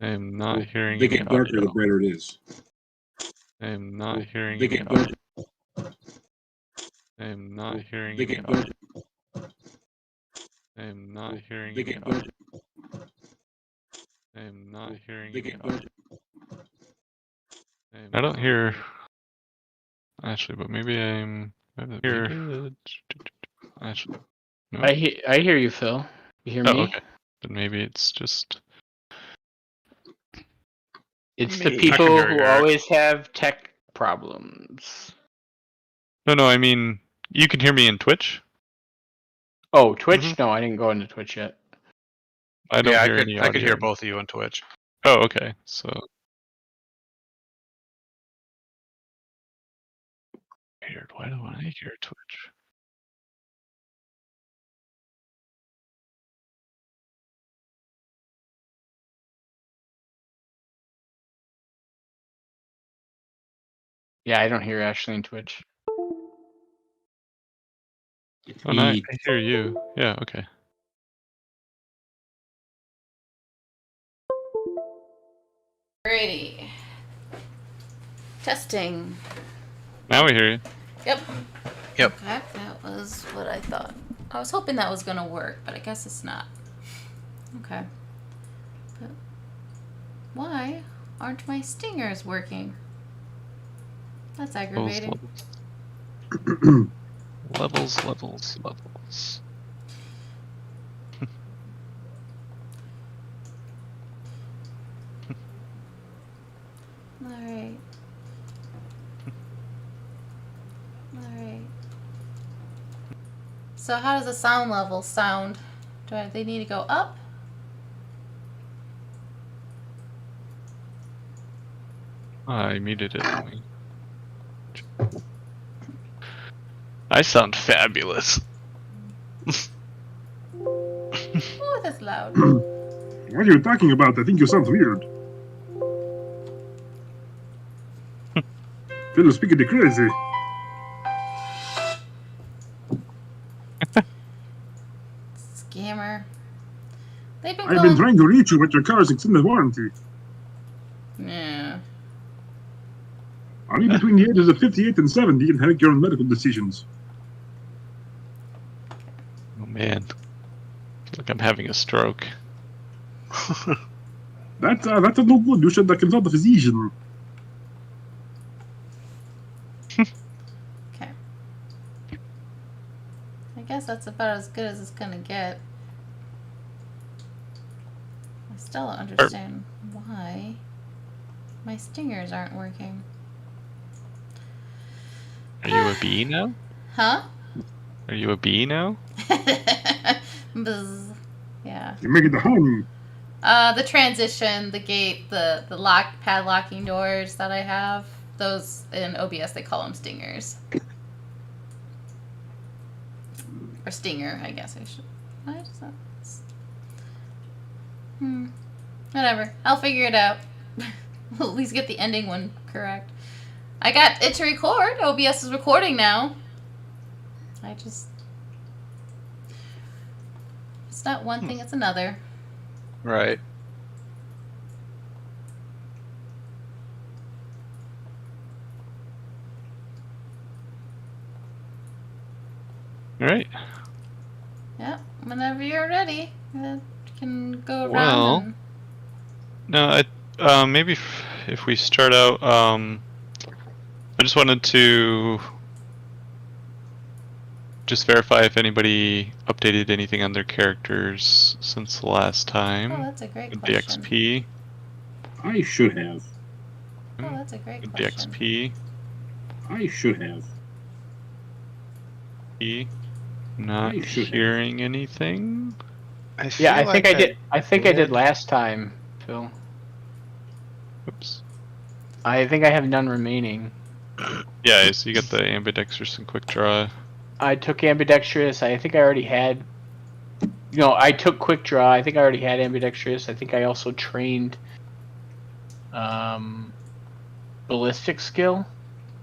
I am not hearing They any get darker, audio. the brighter it is. I am not hearing They any get audio. darker. I am not hearing They any get audio. darker. I am not hearing They any get audio. darker. I am not hearing They any get audio. darker. I don't hear. Actually, but maybe I'm here. Actually, no. I hear you, Phil. You hear me? Oh, okay. Then maybe it's just. It's Me. the I can people hear who you. always have tech problems. No, I mean, you can hear me in Twitch. Oh, Twitch? No, I didn't go into Twitch yet. I don't hear any audio. I could hear both of you on Twitch. Oh, okay. So. Weird. Why do I hear Twitch? Yeah, I don't hear Ashley in Twitch. Oh, no, I hear you. Yeah, okay. Alrighty. Testing. Now we hear you. Yep. Yep. Okay, that was what I thought. I was hoping that was gonna work, but I guess it's not. Okay. But why aren't my stingers working? That's aggravating. Levels. Alright. Alright. So how does the sound level sound? Do they need to go up? I muted it. I sound fabulous. Oh, that's loud. What are you talking about? I think you sound weird. Phil is speaking crazy. Scammer. They've been I've been trying to reach you, but your car is extended warranty. Yeah. Are you between the ages of 58 and 70 and make your own medical decisions? Oh man, I feel like I'm having a stroke. That's no good. You should consult a physician. Okay. I guess that's about as good as it's gonna get. I still don't understand why my stingers aren't working. Are you a bee now? Huh? Are you a bee now? Buzz. Yeah. You're making the honey. The transition, the gate, the padlocking doors that I have, those in OBS they call them stingers. Or stinger, I guess I should. Why does that? Whatever. I'll figure it out. We'll at least get the ending one correct. I got it to record. OBS is recording now. It's not one thing, it's another. Right. All right. Yeah, whenever you're ready, you can go around. Well, no, maybe if we start out, I just wanted to just verify if anybody updated anything on their characters since the last time. Oh, that's a great with question. the XP. I should have. Oh, that's a great With question. the XP. I should have. Not hearing anything. I think I did. I think I did last time, Phil. Oops. I think I have none remaining. Yeah, so you got the ambidextrous and quick draw. I took ambidextrous. I think I already had. No, I took quick draw. I think I already had ambidextrous. I think I also trained ballistic skill.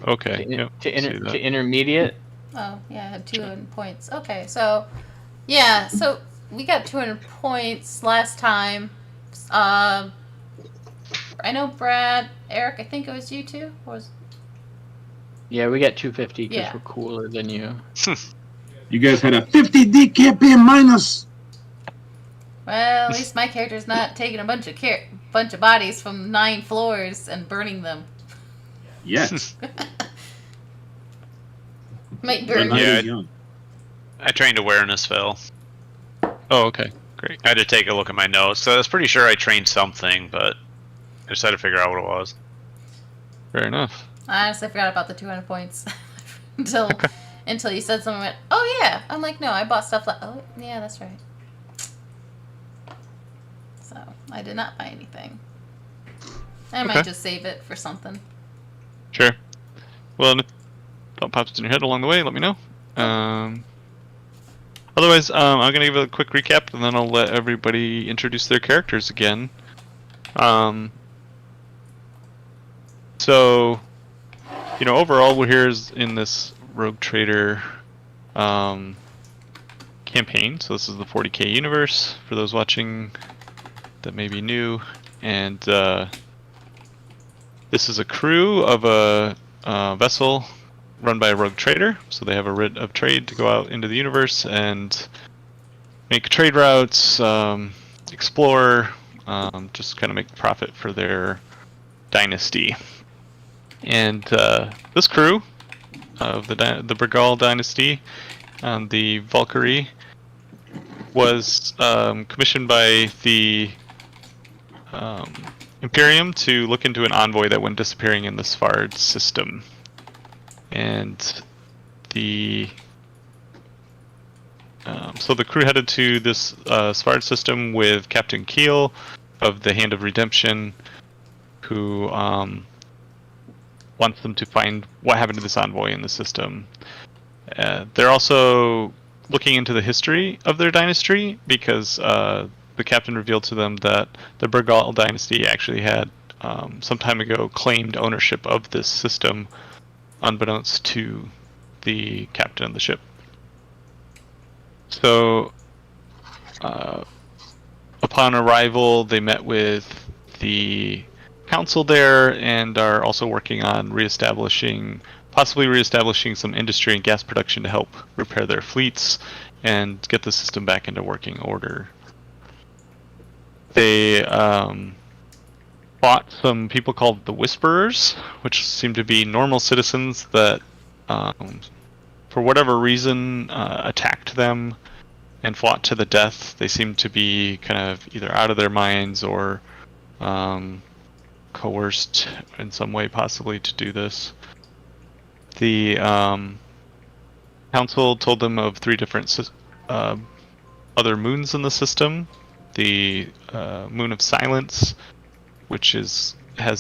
Okay. To intermediate. Oh, yeah, I had 200 points. Okay, so, yeah, so we got 200 points last time. I know Brad, Eric. I think it was you too. Or was Yeah, we got 250 because Yeah. we're cooler than you. You guys had a 50 DKP minus. well, at least my character's not taking a bunch of bodies from 9 floors and burning them. Yes. Might The burn. night Yeah. is young. I trained awareness, Phil. Oh, okay. Great. I had to take a look at my notes, so I was pretty sure I trained something, but I just had to figure out what it was. Fair enough. I honestly forgot about the 200 points until you said something. Went, oh yeah. I'm like, no, I bought stuff like. Oh yeah, that's right. So I did not buy anything. I might Okay. just save it for something. Sure. Well, if that pops in your head along the way, let me know. Otherwise, I'm going to give a quick recap, and then I'll let everybody introduce their characters again. So, overall, we're here in this Rogue Trader campaign. So this is the 40k universe, for those watching that may be new. And this is a crew of a vessel run by a rogue trader. So they have a writ of trade to go out into the universe and make trade routes, explore, just kind of make profit for their dynasty. And this crew of the Bregal dynasty, the Valkyrie, was commissioned by the Imperium to look into an envoy that went disappearing in the Svard system. And so the crew headed to this Svard system with Captain Keel of the Hand of Redemption, who wants them to find what happened to this envoy in the system. They're also looking into the history of their dynasty, because the captain revealed to them that the Bregal dynasty actually had, some time ago, claimed ownership of this system, unbeknownst to the captain of the ship. So, upon arrival, they met with the council there and are also working on possibly reestablishing some industry and gas production to help repair their fleets and get the system back into working order. They fought some people called the Whisperers, which seem to be normal citizens that, for whatever reason, attacked them and fought to the death. They seem to be kind of either out of their minds or coerced in some way, possibly, to do this. The council told them of 3 different other moons in the system. The Moon of Silence, which has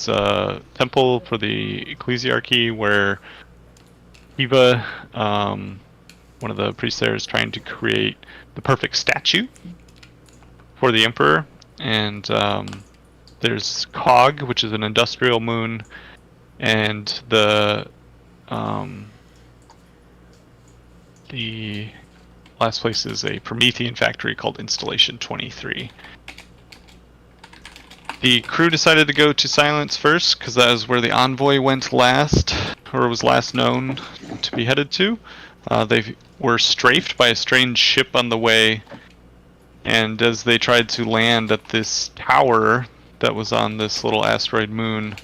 a temple for the ecclesiarchy where Eva, one of the priests there, is trying to create the perfect statue for the emperor. And there's Cog, which is an industrial moon, and the last place is a Promethean factory called Installation 23. The crew decided to go to Silence first, because that is where the envoy went last, or was last known to be headed to. They were strafed by a strange ship on the way, and as they tried to land at this tower that was on this little asteroid moon,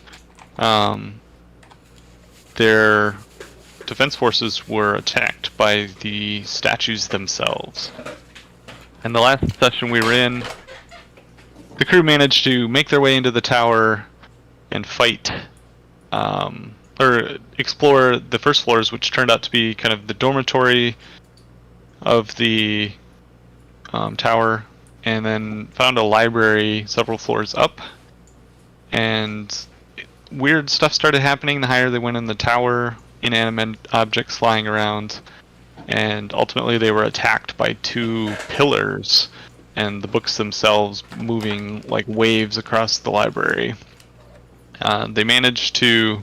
their defense forces were attacked by the statues themselves. And the last session we were in, the crew managed to make their way into the tower and fight, or explore the first floors, which turned out to be kind of the dormitory of the tower, and then found a library several floors up. And weird stuff started happening the higher they went in the tower, inanimate objects flying around, and ultimately they were attacked by 2 pillars, and the books themselves moving like waves across the library. They managed to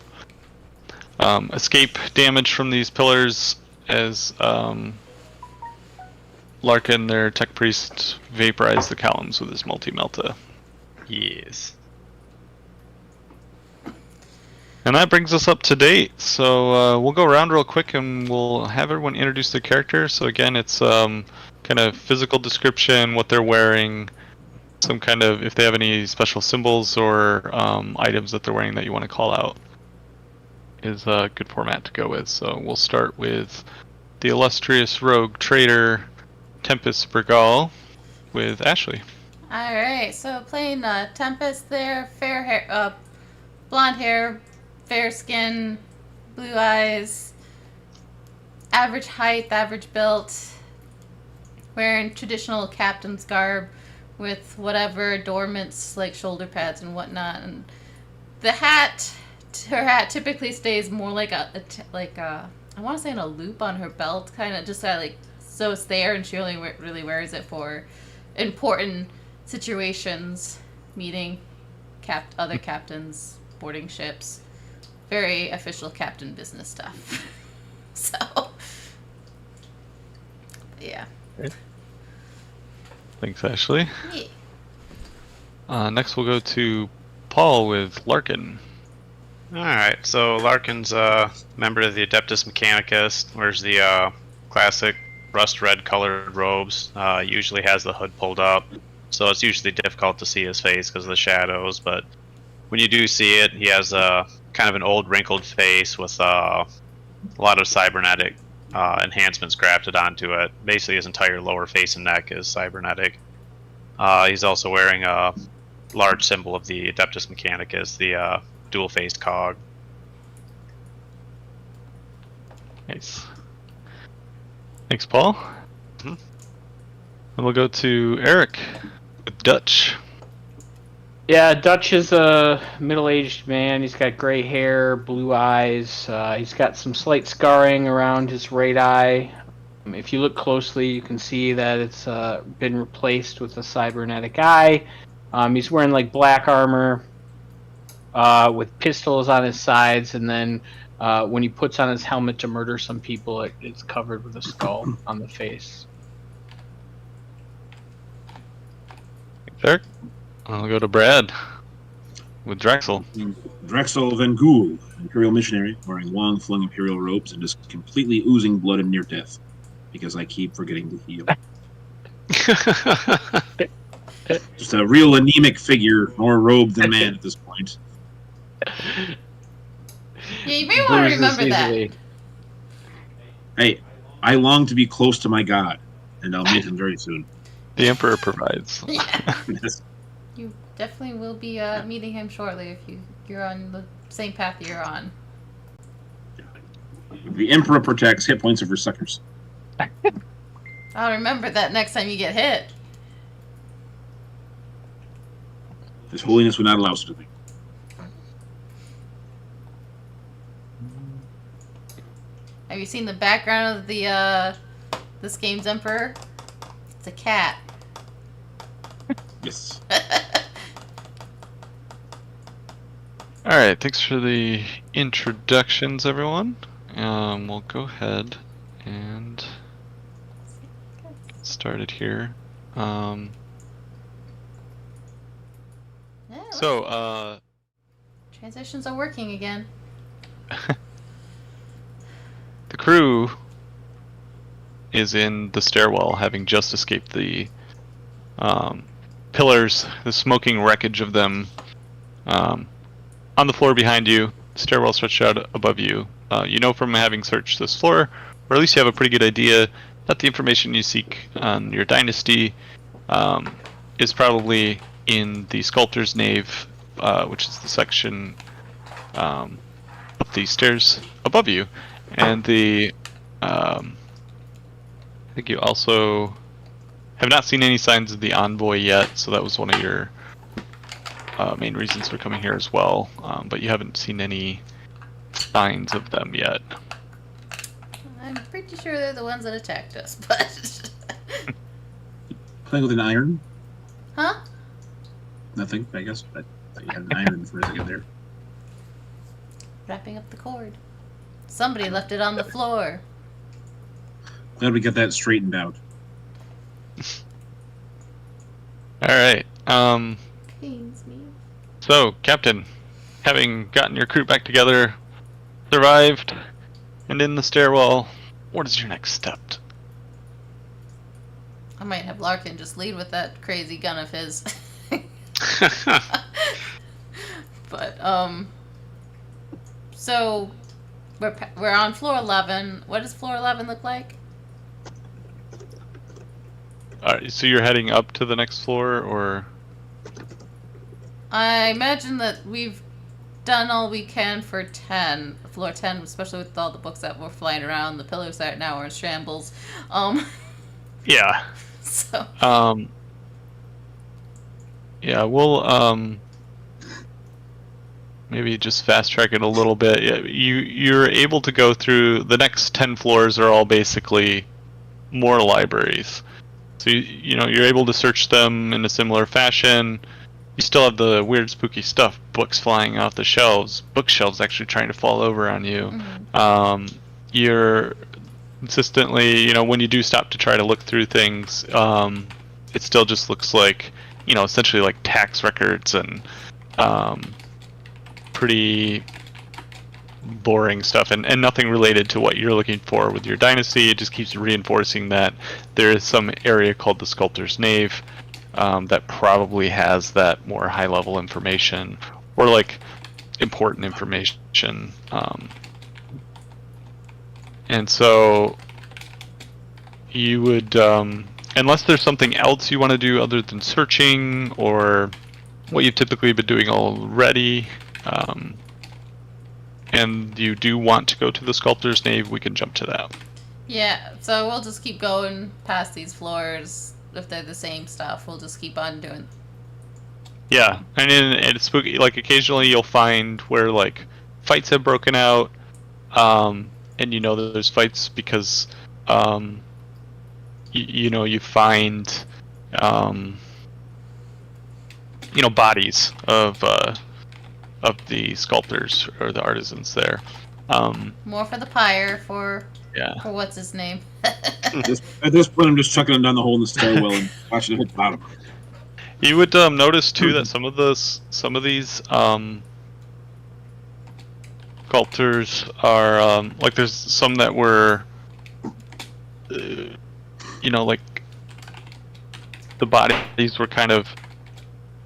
escape damage from these pillars as Larkin, their tech priest, vaporized the columns with his multi-melta. Yes. And that brings us up to date. So we'll go around real quick and we'll have everyone introduce their character. So again, it's kind of physical description, what they're wearing, some kind of, if they have any special symbols or items that they're wearing that you want to call out, is a good format to go with. So we'll start with the illustrious rogue trader Tempest Bergal with Ashley. All right, so playing Tempest there, fair hair, blonde hair, fair skin, blue eyes, average height, average build, wearing traditional captain's garb with whatever adornments like shoulder pads and whatnot. And the hat, her hat typically stays more like a I want to say in a loop on her belt, kind of just like so it's there, and she only really wears it for important situations, meeting other captains, boarding ships, very official captain business stuff. So, yeah. Thanks, Ashley. Yeah. Next, we'll go to Paul with Larkin. Alright, so Larkin's a member of the Adeptus Mechanicus, wears the classic rust red colored robes, usually has the hood pulled up, so it's usually difficult to see his face because of the shadows, but when you do see it, he has a kind of an old wrinkled face with a lot of cybernetic enhancements grafted onto it. Basically his entire lower face and neck is cybernetic. He's also wearing a large symbol of the Adeptus Mechanicus, the dual-faced cog. Nice. Thanks, Paul. Mhm. And we'll go to Eric with Dutch. Yeah, Dutch is a middle-aged man. He's got gray hair, blue eyes. He's got some slight scarring around his right eye. If you look closely, you can see that it's been replaced with a cybernetic eye. He's wearing like black armor with pistols on his sides, and then when he puts on his helmet to murder some people, it's covered with a skull on the face. Thanks, Eric. I'll go to Brad with Drexel. Drexel Van Gool, Imperial missionary, wearing long flung Imperial robes and just completely oozing blood and near death, because I keep forgetting to heal. Just a real anemic figure, more robed than man at this point. Yeah, you may want to remember that. Hey, I long to be close to my god, and I'll meet him very soon. The Emperor provides. Yeah. Yes. You definitely will be meeting him shortly if you're on the same path you're on. The Emperor protects hit points of her suckers. I'll remember that next time you get hit. His Holiness would not allow such a thing. Have you seen the background of the this game's Emperor? It's a cat. Yes. Alright, thanks for the introductions, everyone. We'll go ahead and get started here. Yeah, So, transitions are working again. the crew is in the stairwell, having just escaped the pillars, the smoking wreckage of them. On the floor behind you, stairwell stretched out above you. You know from having searched this floor, or at least you have a pretty good idea, that the information you seek on your dynasty is probably in the Sculptor's Nave, which is the section up the stairs above you. And the I think you also have not seen any signs of the envoy yet, so that was one of your main reasons for coming here as well. But you haven't seen any signs of them yet. I'm pretty sure they're the ones that attacked us, but... Playing with an iron? Huh? Nothing, I guess. But you had an iron for a second there. Wrapping up the cord. Somebody left it on the floor. Glad we got that straightened out. Alright, Pains me. so, Captain, having gotten your crew back together, survived, and in the stairwell, what is your next step? I might have Larkin just lead with that crazy gun of his. But so we're on floor 11. What does floor 11 look like? Alright, so you're heading up to the next floor, or? I imagine that we've done all we can for floor 10, especially with all the books that were flying around, the pillars that now are in shambles. Yeah. So. Yeah, we'll maybe just fast track it a little bit. Yeah, you're able to go through the next 10 floors are all basically more libraries. So you're able to search them in a similar fashion. You still have the weird spooky stuff, books flying off the shelves, bookshelves actually trying to fall over on you. Mm-hmm. You're consistently, when you do stop to try to look through things, it still just looks like, essentially like tax records and pretty boring stuff, and nothing related to what you're looking for with your dynasty. It just keeps reinforcing that there is some area called the Sculptor's Nave that probably has that more high-level information, or like important information. And so you would, unless there's something else you want to do other than searching, or what you've typically been doing already, and you do want to go to the Sculptor's Nave, we can jump to that. Yeah, so we'll just keep going past these floors. If they're the same stuff, we'll just keep on doing. Yeah, and it's spooky. Like occasionally you'll find where like fights have broken out, and that there's fights because you find bodies of the sculptors or the artisans there. More for the pyre for Yeah. what's his name. At this point, I'm just chucking them down the hole in the stairwell and watching it hit the bottom. You would notice too that some of these sculptors are like there's some that were like the bodies were kind of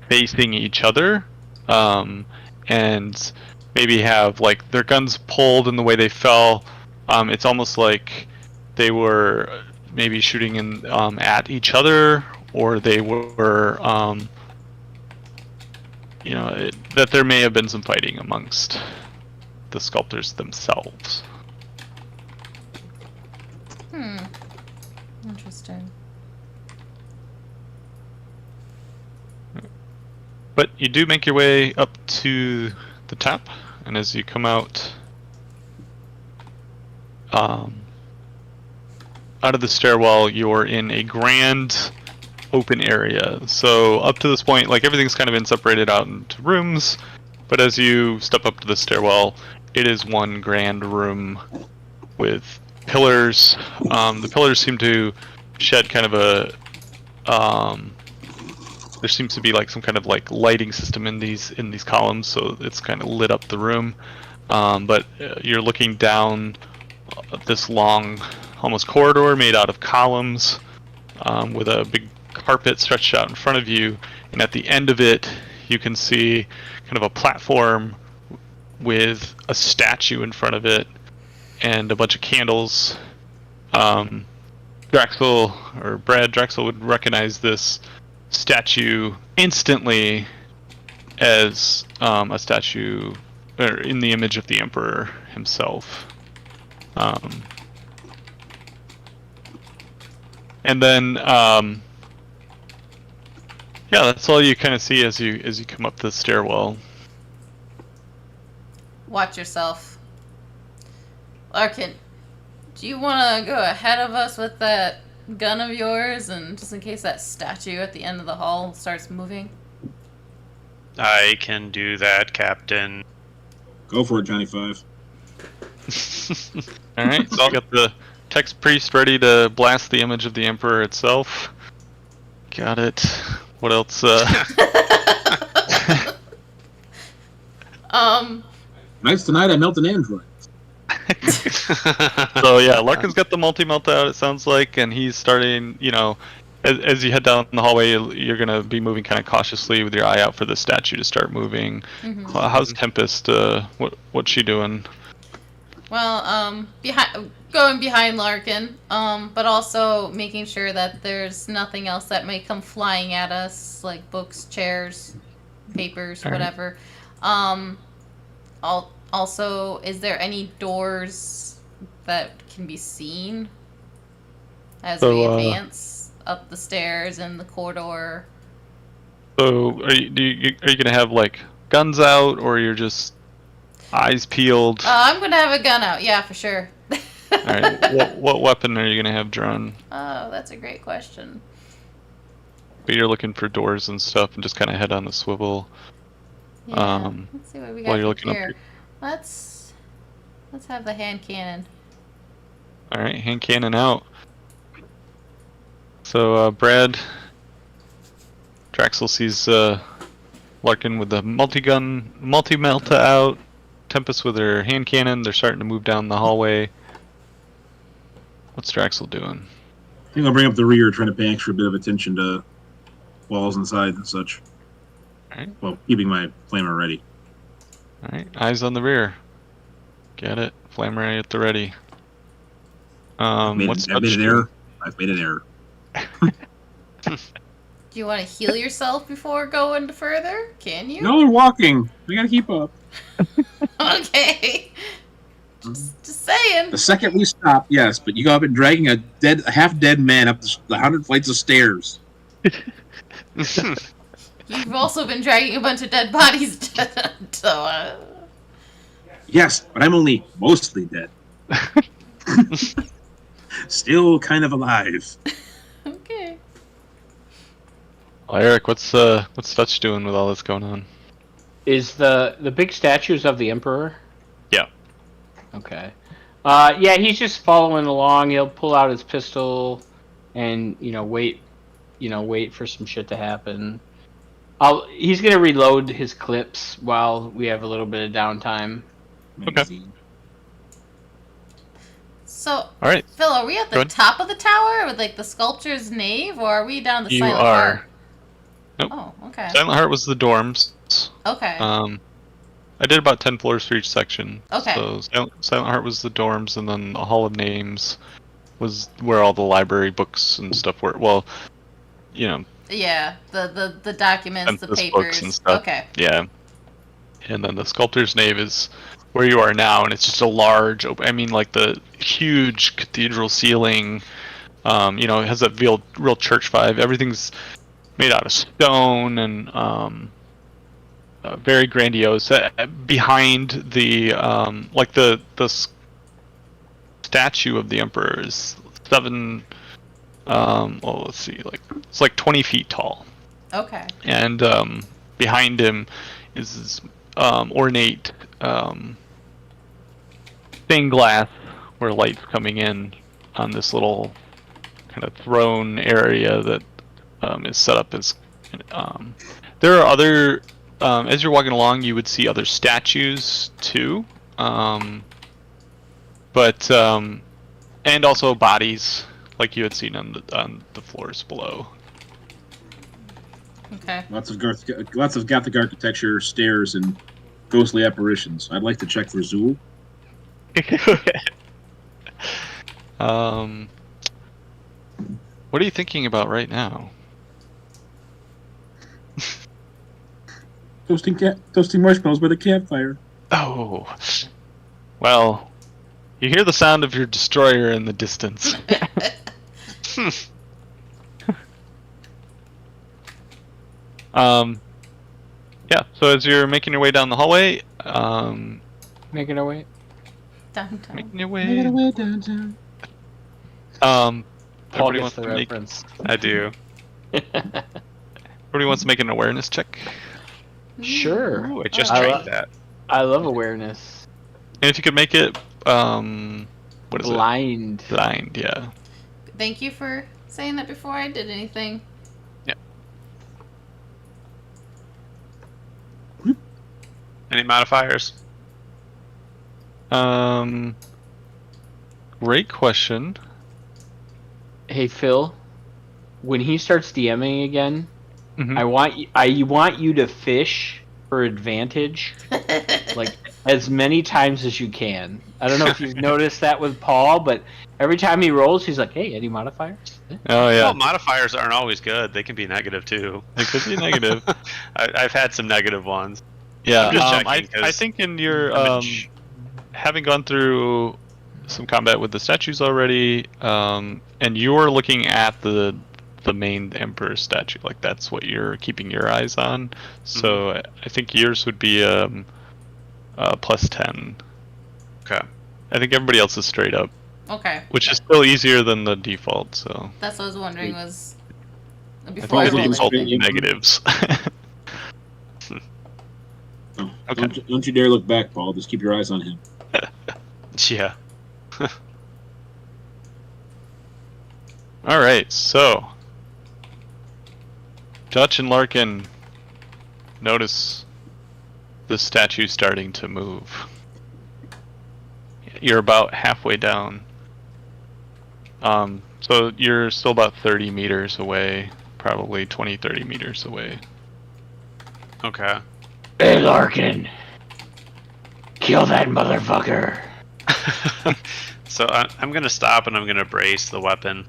facing each other, and maybe have like their guns pulled in the way they fell. It's almost like they were maybe shooting at each other, or they were that there may have been some fighting amongst the sculptors themselves. Interesting. But you do make your way up to the top, and as you come out out of the stairwell, you're in a grand open area. So up to this point, like everything's kind of been separated out into rooms, but as you step up to the stairwell, it is one grand room with pillars. The pillars seem to shed kind of a there seems to be like some kind of like lighting system in these columns, so it's kind of lit up the room. But you're looking down this long, almost corridor made out of columns, with a big carpet stretched out in front of you, and at the end of it, you can see kind of a platform with a statue in front of it and a bunch of candles. Drexel, or Brad Drexel, would recognize this statue instantly as a statue, or in the image of the Emperor himself. And then yeah, that's all you kind of see as you come up the stairwell. Watch yourself. Larkin, do you want to go ahead of us with that gun of yours, and just in case that statue at the end of the hall starts moving? I can do that, Captain. Go for it, Johnny Five. Alright, so I'll get the text priest ready to blast the image of the Emperor itself. Got it. What else? Nights tonight, I melt an android. So yeah, Larkin's got the multi-melt out, it sounds like, and he's starting, as you head down the hallway, you're going to be moving kind of cautiously with your eye out for the statue to start moving. How's Tempest? What's she doing? Well, going behind Larkin, but also making sure that there's nothing else that may come flying at us, like books, chairs, papers, All right. whatever. Also, is there any doors that can be seen as we advance up the stairs and the corridor? So are you going to have like guns out, or you're just eyes peeled? I'm gonna have a gun out, yeah, for sure. All right. What weapon are you going to have drawn? Oh, that's a great question. But you're looking for doors and stuff, and just kind of head on the swivel. Yeah. Let's see what we got while you're looking up here. here. Let's have the hand cannon. All right, hand cannon out. So Brad, Draxel sees Larkin with the multi-melta out. Tempest with her hand cannon. They're starting to move down the hallway. What's Draxel doing? I think I'll bring up the rear, trying to pay extra bit of attention to walls inside and such. Alright. Well, keeping my flamer ready. Alright, eyes on the rear. Get it. Flamer at the ready. I've made an error. I've made an error. Do you want to heal yourself before going further? Can you? No, they're walking. We gotta keep up. Okay. Just saying. The second we stop, yes, but you go up and dragging a half-dead man up the 100 flights of stairs. You've also been dragging a bunch of dead bodies, so. Yes, but I'm only mostly dead. Still kind of alive. Okay. Well, Eric, what's Dutch doing with all this going on? Is the big statues of the Emperor? Yeah. Okay. Yeah, he's just following along. He'll pull out his pistol and, wait for some shit to happen. He's gonna reload his clips while we have a little bit of downtime. Okay. So, All right. Phil, are we at the top of the tower with like the sculpture's nave, or are we down the You Silent are. Heart? Nope. Oh, okay. Silent Heart was the dorms. Okay. I did about 10 floors for each section. Okay. So Silent Heart was the dorms, and then the Hall of Names was where all the library books and stuff were. Well, Yeah, the documents, the census papers. books and stuff. Okay. Yeah. And then the Sculptor's Nave is where you are now, and it's just a large, like the huge cathedral ceiling. It has that real church vibe. Everything's made out of stone and very grandiose. Behind the the statue of the Emperor is 7. Let's see, it's like 20 feet tall. Okay. And behind him is this ornate stained glass where light's coming in on this little kind of throne area that is set up as. There are other. As you're walking along, you would see other statues too, and also bodies like you had seen on the floors below. Okay. Lots of Gothic architecture, stairs, and ghostly apparitions. I'd like to check for Zool. What are you thinking about right now? Toasting marshmallows by the campfire. Oh, well, you hear the sound of your destroyer in the distance. Yeah, so as you're making your way down the hallway, Making our way. Downtown. making your way, downtown. Paul everybody gets wants the to make reference. I do. everybody wants to make an awareness check. Sure. Ooh, I just I trained lo- that. I love awareness. And if you could make it, what is Blind. it? Blind, yeah. Thank you for saying that before I did anything. Any modifiers? Great question. Hey Phil, when he starts DMing again, Mhm. I want you to fish for advantage, like as many times as you can. I don't know if you've noticed that with Paul, but every time he rolls, he's like, "Hey, any modifiers?" Oh yeah, Well, modifiers aren't always good. They can be negative too. it could be negative. I've had some negative ones. Yeah, I'm just I checking, 'cause think in your I'm in sh- having gone through some combat with the statues already, and you're looking at the main emperor statue, like that's what you're keeping your eyes on. So I think yours would be plus 10. Okay. I think everybody else is straight up, Okay. which is still easier than the default. So That's what I was wondering was thought before I it was roll it. default straight- negatives. No, Okay. don't you dare look back, Paul. Just keep your eyes on him. Yeah. All right, so Dutch and Larkin notice the statue starting to move. You're about halfway down. So you're still about 30 meters away, probably 20, 30 meters away. Okay. Hey Larkin, kill that motherfucker. So I'm gonna stop and I'm gonna brace the weapon.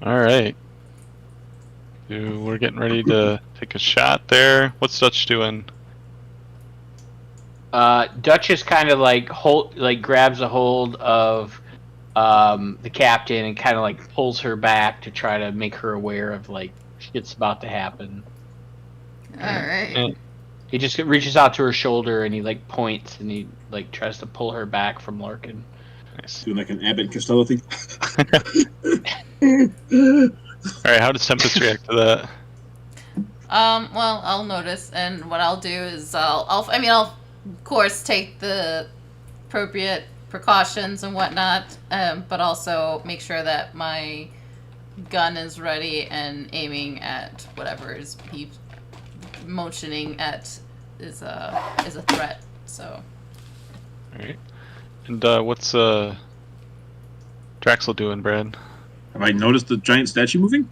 All right. We're getting ready to take a shot there. What's Dutch doing? Dutch is kind of like grabs a hold of the captain and kind of like pulls her back to try to make her aware of like shit's about to happen. All right. And- He just reaches out to her shoulder and he like points and he like tries to pull her back from Larkin. Nice. Doing like an Abbott and Costello thing. All right, how does Tempest react to that? Well, I'll notice, and what I'll do is I'll of course take the appropriate precautions and whatnot, but also make sure that my gun is ready and aiming at whatever is he motioning at is a threat. So. All right. And what's Draxel doing, Brad? Have I noticed the giant statue moving?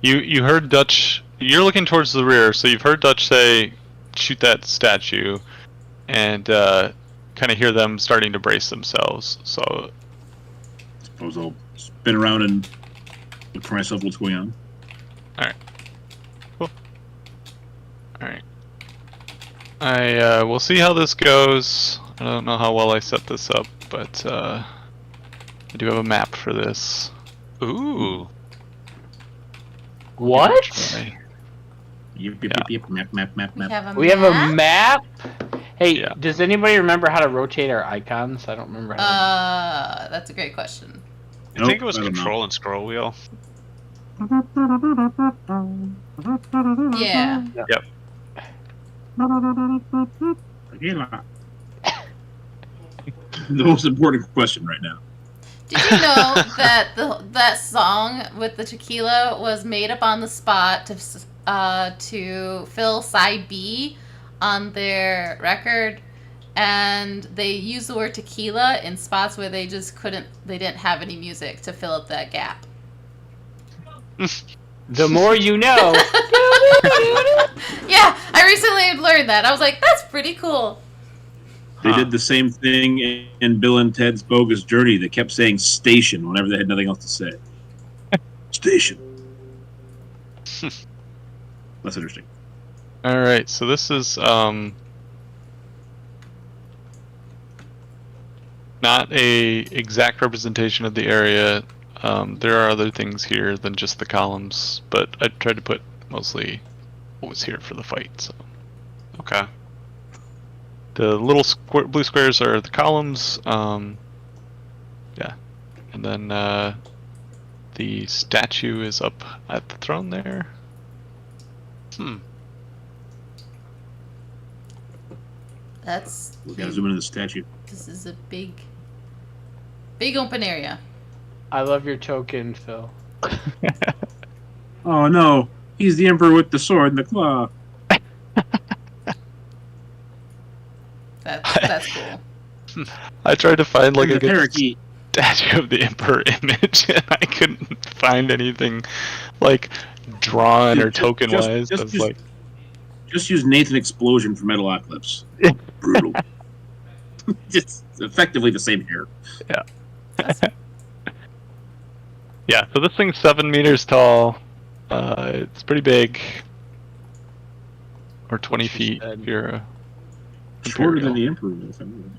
You heard Dutch. You're looking towards the rear, so you've heard Dutch say, "Shoot that statue," and kind of hear them starting to brace themselves. So Suppose I'll spin around and look for myself what's going on. all right. We'll see how this goes. I don't know how well I set this up, but I do have a map for this. Ooh. What? Try. Yep. Map. We have a map? Hey, Yeah. does anybody remember how to rotate our icons? I don't remember how That's a great question. I think it was Nope, I don't know. control and scroll wheel. Yeah. The most important question right now. Did you know that that song with the tequila was made up on the spot to fill side B on their record, and they used the word tequila in spots where they didn't have any music to fill up that gap. The more you know. Yeah, I recently learned that. I was like, that's pretty cool. They did the same thing in Bill and Ted's Bogus Journey. They kept saying station whenever they had nothing else to say. Station. That's interesting. All right, so this is not a exact representation of the area. There are other things here than just the columns, but I tried to put mostly what was here for the fight. So Okay. the little blue squares are the columns. Yeah, and then the statue is up at the throne there. That's We gotta zoom into the statue. this is a big open area. I love your token, Phil. Oh no, he's the emperor with the sword and the claw. That's cool. I tried to find like And a the good parakeet. statue of the Emperor image, and I couldn't find anything like drawn or token wise. Just use Nathan Explosion for Metalocalypse. Brutal. Just effectively the same hair. Yeah, so this thing's 7 meters tall. It's pretty big. Or 20 feet if you're a Shorter than Imperial. the Emperor. If I'm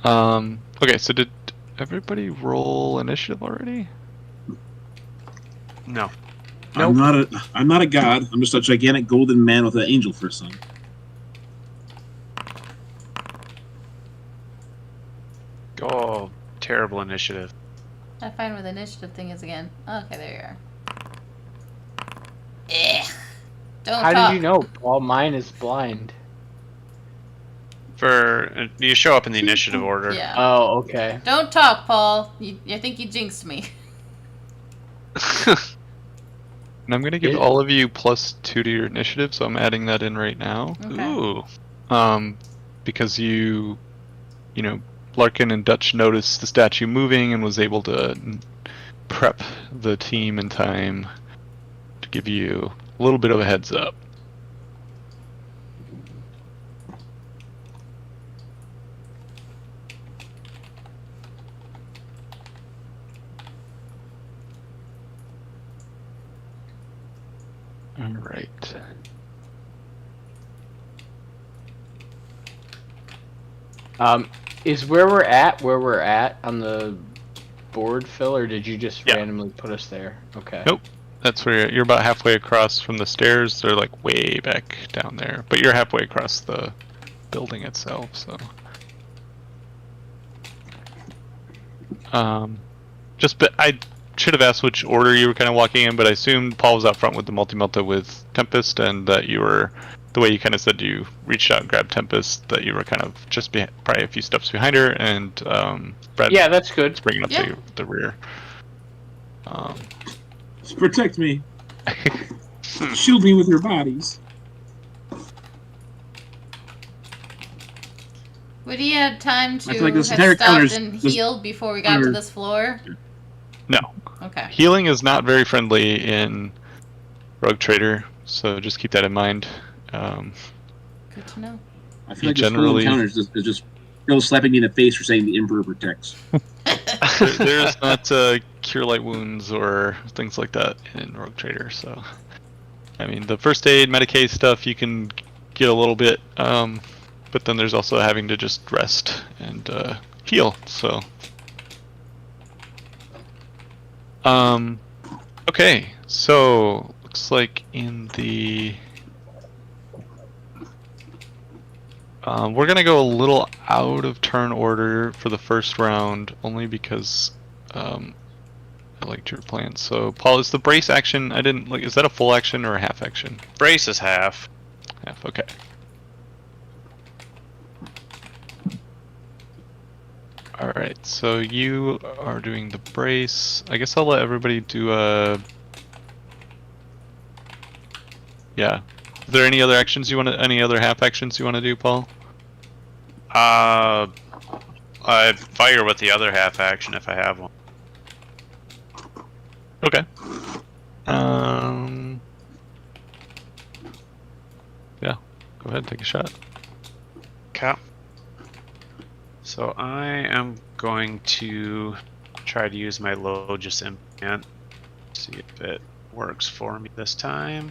Yeah. Okay, so did everybody roll initiative already? No. I'm not a god. I'm just a gigantic golden man with an angel for a son. Oh, terrible initiative. I find where the initiative thing is again. Okay, there you are. Don't How talk. did you know? Paul, mine is blind. You show up in the initiative order. Yeah. Oh, okay. Don't talk, Paul. I think you jinxed me. And I'm gonna give all of you +2 to your initiative, so I'm adding that in right now. Okay. Ooh. Because you know, Larkin and Dutch noticed the statue moving and was able to prep the team in time to give you a little bit of a heads up. All right. Is where we're at on the board, Phil, or did you just Yeah. randomly put us there? Okay. Nope. That's where you're about halfway across from the stairs. They're like way back down there, but you're halfway across the building itself. So, I should have asked which order you were kind of walking in, but I assumed Paul was out front with the multi-melta with Tempest, and that you were the way you kind of said you reached out and grabbed Tempest, that you were kind of just probably a few steps behind her, and Brad Yeah, that's good. was bringing up Yeah. the rear. Protect me. Shield me with your bodies. Would he have time to I feel like this have entire stopped counter's and just healed before we got to this floor? No. Okay. Healing is not very friendly in Rogue Trader, so just keep that in mind. Good to know. I feel like generally- this whole encounter is just Bill slapping me in the face for saying the Emperor protects. There's not cure light wounds or things like that in Rogue Trader, so I mean the first aid, Medicaid stuff you can get a little bit, but then there's also having to just rest and heal. So, okay, so looks like in the we're gonna go a little out of turn order for the first round, only because I liked your plan. So, Paul, is the brace action? I didn't like. Is that a full action or a half action? Brace is half. Half. Okay. All right. So you are doing the brace. I guess I'll let everybody do a. Yeah. Is there any other actions you want to? Any other half actions you want to do, Paul? I fire with the other half action if I have one. Okay. Yeah. Go ahead, take a shot. Okay. So I am going to try to use my Logis implant. See if it works for me this time.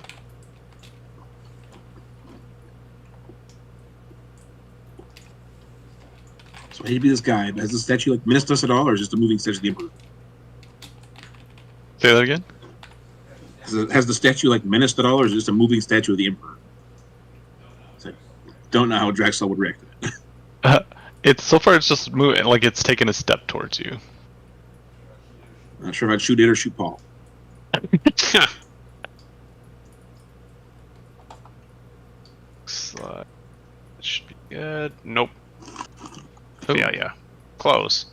So I hate to be this guy, but has the statue like menaced us at all, or is it just a moving statue of the Emperor? Say that again. Has the statue like menaced at all, or is it just a moving statue of the Emperor? So, don't know how Draxel would react to that. It's so far. It's just moving. Like it's taken a step towards you. Not sure if I'd shoot it or shoot Paul. Looks like it should be good. Nope. Oh. Yeah. Close.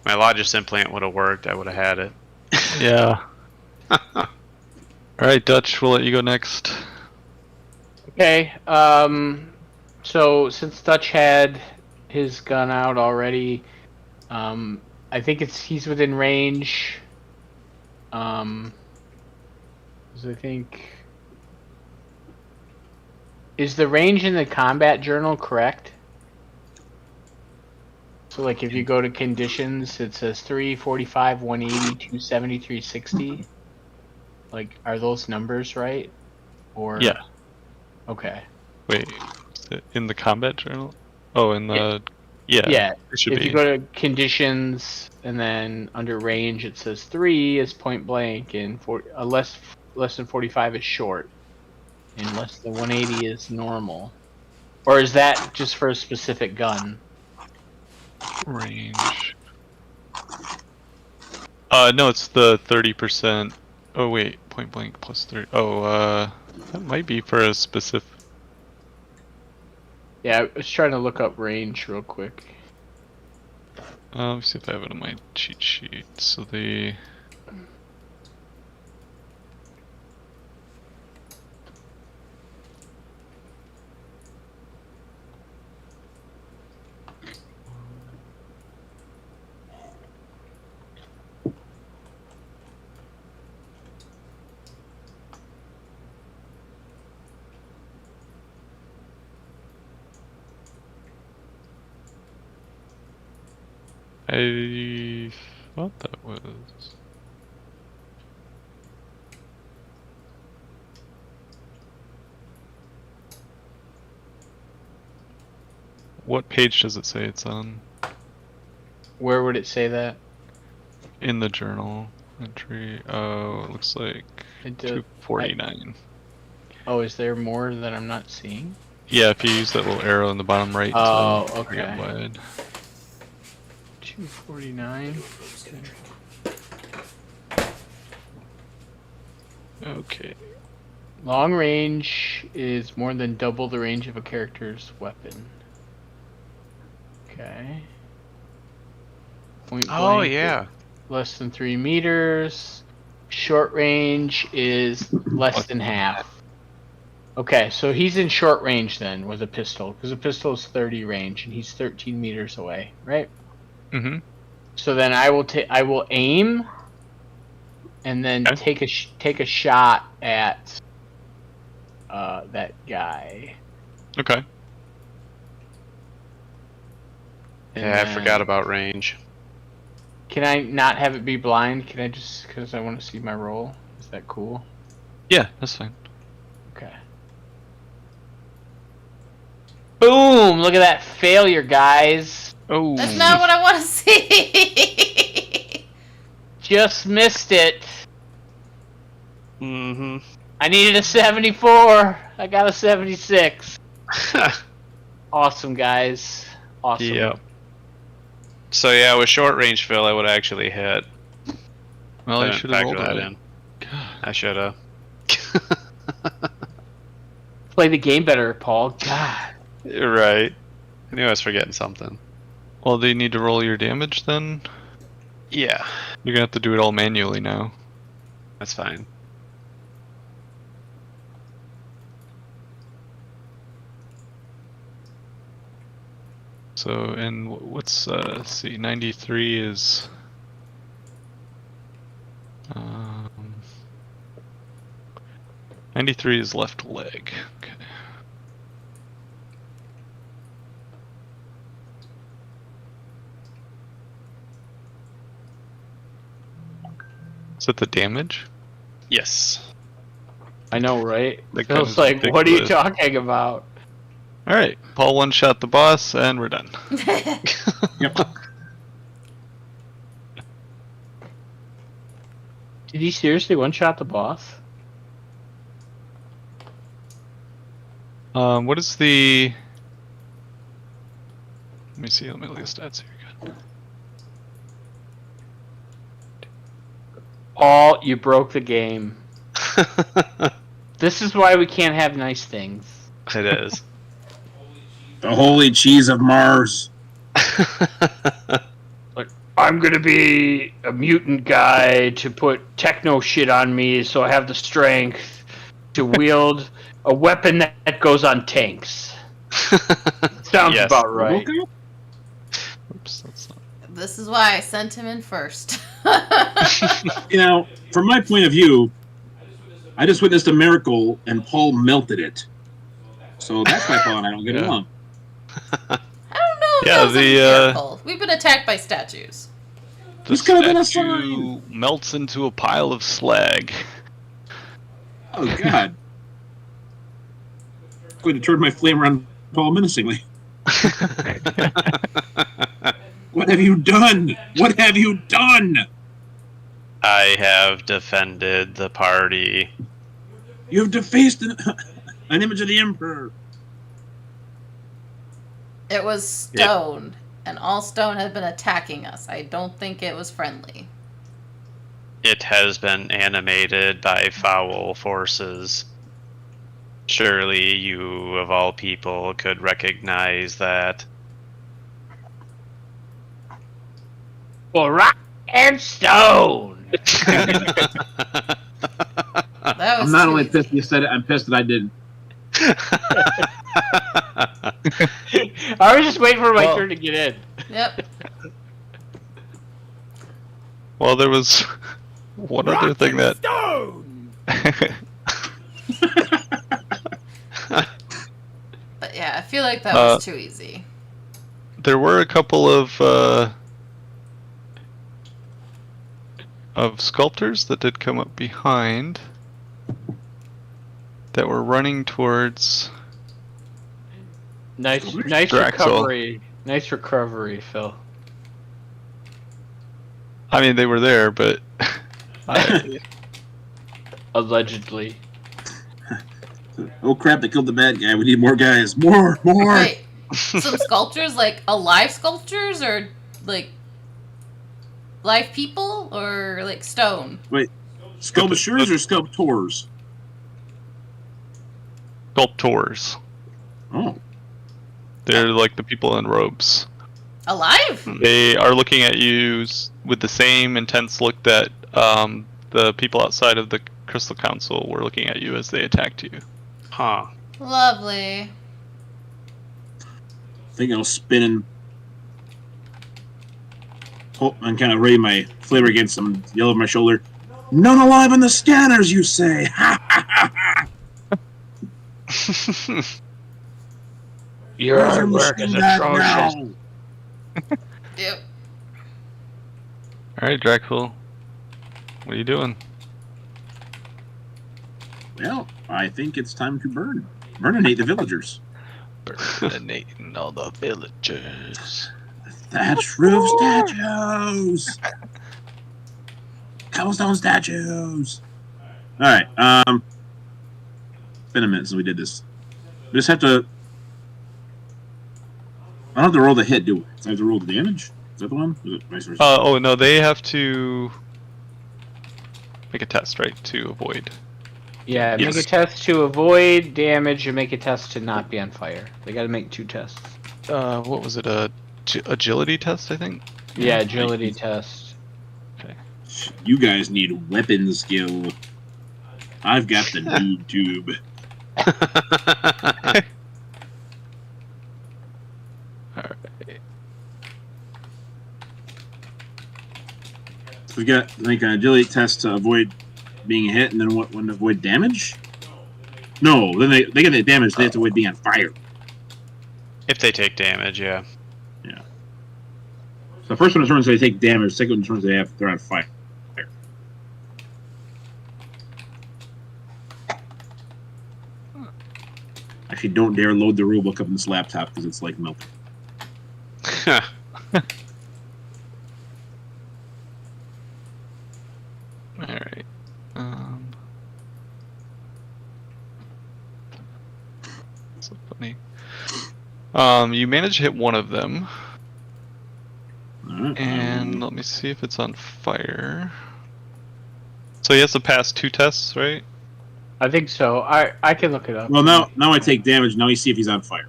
My Logis implant would have worked. I would have had it. Yeah. All right, Dutch. We'll let you go next. Okay. So since Dutch had his gun out already, I think he's within range. 'Cause I think is the range in the combat journal correct? So like if you go to conditions, it says 345, 180, 270, 360. Like, are those numbers right? Or Yeah. Okay. Wait, is it in the combat journal? Oh, in the yeah. Yeah. It should If be. you go to conditions and then under range, it says 3 is point blank and less than 45 is short, and less than 180 is normal. Or is that just for a specific gun? Range. No, it's the 30%. Oh wait, point blank plus 3. Oh, that might be for a specific. Yeah, I was trying to look up range real quick. Let me see if I have it on my cheat sheet. So the I thought that was. What page does it say it's on? Where would it say that? In the journal entry. Oh, it looks like It does. 249. Oh, is there more that I'm not seeing? Yeah, if you use that little arrow in the bottom right. Oh, to bring it okay. wide. 249. Okay. Long range is more than double the range of a character's weapon. Okay. Point Oh blank yeah. less than 3 meters. Short range is less than half. Okay, so he's in short range then with a pistol, because a pistol is 30 range and he's 13 meters away, right? Mm-hmm. So then I will aim, and then Okay. take a shot at that guy. Okay. And Yeah, I then- forgot about range. Can I not have it be blind? Can I just, because I want to see my roll? Is that cool? Yeah, that's fine. Okay. Boom! Look at that failure, guys. Oh. That's not what I want to see. Just missed it. Mm-hmm. I needed a 74. I got a 76. Awesome, guys. Awesome. Yep. So yeah, with short range fill, I would actually hit. Well, I you didn't should have rolled factor that that in. I should have. Play the game better, Paul. God. You're right. I knew I was forgetting something. Well, do you need to roll your damage then? Yeah, You're gonna have to do it all manually now. that's fine. So, and what's let's see, 93 is 93 is left leg. Okay. Is that the damage? Yes. I know, right? That Feels kind like, of what are you ridiculous. talking about? All right, Paul one shot the boss, and we're done. Yep. Did he seriously one-shot the boss? What is the? Let me see. Let me look at the stats here. Good. Paul, you broke the game. This is why we can't have nice things. It is. The holy cheese of Mars. I'm gonna be a mutant guy to put techno shit on me so I have the strength to wield A weapon that goes on tanks. Sounds Yes. about right. RoboCop? Oops, that's not. This is why I sent him in first. You know, from my point of view, I just witnessed a miracle and Paul melted it. So that's why Paul and I don't get Yeah. along. I don't know if Yeah, that was the, a miracle. We've been attacked by statues. The This could've been a statue melts into a pile of slag. Oh, God. I'm going to turn my flame around Paul menacingly. What have you done? What have you done? I have defended the party. You have defaced an image of the Emperor. It was stone, and all stone had been attacking us. I don't think it was friendly. It has been animated by foul forces. Surely you, of all people, could recognize that. Well, rock and stone. That was I'm not too only easy. pissed you said it, I'm pissed that I didn't. I was just waiting for my Well- turn to get in. Yep. Well, there was one other thing that. But yeah, I feel like that was too easy. There were a couple of sculptors that did come up behind that were running towards. Nice Draxel. recovery. Nice recovery, Phil. I mean, they were there, but Allegedly. Oh crap, they killed the bad guy. We need more guys. More! Wait, some sculptures, like alive sculptures, or like live people, or like stone? Sculptures or sculptors? sculptors. Oh. They're like the people in robes. Alive? They are looking at you with the same intense look that the people outside of the Crystal Council were looking at you as they attacked you. Huh. Lovely. I think I'll spin and kind of raise my flavor against them, yell over my shoulder. None alive on the scanners, you say? Ha ha ha ha! Your Where's work is machine back atrocious. now? Yep. All right, Dracul, what are you doing? Well, I think it's time to burn. Burnate the villagers. Burning all the villagers. Thatch roof statues! Cobblestone statues! Alright, it's been a minute since we did this. We just have to... I don't have to roll the hit, do we? I have to roll the damage? Is that the one? Or is it vice versa? Oh no, they have to make a test, right, to avoid. Yeah, make a Yes. test to avoid damage and make a test to not be on fire. They gotta make 2 tests. What was it? Agility test, I think. Yeah, agility test. You guys need weapon skill. I've got the noob tube. Alright. So we got like an agility test to avoid being hit, and then what? One to avoid damage? No, then they get the damage. They have to avoid being on fire. If they take damage, yeah. So the first one determines they take damage. Second one determines they're on fire. Actually, don't dare load the rulebook up in this laptop because it's like melting. Alright. So funny. You managed to hit one of them, All right. and let me see if it's on fire. So he has to pass 2 tests, right? I think so. I can look it up. Well, now I take damage. Now you see if he's on fire.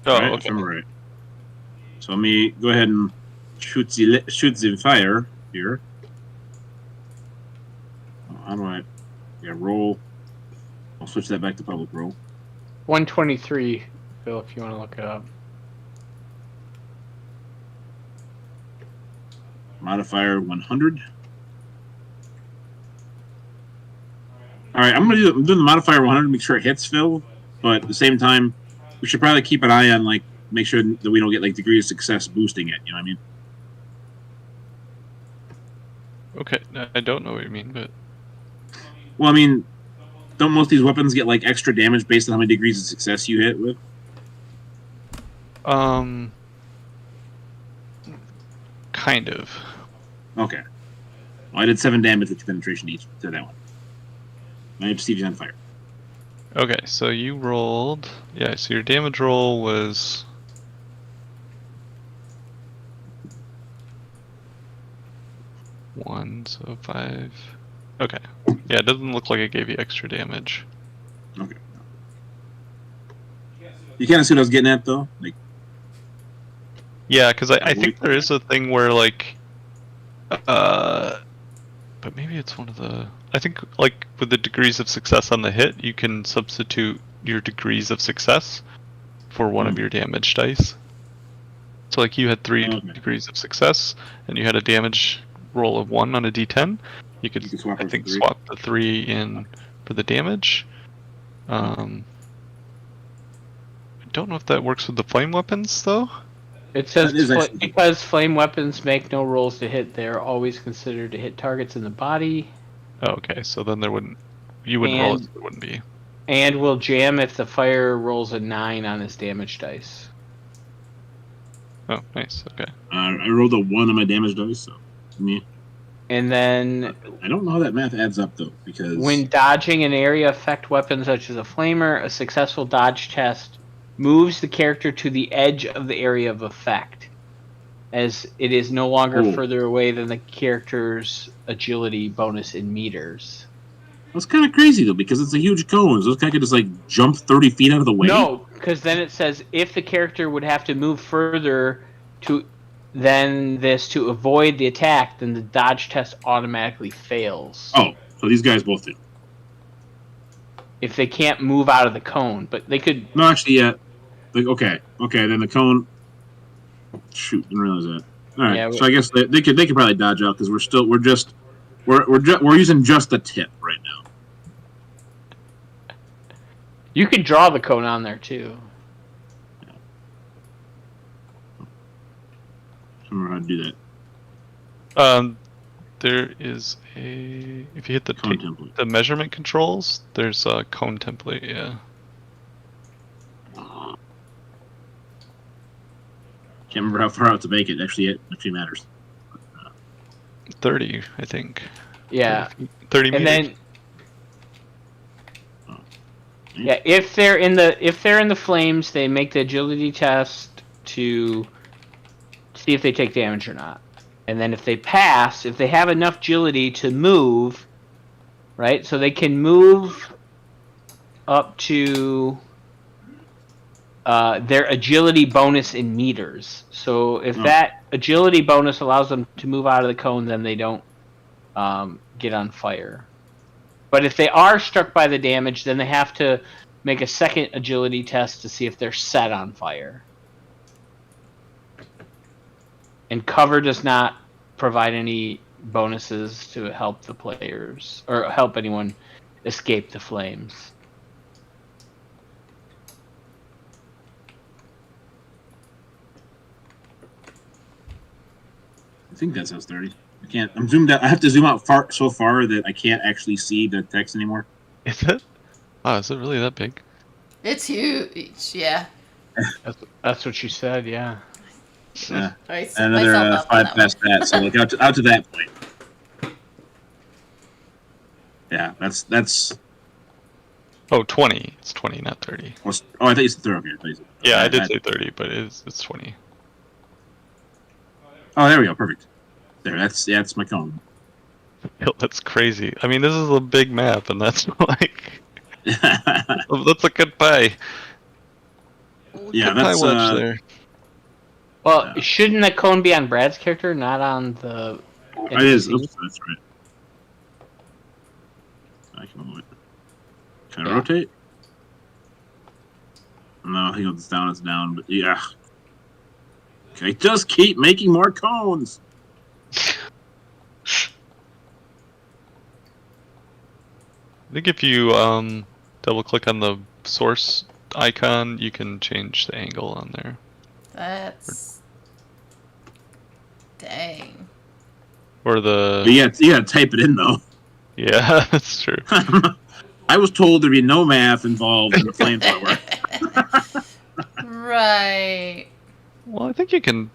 Oh, All right, okay. if I'm right. So let me go ahead and shoot the fire here. How do I? Yeah, roll I'll switch that back to public roll. 123, Phil, if you want to look it up. Modifier 100. All right, I'm doing the modifier 100 to make sure it hits, Phil. But at the same time, we should probably keep an eye on, like, make sure that we don't get, like, degree of success boosting it. You know what I mean? Okay, I don't know what you mean, but Well, I mean, don't most of these weapons get, like, extra damage based on how many degrees of success you hit with? kind of. Okay. Well, I did 7 damage with penetration each to that one. I have to see if he's on fire. Okay, so you rolled. Yeah, so your damage roll was. One, so 5. Okay. Yeah, it doesn't look like it gave you extra damage. Okay. You kind of see what I was getting at, though? Like, Yeah, because I think there is a thing where, like. But maybe it's one of the. I think, like, with the degrees of success on the hit, you can substitute your degrees of success for one of your damage dice. So, like, you had 3 degrees of success, and you had a damage roll of 1 on a d10. You could swap I it think, for 3. swap the 3 in for the damage. I don't know if that works with the flame weapons, though. It says That is actually- because flame weapons make no rolls to hit, they are always considered to hit targets in the body, Oh, okay, so then there wouldn't. You wouldn't roll it, And- so it wouldn't be. and will jam if the fire rolls a 9 on his damage dice. Oh, nice, okay. I rolled a 1 on my damage dice, so. Yeah. And then I don't know how that math adds up, though, because. when dodging an area effect weapon such as a flamer, a successful dodge test moves the character to the edge of the area of effect, as it is no longer Oh. further away than the character's agility bonus in meters. That's kind of crazy, though, because it's a huge cone. So this guy could just, like, jump 30 feet out of the way. No, because then it says if the character would have to move further than this to avoid the attack, then the dodge test automatically fails. Oh, so these guys both do. If they can't move out of the cone, but they could. No, actually, yeah. Like, okay, then the cone. Shoot, didn't realize that. All right, Yeah, so I guess they could probably dodge out because we're using just the tip right now. You could draw the cone on there too. I don't know how to do that. There is a. If you hit the Cone template. the measurement controls, there's a cone template. Yeah. Can't remember how far out to make it. Actually, it actually matters. 30, I think. Yeah, 30 and meters. then. Yeah, if they're in the flames, they make the agility test to see if they take damage or not. And then if they pass, if they have enough agility to move, right? So they can move up to their agility bonus in meters. So if that agility bonus allows them to move out of the cone, then they don't get on fire. But if they are struck by the damage, then they have to make a second agility test to see if they're set on fire. And cover does not provide any bonuses to help the players or help anyone escape the flames. I think that says 30. I can't. I'm zoomed out. I have to zoom out so far that I can't actually see the text anymore. Is it? Oh, is it really that big? It's huge. Yeah. That's what you said, yeah. Yeah. I set Another myself up on 5 that past that. So like out to that point. Yeah, that's. Oh, 20. It's 20, not 30. Oh, I thought you said 30. Okay, Yeah, I did say 30, but it's 20. Oh, there we go. Perfect. There. That's my cone. Yo, that's crazy. I mean, this is a big map, and that's like that's a good pie. Yeah, Good pie that's wedge there. Well, shouldn't the cone be on Brad's character, not on the it is. NPC? Oops, that's right. I can move it. Can I Yeah. rotate? No, I think if it's down, it's down. But yeah. Okay, just keep making more cones. I think if you double click on the source icon, you can change the angle on there. That's. Dang. Or the But yeah, you gotta type it in though. yeah, that's true. I was told there'd be no math involved in the flamethrower. Right. Well, I think you can.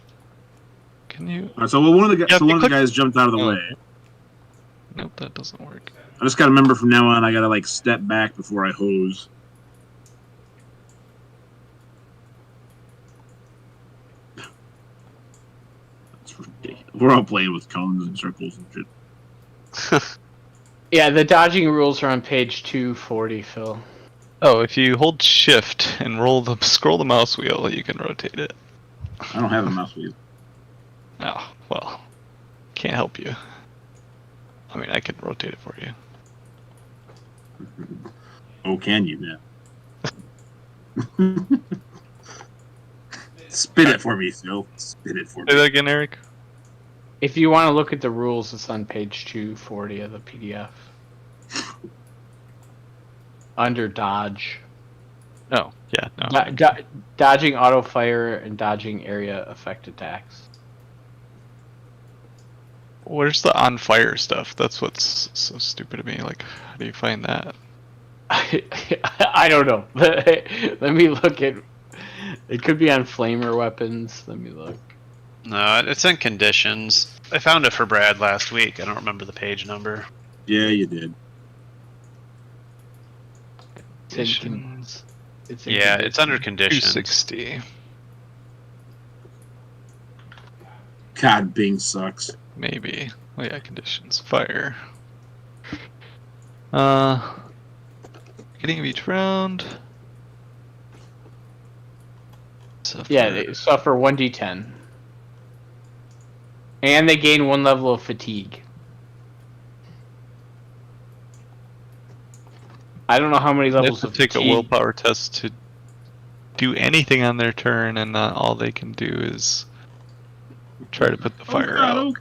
Can you? All right, so one of the Yeah, so one of the click- guys jumped out of the Oh. way. Nope, that doesn't work. I just gotta remember from now on, I gotta like step back before I hose. That's ridiculous. We're all playing with cones and circles and shit. Yeah, the dodging rules are on page 240, Phil. Oh, if you hold Shift and scroll the mouse wheel, you can rotate it. I don't have a mouse wheel. Oh, well, can't help you. I mean, I can rotate it for you. Oh, can you now? Spin it for me, Phil. Spin it for Say me. that again, Eric. If you want to look at the rules, it's on page 240 of the PDF. Under dodge. Oh, yeah, no. Dodging auto fire and dodging area effect attacks. Where's the on fire stuff? That's what's so stupid to me. Like, how do you find that? I don't know. Let me look at. It could be on flamer weapons. Let me look. No, it's in conditions. I found it for Brad last week. I don't remember the page number. Yeah, you did. It's in, it's in Yeah, it's under conditions. 260. God, Bing sucks. Maybe. Oh yeah, conditions. Fire. Beginning of each round. Suffer. Yeah, they suffer 1d10. And they gain 1 level of fatigue. I don't know how many They have levels to of take fatigue. a willpower test to do anything on their turn, and all they can do is try to put the fire out.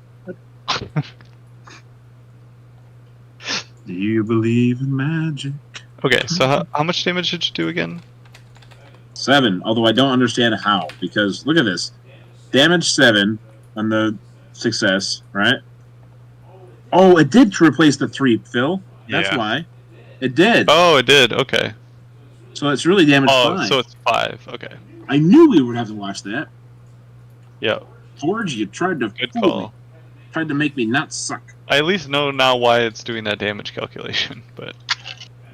Do you believe in magic? Okay, so how much damage did you do again? 7, although I don't understand how, because look at this. Damage 7 on the success, right? Oh, it did to replace the 3, Phil. That's Yeah. why. It did. Oh, it did. Okay. So it's really damage 5. So it's 5. Okay. I knew we would have to watch that. Yeah. Forge, you tried to Good fool call. me. Tried to make me not suck. I at least know now why it's doing that damage calculation, but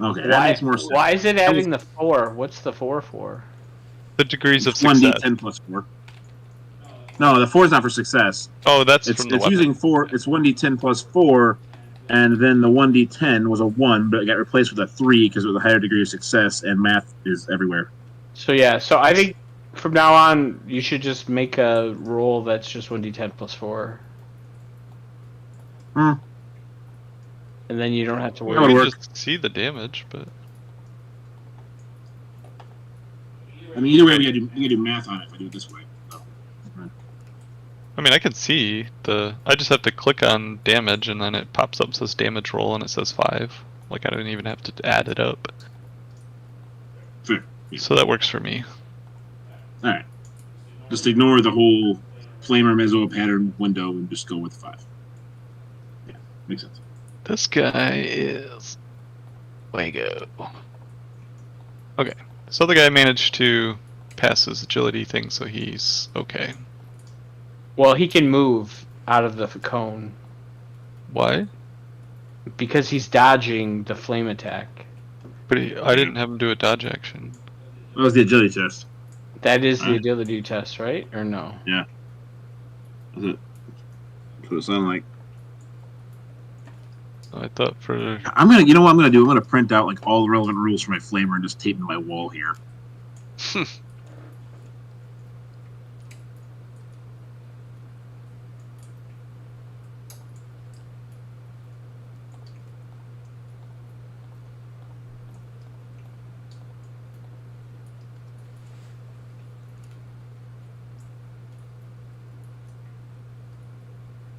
Okay, that makes more sense. Why is it adding the 4? What's the 4 for? the degrees of It's success. 1d10 plus 4. No, the 4 is not for success. Oh, that's It's from the it's weapon. using 4. It's 1d10 plus 4, and then the 1d10 was a 1, but it got replaced with a 3 because it was a higher degree of success, and math is everywhere. So yeah, so I think from now on you should just make a roll that's just 1d10 plus 4. Hmm. And then you don't have to We That would worry. can work. just see the damage, but I mean, either way, we gotta do math on it if I do it this way. So. I mean, I can see the. I just have to click on damage, and then it pops up, says damage roll, and it says 5. Like I don't even have to add it up. Fair. Yeah. So that works for me. All right. Just ignore the whole flamer mezzo pattern window and just go with 5. Yeah, makes sense. This guy is Lego. Okay, so the guy managed to pass his agility thing, so he's okay. Well, he can move out of the cone Why? because he's dodging the flame attack. But I didn't have him do a dodge action. That was the agility test. That is the Alright. agility test, right? Or no? That's it. That's what it sounded like. I thought for You know what I'm gonna do? I'm gonna print out like all the relevant rules for my flamer and just tape them to my wall here.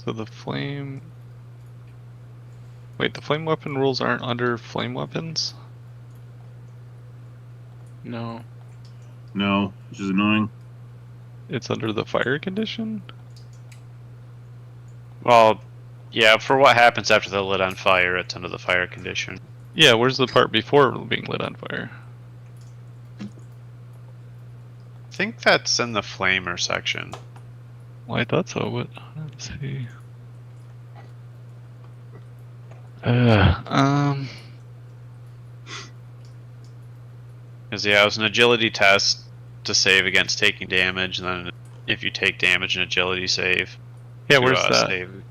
So the flame. Wait, the flame weapon rules aren't under flame weapons? No. No, which is annoying. It's under the fire condition? Well, yeah, for what happens after they're lit on fire, it's under the fire condition. Yeah, where's the part before being lit on fire? I think that's in the flamer section. Well, I thought so, but let's see. Because, yeah, it was an agility test to save against taking damage, and then if you take damage, an agility save. Yeah, to, where's that? Save.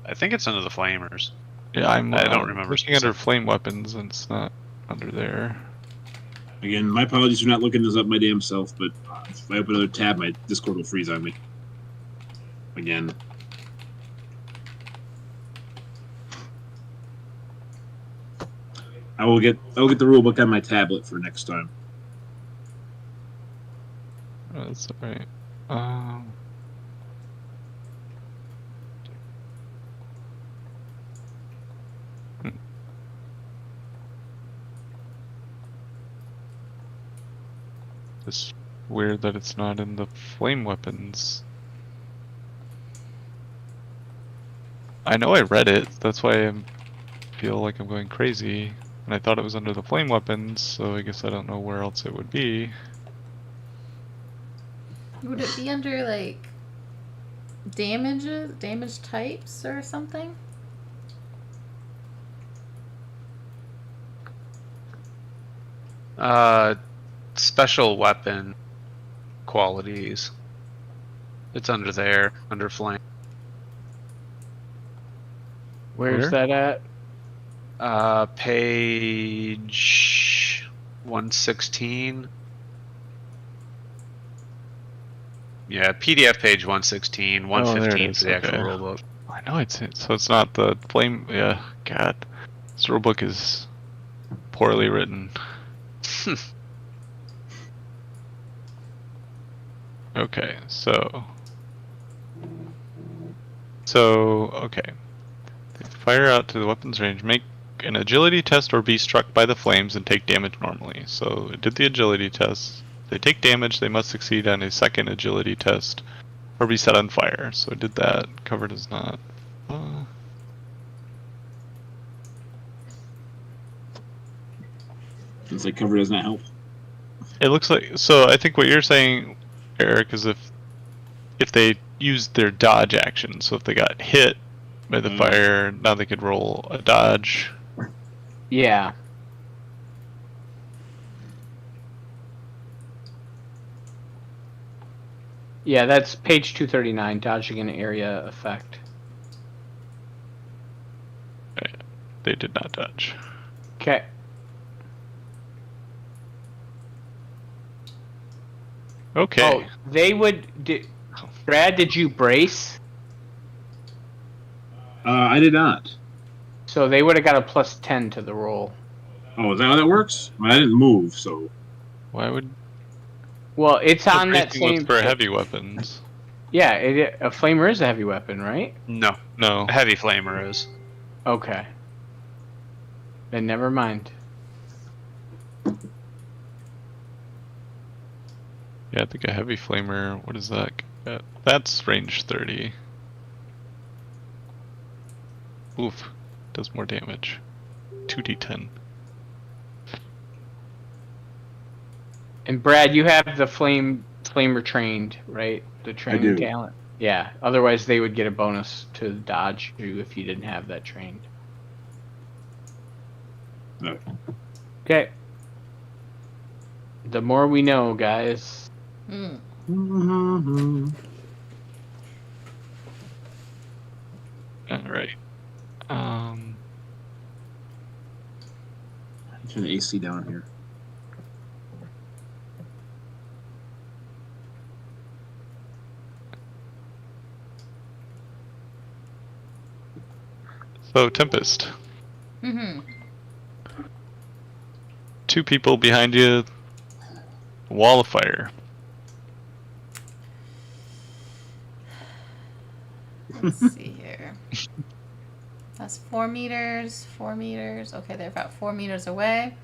I think it's under the flamers. Yeah, I don't remember looking under flame weapons, and it's not under there. Again, my apologies for not looking this up my damn self, but if I open another tab, my Discord will freeze on me. Again. I'll get the rulebook on my tablet for next time. Oh, that's alright. It's weird that it's not in the flame weapons. I know I read it, that's why I feel like I'm going crazy. And I thought it was under the flame weapons, so I guess I don't know where else it would be. Would it be under like damage types or something? Special weapon qualities. It's under there, under flame. Where's that at? Page 116. Yeah, PDF page 116, 115 is, for the actual okay. rulebook. I know it's so it's not the flame. Yeah, God, this rulebook is poorly written. Okay, so okay. They fire out to the weapons range, make an agility test or be struck by the flames and take damage normally. So it did the agility test. If they take damage, they must succeed on a second agility test or be set on fire. So it did that. Covered as not. Since like cover does not help. It looks like so. I think what you're saying, Eric, is if they used their dodge action, so if they got hit by the fire, now they could roll a dodge. Yeah. Yeah, that's page 239, dodging an area effect. Okay. They did not dodge. Okay. Okay. Oh, they would. Brad, did you brace? I did not. So they would have got a +10 to the roll. Oh, is that how that works? Well, I didn't move, so. Why would Well, it's on that bracing was same. for heavy weapons? Yeah, a flamer is a heavy weapon, right? No, No. a heavy flamer is. Okay. Then never mind. Yeah, I think a heavy flamer. What is that? That's range 30. Oof, does more damage. 2d10. And Brad, you have the flamer trained, right? The training do. talent. Yeah. Otherwise, they would get a bonus to dodge you if you didn't have that trained. No. Okay. The more we know, guys. Alright. Turn the AC down here. So, Tempest. Mm-hmm. 2 people behind you. Wall of fire. Let's see here. That's 4 meters, 4 meters. Okay, they're about 4 meters away.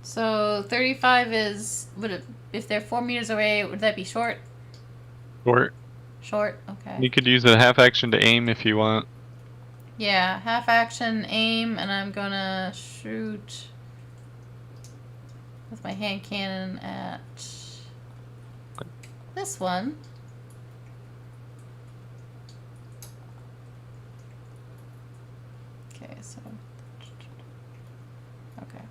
So 35 is, if they're 4 meters away, would that be short? Short. Short, okay. You could use a half action to aim if you want. Yeah, half action, aim, and I'm gonna shoot with my hand cannon at this one. Okay, so okay.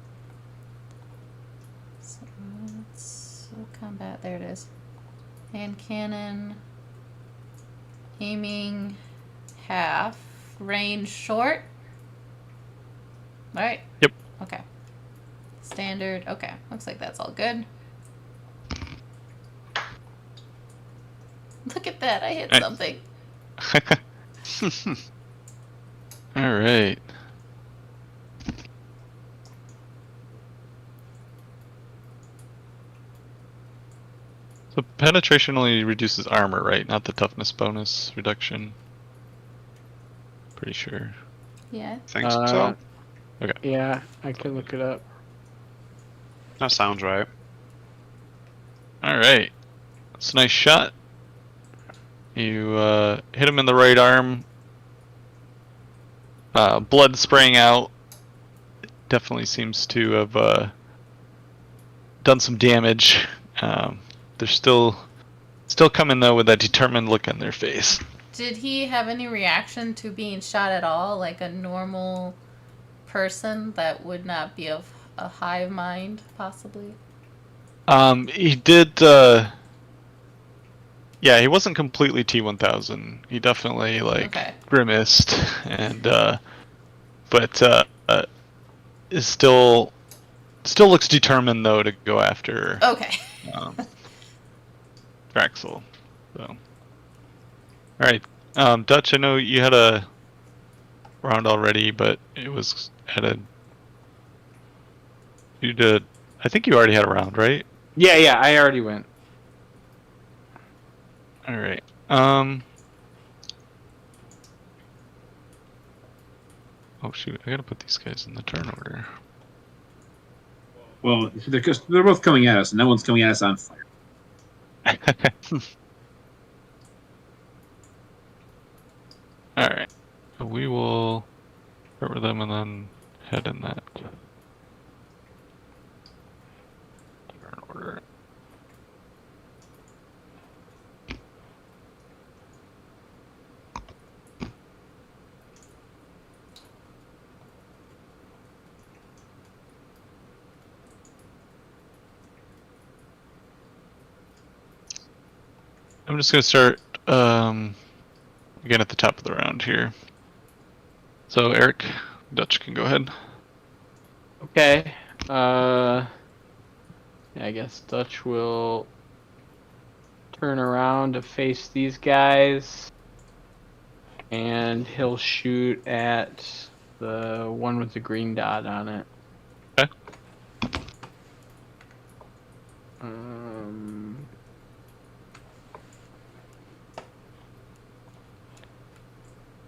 So let's combat. There it is. Hand cannon, aiming, half, range short. Right. Yep. Okay. Standard. Okay. Looks like that's all good. Look at that. I hit Nice. something. All right. So penetration only reduces armor, right? Not the toughness bonus reduction. Pretty sure. Yeah. Think so. Yeah, I can look it up. That sounds right. All right. That's a nice shot. You hit him in the right arm. Blood spraying out. Definitely seems to have done some damage. They're still coming though with that determined look on their face. Did he have any reaction to being shot at all, like a normal person that would not be of a hive mind, possibly? He did. Yeah, he wasn't completely T-1000. He definitely Okay. grimaced and but is still looks determined though to go after Okay. Draxel. So, all right, Dutch. I know you had a round already, but it was at a. You did. I think you already had a round, right? Yeah, I already went. All right. Oh shoot! I gotta put these guys in the turn order. Well, they're both coming at us, and no one's coming at us on fire. All right. So we will start with them and then head in that turn order. I'm just gonna start again at the top of the round here. So Eric, Dutch can go ahead. Okay. Yeah, I guess Dutch will turn around to face these guys, and he'll shoot at the one with the green dot on it. Okay.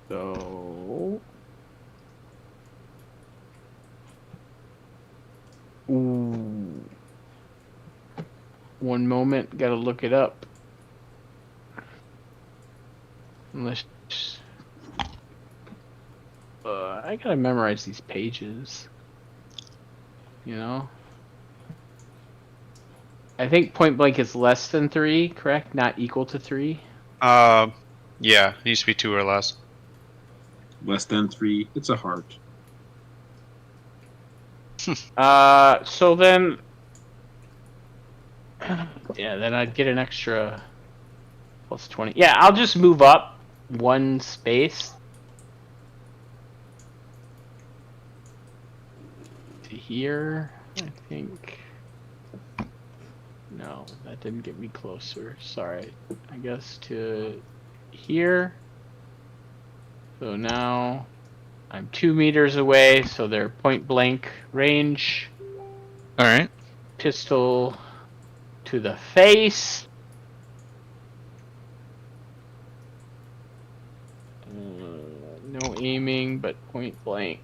So. Ooh. One moment, gotta look it up. Unless. I gotta memorize these pages. You know? I think point blank is less than 3, correct? Not equal to 3? Yeah, it needs to be 2 or less. Less than 3. It's a heart. So then. Yeah, then I'd get an extra plus 20. Yeah, I'll just move up 1 space. To here, I think. No, that didn't get me closer. Sorry. I guess to here. So now I'm 2 meters away, so they're point blank range. All right. Pistol to the face. No aiming, but point blank.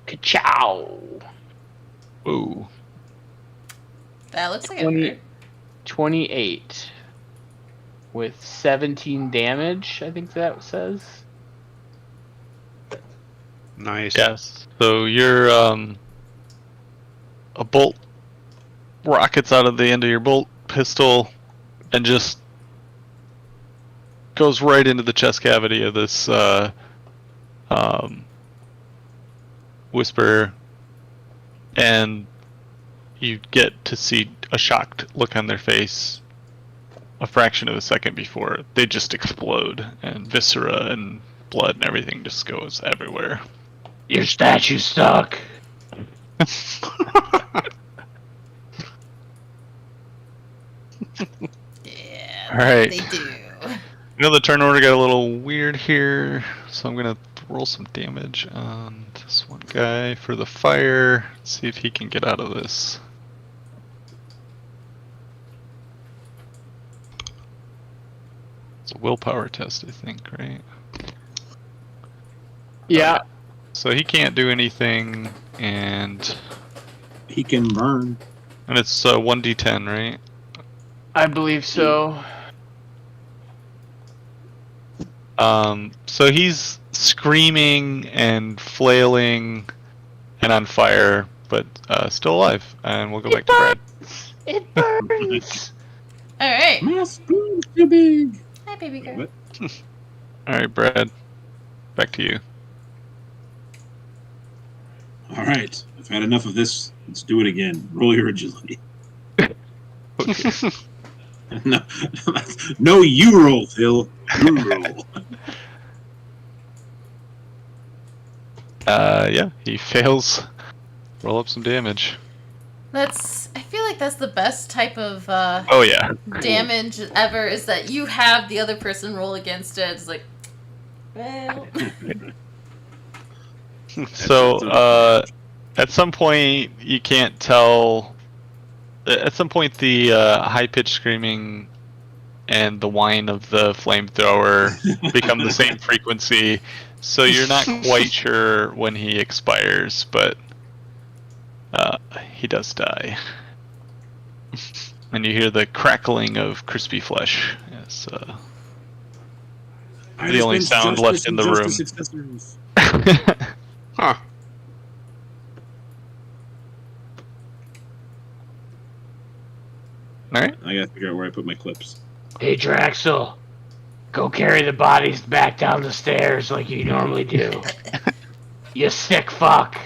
Ka-chow! Whoa. That looks like 20 it hurt. 28 with 17 damage, I think that says. Nice. Yes. So you're a bolt rockets out of the end of your bolt pistol and just goes right into the chest cavity of this Whisperer, and you get to see a shocked look on their face a fraction of a second before they just explode, and viscera and blood and everything just goes everywhere. Your statue stuck. Yeah. Alright. They do. You know, the turn order got a little weird here, so I'm gonna roll some damage on this one guy for the fire. See if he can get out of this. It's a willpower test, I think, right? Yeah. So he can't do anything, and He can burn. it's 1d10, right? I believe so. So he's screaming and flailing and on fire, but still alive. And we'll go back to Brad. It burns. All right. My spoon's too big. Hi, baby girl. What? All right, Brad. Back to you. All right, I've had enough of this. Let's do it again. Roll your agility. Okay. No, no, you roll, Phil. You roll. Yeah, he fails. Roll up some damage. I feel like that's the best type of Oh yeah. damage ever. Is that you have the other person roll against it? It's like, well, So at some point you can't tell. At some point the high-pitched screaming and the whine of the flamethrower become the same frequency, so you're not quite sure when he expires, but he does die. And you hear the crackling of crispy flesh. Yes. I The only dispense sound left in the room. justice accessories. Huh. All right. I gotta figure out where I put my clips. Hey, Draxel. Go carry the bodies back down the stairs like you normally do. You sick fuck.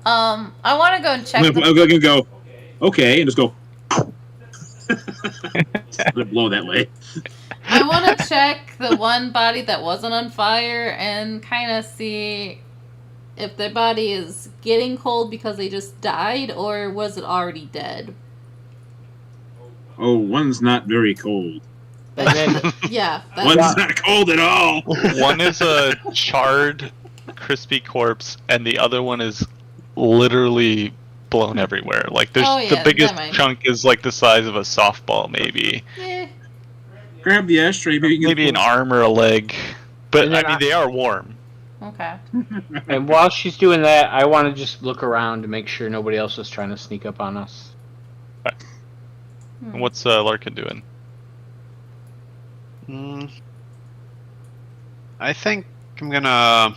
I want to go and check. I'm gonna go. Okay, and just go. Let it blow that way. I want to check the one body that wasn't on fire and kind of see if their body is getting cold because they just died, or was it already dead? Oh, one's not very cold. And then Yeah. One's not cold at all. One is a charred, crispy corpse, and the other one is literally blown everywhere. Like there's Oh, yeah, the biggest never mind. chunk is like the size of a softball, maybe. Eh, Grab the ashtray. Maybe an arm or a leg. But And I then mean, they are warm. okay. and while she's doing that, I want to just look around to make sure nobody else is trying to sneak up on us. And what's Larkin doing? I think I'm gonna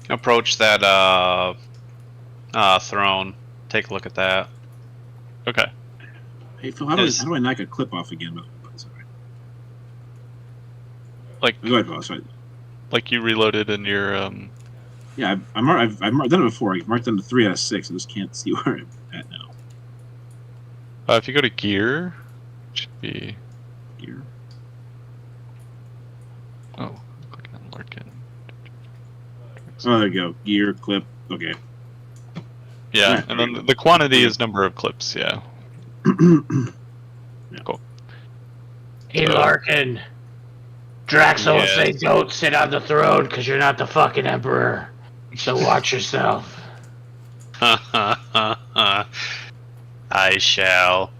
approach that throne. Take a look at that. Okay. Hey Phil, how do I knock a clip off again? Sorry. Like Go ahead, Phil. Sorry. like you reloaded in your Yeah, I've done it before. I've marked them to 3 out of 6. I just can't see where I'm at now. if you go to gear, it should be Here. oh, click on Larkin. Oh, there you go. Gear, clip. Okay. Yeah, Alright, and there then you go. the quantity is number of clips, yeah. Hey, Larkin. Draxel Yes. say don't sit on the throne because you're not the fucking emperor. So watch yourself. I shall.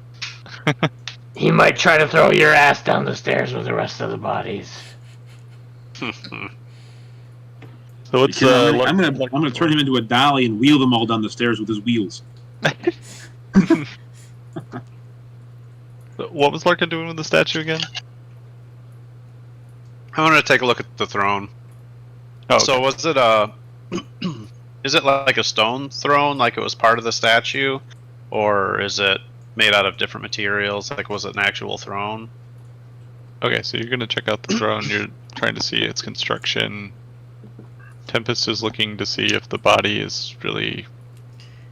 He might try to throw your ass down the stairs with the rest of the bodies. So what's Because I'm gonna turn him into a dolly and wheel them all down the stairs with his wheels. What was Larkin doing with the statue again? I want to take a look at the throne. Oh, So okay. was it is it like a stone throne, like it was part of the statue, or is it made out of different materials? Like, was it an actual throne? Okay, so you're gonna check out the throne. You're trying to see its construction. Tempest is looking to see if the body is really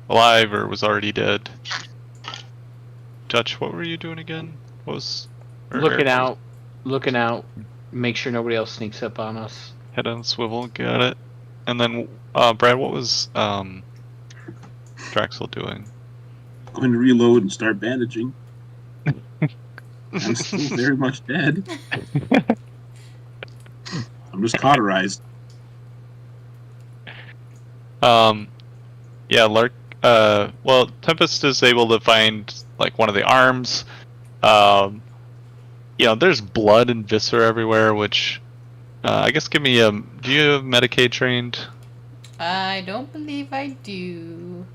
alive or was already dead. Dutch, what were you doing again? What was Looking out. Make sure nobody else sneaks up on us. Head on swivel, got it. And then, Brad, what was Draxel doing? Going to reload and start bandaging. I'm still very much dead. I'm just cauterized. Yeah, well, Tempest is able to find like one of the arms. There's blood and viscera everywhere, which I guess give me a. Do you have Medicaid trained? I don't believe I do.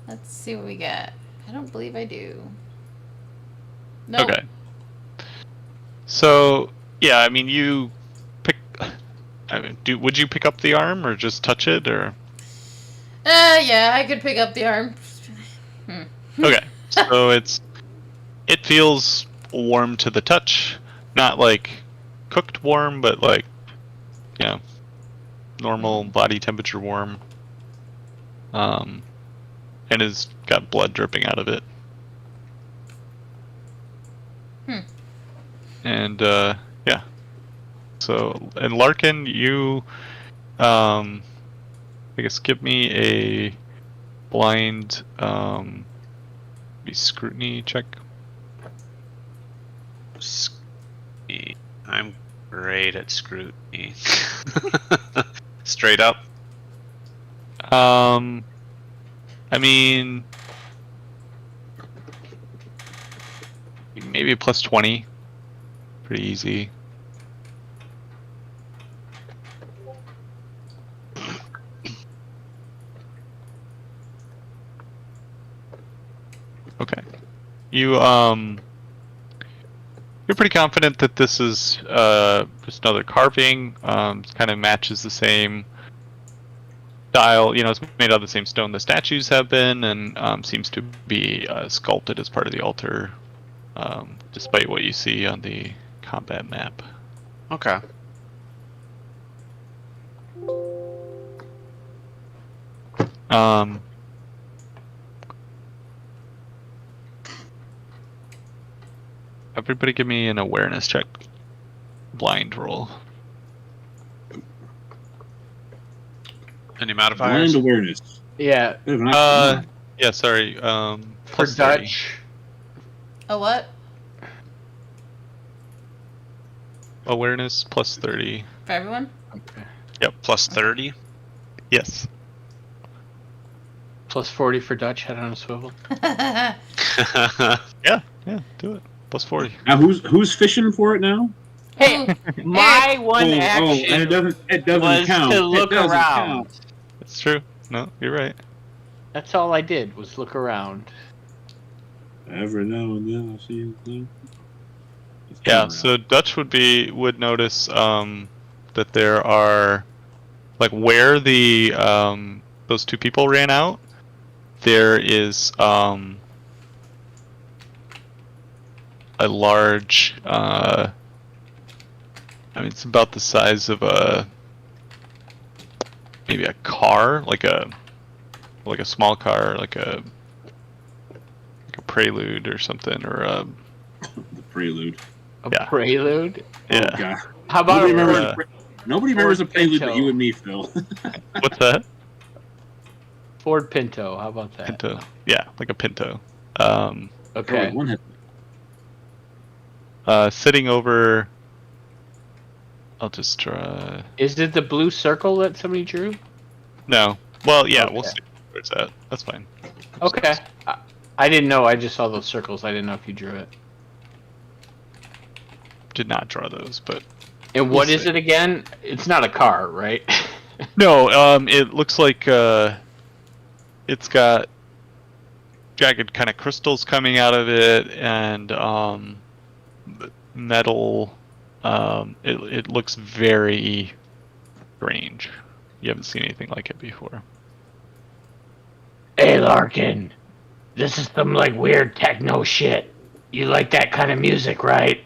Let's see what we got. I don't believe I do. No. Okay. So yeah, I mean, you pick. Would you pick up the arm or just touch it or? Yeah, I could pick up the arm. Okay, so it feels warm to the touch, not like cooked warm, but like normal body temperature warm. And it's got blood dripping out of it. And yeah. So and Larkin, you I guess give me a blind scrutiny check. I'm great at scrutiny. Straight up. I mean, maybe a plus 20. Pretty easy. Okay. You're pretty confident that this is just another carving. It kind of matches the same style. It's made out of the same stone the statues have been, and seems to be sculpted as part of the altar, despite what you see on the combat map. Okay. Everybody give me an awareness check. Blind roll. Any Blind modifiers? awareness. Yeah, Bit of an oxymoron. Yeah, sorry. for Plus 30. Dutch. A what? Awareness plus 30. For everyone? Okay. Plus 30? Yes. Plus 40 for Dutch. Head on a swivel. Yeah, do it. Plus 40. Now who's fishing for it now? Hey, my one action and it doesn't was count. to look it doesn't around. count. It's true. No, you're right. That's all I did was look around. Every now and then I see you. Yeah, so Dutch would notice that there are like where the those two people ran out, there is a large it's about the size of maybe a car, like a small car, like a Prelude or something, or The Prelude. A Yeah. prelude? yeah. Oh, God. How about Nobody a remembers, nobody remembers a Ford Prelude Pinto. but you and me, Phil. What's that? Ford Pinto? How about that? Pinto. Yeah, like a Pinto. Okay. One hit. Sitting over I'll just draw. Is it the blue circle that somebody drew? No. Well, yeah, we'll Okay. see where it's at. That's fine. Okay. I didn't know. I just saw those circles. I didn't know if you drew it. Did not draw those, but And We'll what is see. it again? It's not a car, right? no. It looks like it's got jagged kind of crystals coming out of it, and metal. It looks very strange. You haven't seen anything like it before. Hey, Larkin. This is some, like, weird techno shit. You like that kind of music, right?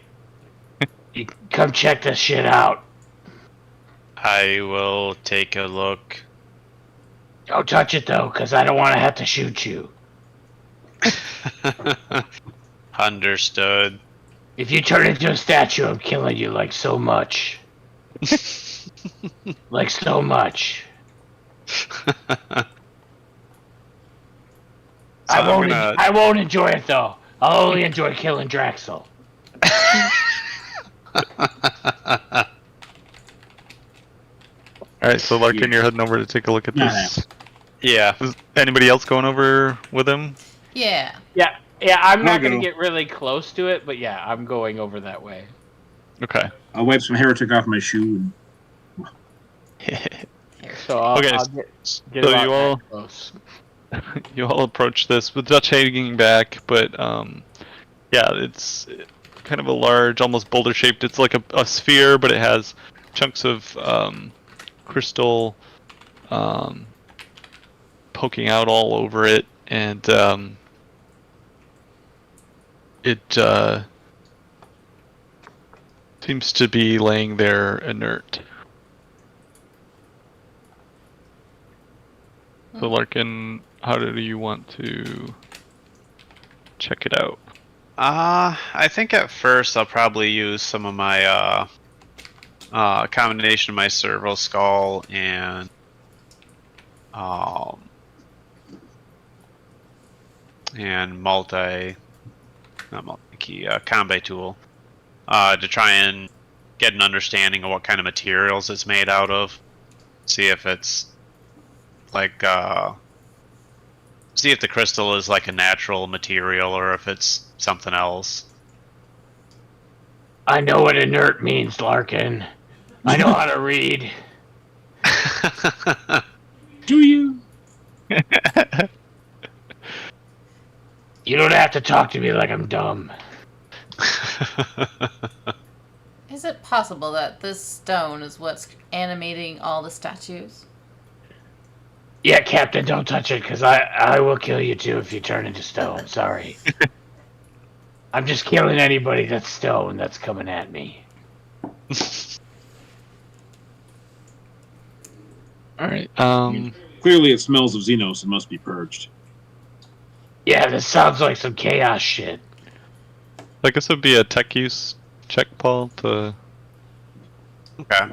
You come check this shit out. I will take a look. Don't touch it, though, because I don't want to have to shoot you. Understood. If you turn into a statue, I'm killing you, like, so much. Like, so much. I won't enjoy it, though. I'll only enjoy killing Draxel. All right, so Larkin, you're heading over to take a look at Yeah. this. Yeah. Is anybody else going over with him? Yeah. Yeah, I'm not I'll going go. to get really close to it, but yeah, I'm going over that way. Okay. I'll wipe some heretic off my shoe. So I'll, Okay, I'll get so about you all that close. you all approach this with Dutch hanging back, but yeah, it's kind of a large, almost boulder shaped. It's like a sphere, but it has chunks of crystal poking out all over it, and it seems to be laying there inert. So Larkin, how do you want to check it out? I think at first I'll probably use some of my combination of my servo skull and not multi-key combat tool to try and get an understanding of what kind of materials it's made out of. See if it's like see if the crystal is like a natural material or if it's something else. I know what inert means, Larkin. I know how to read. Do you? You don't have to talk to me like I'm dumb. Is it possible that this stone is what's animating all the statues? Yeah, Captain, don't touch it, because I will kill you too if you turn into stone. Sorry. I'm just killing anybody that's stone that's coming at me. All right. Clearly, it smells of Xenos and must be purged. Yeah, this sounds like some chaos shit. I guess it would be a tech use check, Paul, to Okay.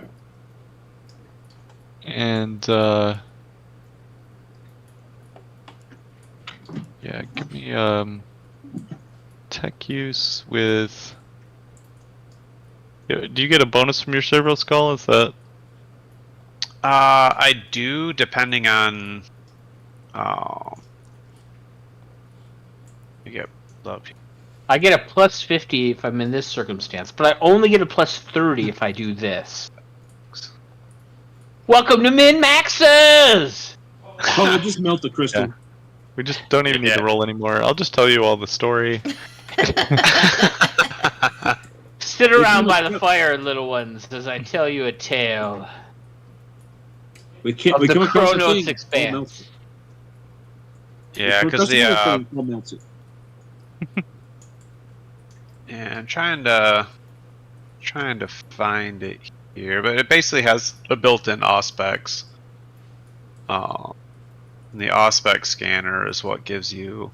and yeah, give me tech use with. Yeah, do you get a bonus from your servo skull? Is that I do, depending on. You get love. I get a plus 50 if I'm in this circumstance, but I only get a plus 30 if I do this. Welcome to Min Maxes! Oh, it just melt the crystal. Yeah. We just don't even need to Yeah. roll anymore. I'll just tell you all the story. Sit around by the fire, little ones, as I tell you a tale. We can't. Of We the come across a Chronos thing, Expanse. it melts it. Yeah, We come because across the another thing, it melts it. yeah, I'm trying to find it here, but it basically has a built-in Auspex. And the Auspex scanner is what gives you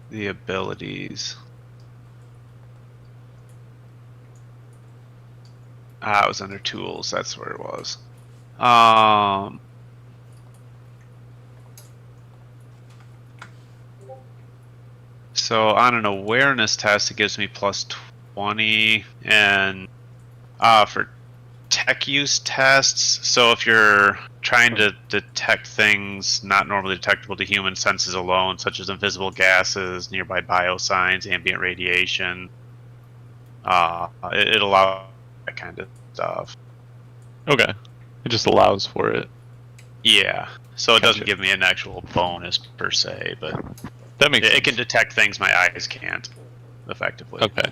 the abilities. It was under tools. That's where it was. So on an awareness test, it gives me plus 20, and for tech use tests, so if you're trying to detect things not normally detectable to human senses alone, such as invisible gases, nearby biosigns, ambient radiation, it allows that kind of stuff. Okay. It just allows for it. Yeah, so it doesn't Gotcha. give me an actual bonus per se, but That makes it sense. can detect things my eyes can't effectively. Okay.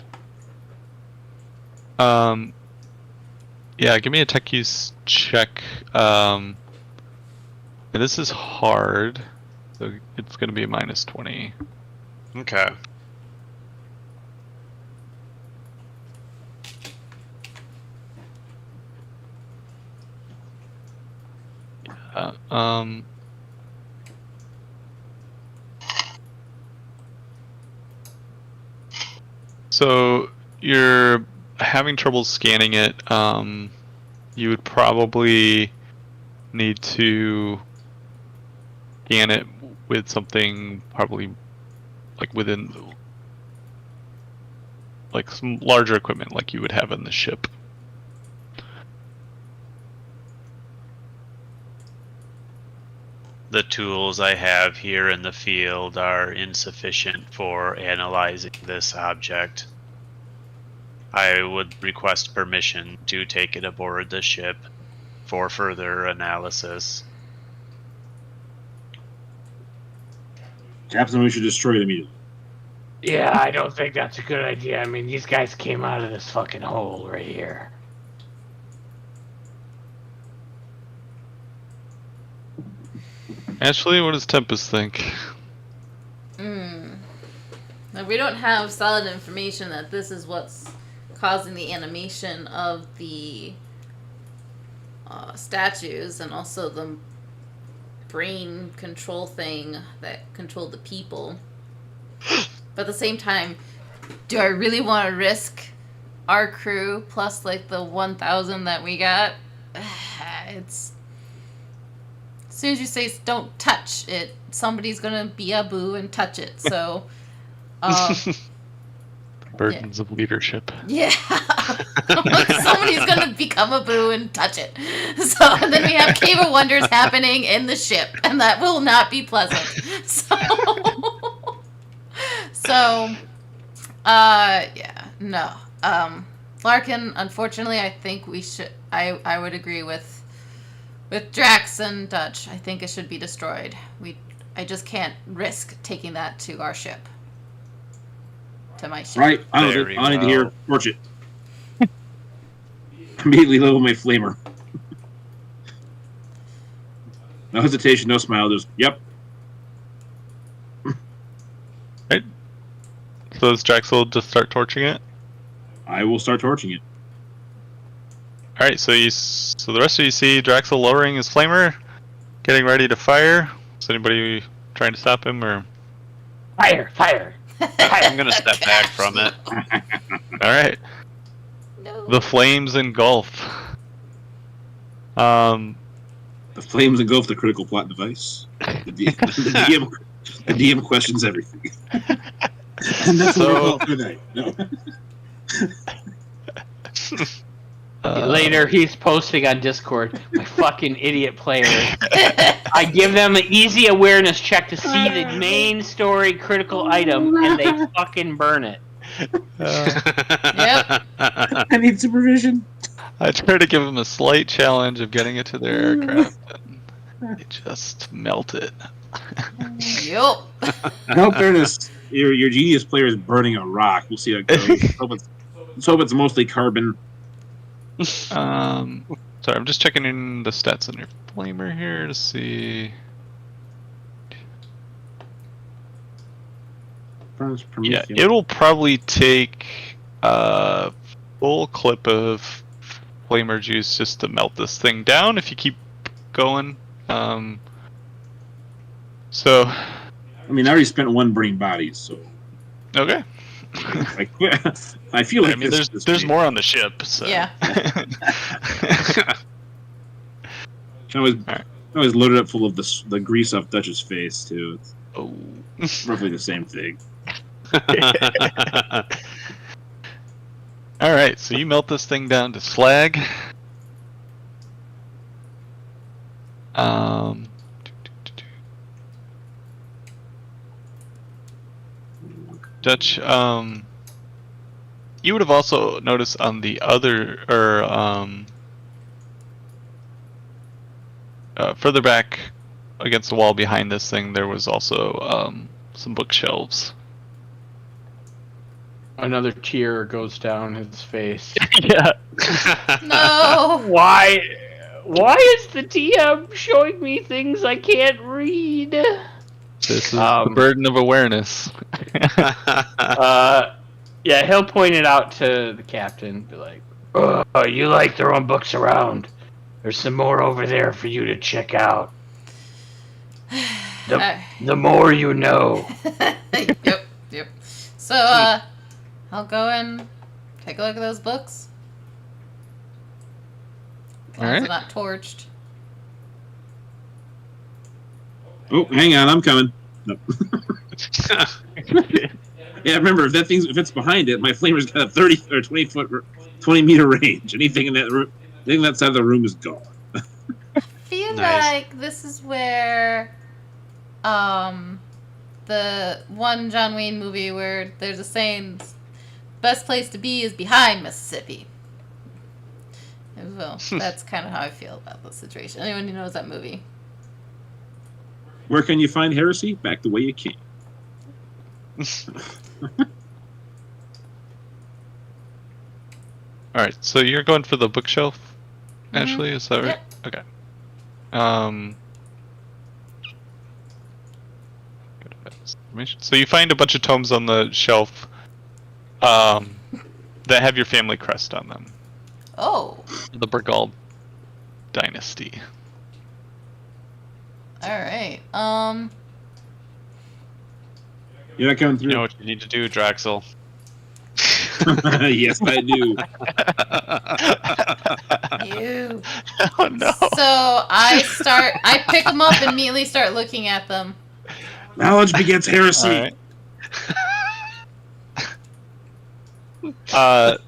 Yeah, give me a tech use check. And this is hard, so it's going to be a minus 20. Okay. Uh, so you're having trouble scanning it. You would probably need to scan it with something probably like within like some larger equipment like you would have in the ship. The tools I have here in the field are insufficient for analyzing this object. I would request permission to take it aboard the ship for further analysis. Captain, we should destroy it immediately. Yeah, I don't think that's a good idea. I mean, these guys came out of this fucking hole right here. Ashley, what does Tempest think? Now, we don't have solid information that this is what's causing the animation of the statues and also the brain control thing that controlled the people. But at the same time, do I really want to risk our crew plus like the 1,000 that we got? It's as soon as you say don't touch it, somebody's gonna be a boo and touch it. So, Burdens of leadership. yeah, somebody's gonna become a boo and touch it. So and then we have Cave of Wonders happening in the ship, and that will not be pleasant. So, yeah, no. Larkin, unfortunately, I think we should. I would agree with Drax and Dutch. I think it should be destroyed. I just can't risk taking that to our ship. To my ship. Right, I don't Very I need to hear well. torch it. Immediately level my flamer. No hesitation, no smile, just yep. So does Draxel just start torching it? I will start torching it. All right, so so the rest of you see Draxel lowering his flamer, getting ready to fire. Is anybody trying to stop him, or? Fire! Fire! I'm gonna step back from it. All right, No. the flames engulf. The flames engulf the critical plot device. The DM questions everything. And that's what we're called tonight. No. Later, he's posting on Discord, my fucking idiot player. I give them an easy awareness check to see the main story critical item, and they fucking burn it. Yep. I need supervision. I try to give him a slight challenge of getting it to their aircraft, and they just melt it. Yup. In all fairness, your genius player is burning a rock. We'll see how it goes. Let's hope it's mostly carbon. Sorry, I'm just checking in the stats on your flamer here to see. Yeah, it'll probably take a full clip of flamer juice just to melt this thing down if you keep going. So, I mean, I already spent one burning body, so okay. I quit. I feel like I mean, this there's more on the ship. So. Yeah. I was loaded up full of the grease off Dutch's face too. Oh. It's roughly the same thing. All right, so you melt this thing down to slag. Dutch, you would have also noticed on the other, further back against the wall behind this thing, there was also some bookshelves. Another tear goes down his face. Yeah. No. Why is the TM showing me things I can't read? This is the burden of awareness. Yeah, he'll point it out to the captain. Be like, "Oh, you like throwing books around? There's some more over there for you to check out. The more you know." Yep. So, I'll go and take a look at those books. As long as Alright. they're not torched. Oh, hang on, I'm coming. No. Yeah, remember if it's behind it, my flamer's got a 30 or 20 meter range. Anything in that room, anything that side of the room is gone. I feel Nice. like this is where, the one John Wayne movie where there's a saying, "Best place to be is behind Mississippi." Well, that's kind of how I feel about the situation. Anyone who knows that movie. Where can you find heresy? Back the way you came. Alright, so you're going for the bookshelf, Mhm. Ashley, is that right? Yep. Okay. So you find a bunch of tomes on the shelf that have your family crest on them. Oh, The Burgald dynasty. alright. You're not coming You know through. what you need to do, Draxel. Yes, I do. You. Oh no. So I pick them up and immediately start looking at them. Knowledge begets heresy. Alright.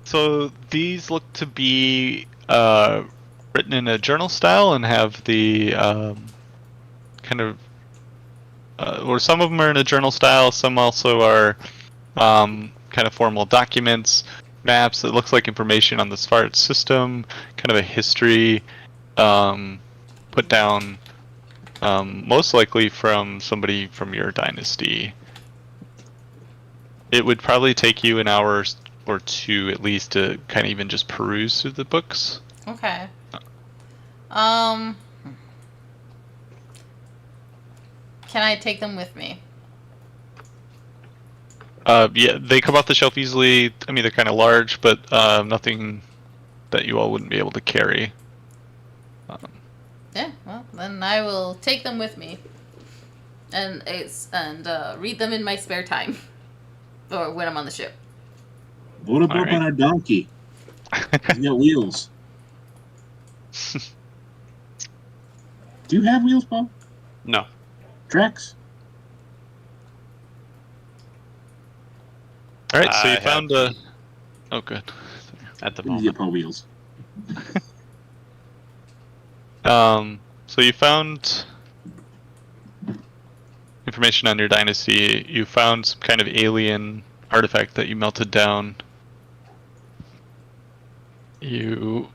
So these look to be written in a journal style and have the kind of, or some of them are in a journal style. Some also are kind of formal documents, maps. It looks like information on the Svart system, kind of a history put down, most likely from somebody from your dynasty. It would probably take you an hour or two at least to kind of even just peruse through the books. Okay. Can I take them with me? Yeah, they come off the shelf easily. I mean, they're kind of large, but nothing that you all wouldn't be able to carry. Yeah, well, then I will take them with me. And read them in my spare time. Or when I'm on the ship. Load up Alright. on a donkey. He's got wheels. Do you have wheels, Paul? No. Drax? All right, so I you have- found a. Oh, good. At the When did you moment. get Paul wheels? So you found information on your dynasty. You found some kind of alien artifact that you melted down. And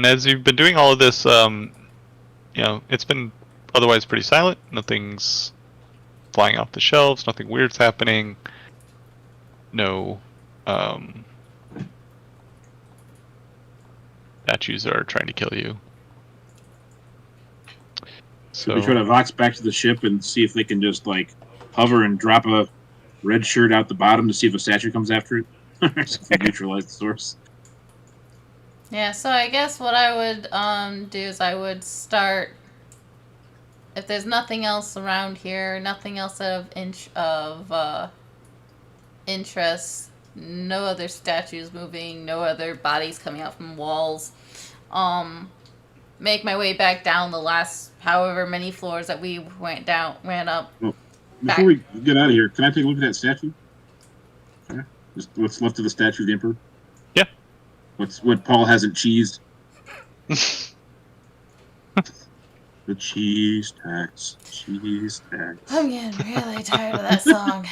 as you've been doing all of this, it's been otherwise pretty silent. Nothing's flying off the shelves. Nothing weird's happening. No statues are trying to kill you. Should we try to vox back to the ship and see if they can just, like, hover and drop a red shirt out the bottom to see if a statue comes after it? So we neutralize the source. Yeah, so I guess what I would do is I would start, if there's nothing else around here, nothing else of interest, no other statues moving, no other bodies coming out from walls, make my way back down the last however many floors that we ran up. Before we get out of here, can I take a look at that statue? Just what's left of the statue of the Emperor? Yeah. What Paul hasn't cheesed? The cheese tax. Cheese tax. I'm getting really tired of that song.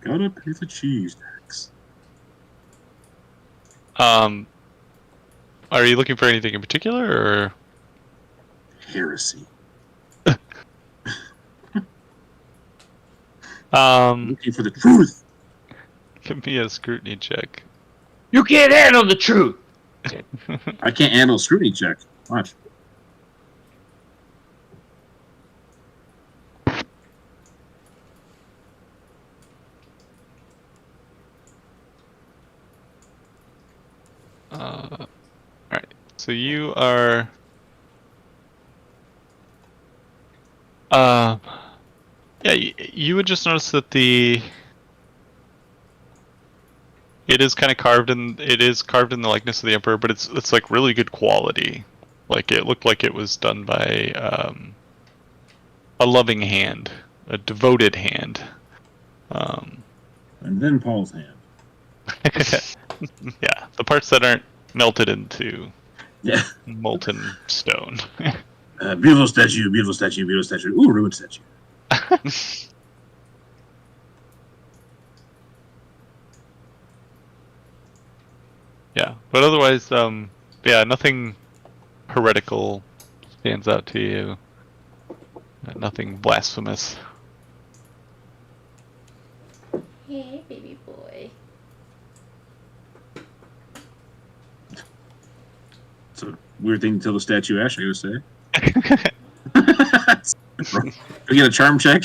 Gotta pay the cheese tax. Are you looking for anything in particular, or? Heresy. Looking for the truth. Give me a scrutiny check. You can't handle the truth. I can't handle a scrutiny check. Watch. Alright, so you are... yeah, you would just notice that it is kind of carved in the likeness of the Emperor, but it's like really good quality. Like it looked like it was done by a loving hand, a devoted hand. And then Paul's hand. Yeah, the parts that aren't melted into Yeah. molten stone. Beautiful statue, beautiful statue, beautiful statue. Ooh, ruined statue. Yeah, but otherwise, yeah, nothing heretical stands out to you. Nothing blasphemous. Hey, baby boy. It's a weird thing to tell the statue Ash, I gotta say. We get a charm check.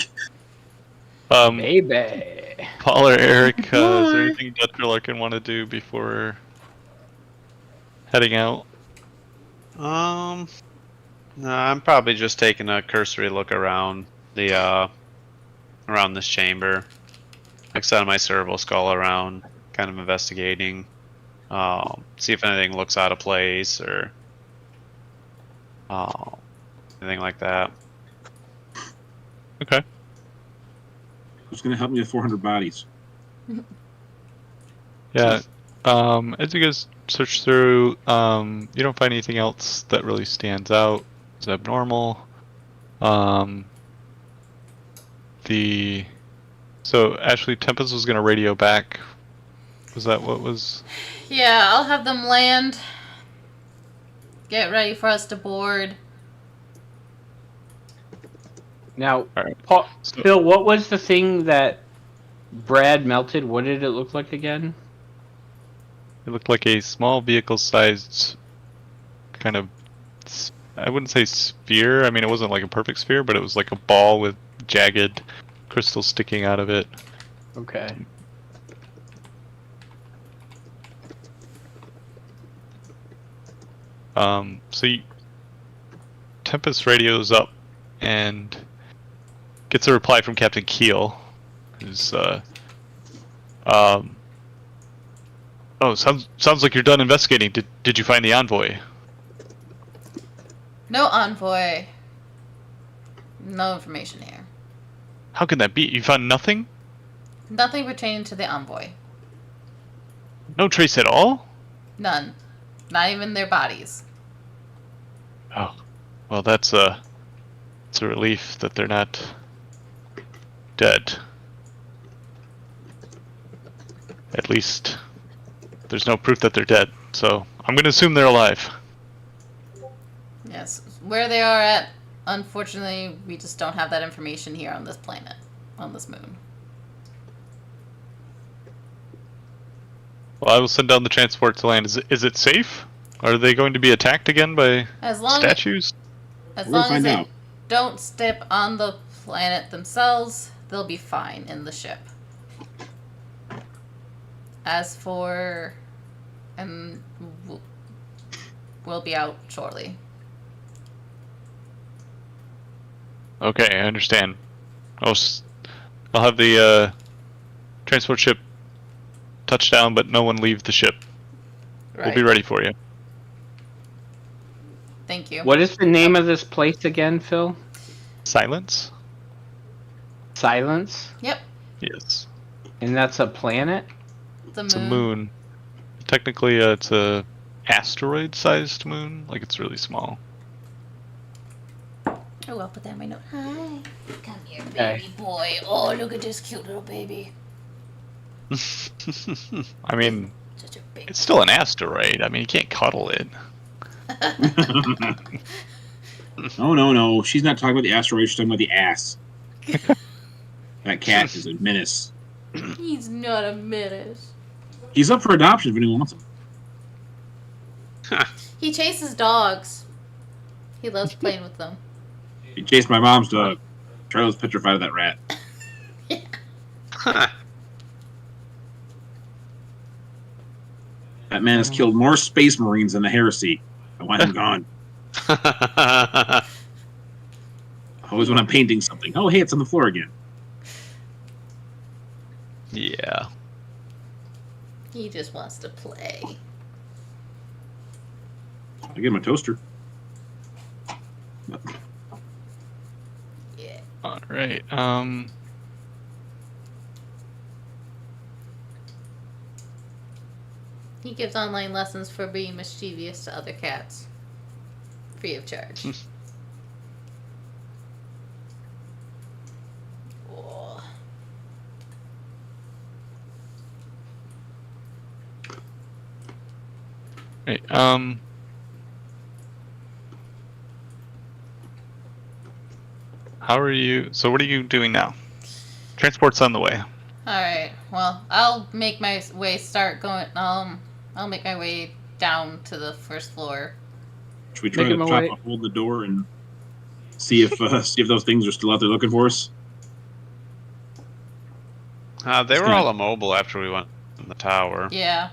Baby. Paul or Eric, is there anything Dutch or Larkin want to do before heading out? No, I'm probably just taking a cursory look around the around this chamber. Like sending my servo skull around, kind of investigating. See if anything looks out of place or anything like that. Okay. Who's gonna help me with 400 bodies? Yeah. As you guys search through, you don't find anything else that really stands out as abnormal. So Ashley, Tempest was gonna radio back. Was that what was? Yeah, I'll have them land. Get ready for us to board. Now, Alright. Paul, So- Phil, what was the thing that Brad melted? What did it look like again? It looked like a small vehicle-sized kind of, I wouldn't say sphere. I mean, it wasn't like a perfect sphere, but it was like a ball with jagged crystals sticking out of it. Okay. So Tempest radios up and gets a reply from Captain Keel, who's oh, sounds like you're done investigating. Did you find the envoy? No envoy. No information here. How can that be? You found nothing? Nothing pertaining to the envoy. No trace at all? None. Not even their bodies. Oh, well, it's a relief that they're not dead. At least there's no proof that they're dead, so I'm gonna assume they're alive. Yes. Where they are at, unfortunately, we just don't have that information here on this planet, on this moon. Well, I will send down the transport to land. Is it safe? Are they going to be attacked again by As long statues? as We're gonna long as find they out. don't step on the planet themselves, they'll be fine in the ship. As for, we'll be out shortly. Okay, I understand. I'll have the transport ship touch down, but no one leave the ship. Right. We'll be ready for you. Thank you. What is the name of this place again, Phil? Silence? Silence? Yep. Yes. And that's a planet? The moon. It's a moon. Technically, it's a asteroid-sized moon. Like, it's really small. Oh, I'll put that in my note. Hi. Come here, baby Okay. boy. Oh, look at this cute little baby. I mean, Such a big. it's still an asteroid. I mean, you can't cuddle it. Oh, no. She's not talking about the asteroid. She's talking about the ass. That cat is a menace. He's not a menace. He's up for adoption if anyone wants him. He chases dogs. He loves playing with them. He chased my mom's dog. Charlie's petrified of that rat. That man has killed more space marines than the heresy. I want him gone. Always when I'm painting something. Oh, hey, it's on the floor again. Yeah. He just wants to play. I get him a toaster. Yeah. All right. He gives online lessons for being mischievous to other cats. Free of charge. Oh. Right. How are you? So, what are you doing now? Transport's on the way. Alright, well, I'll make my way start going, I'll make my way down to the first floor. Should we try Making to my chop way- a hole in the door and see if those things are still out there looking for us? They were all immobile after we went in the tower. Yeah.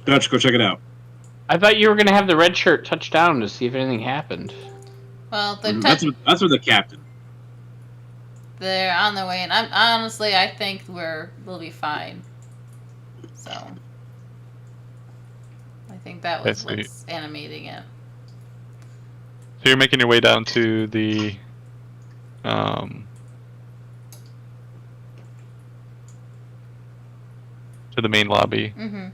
Dutch, go check it out. I thought you were going to have the red shirt touch down to see if anything happened. Well, That's with the captain. they're on their way, and I think we'll be fine. So, I think that was Okay, so what's animating it. So you're making your way down to the main lobby. Mm-hmm.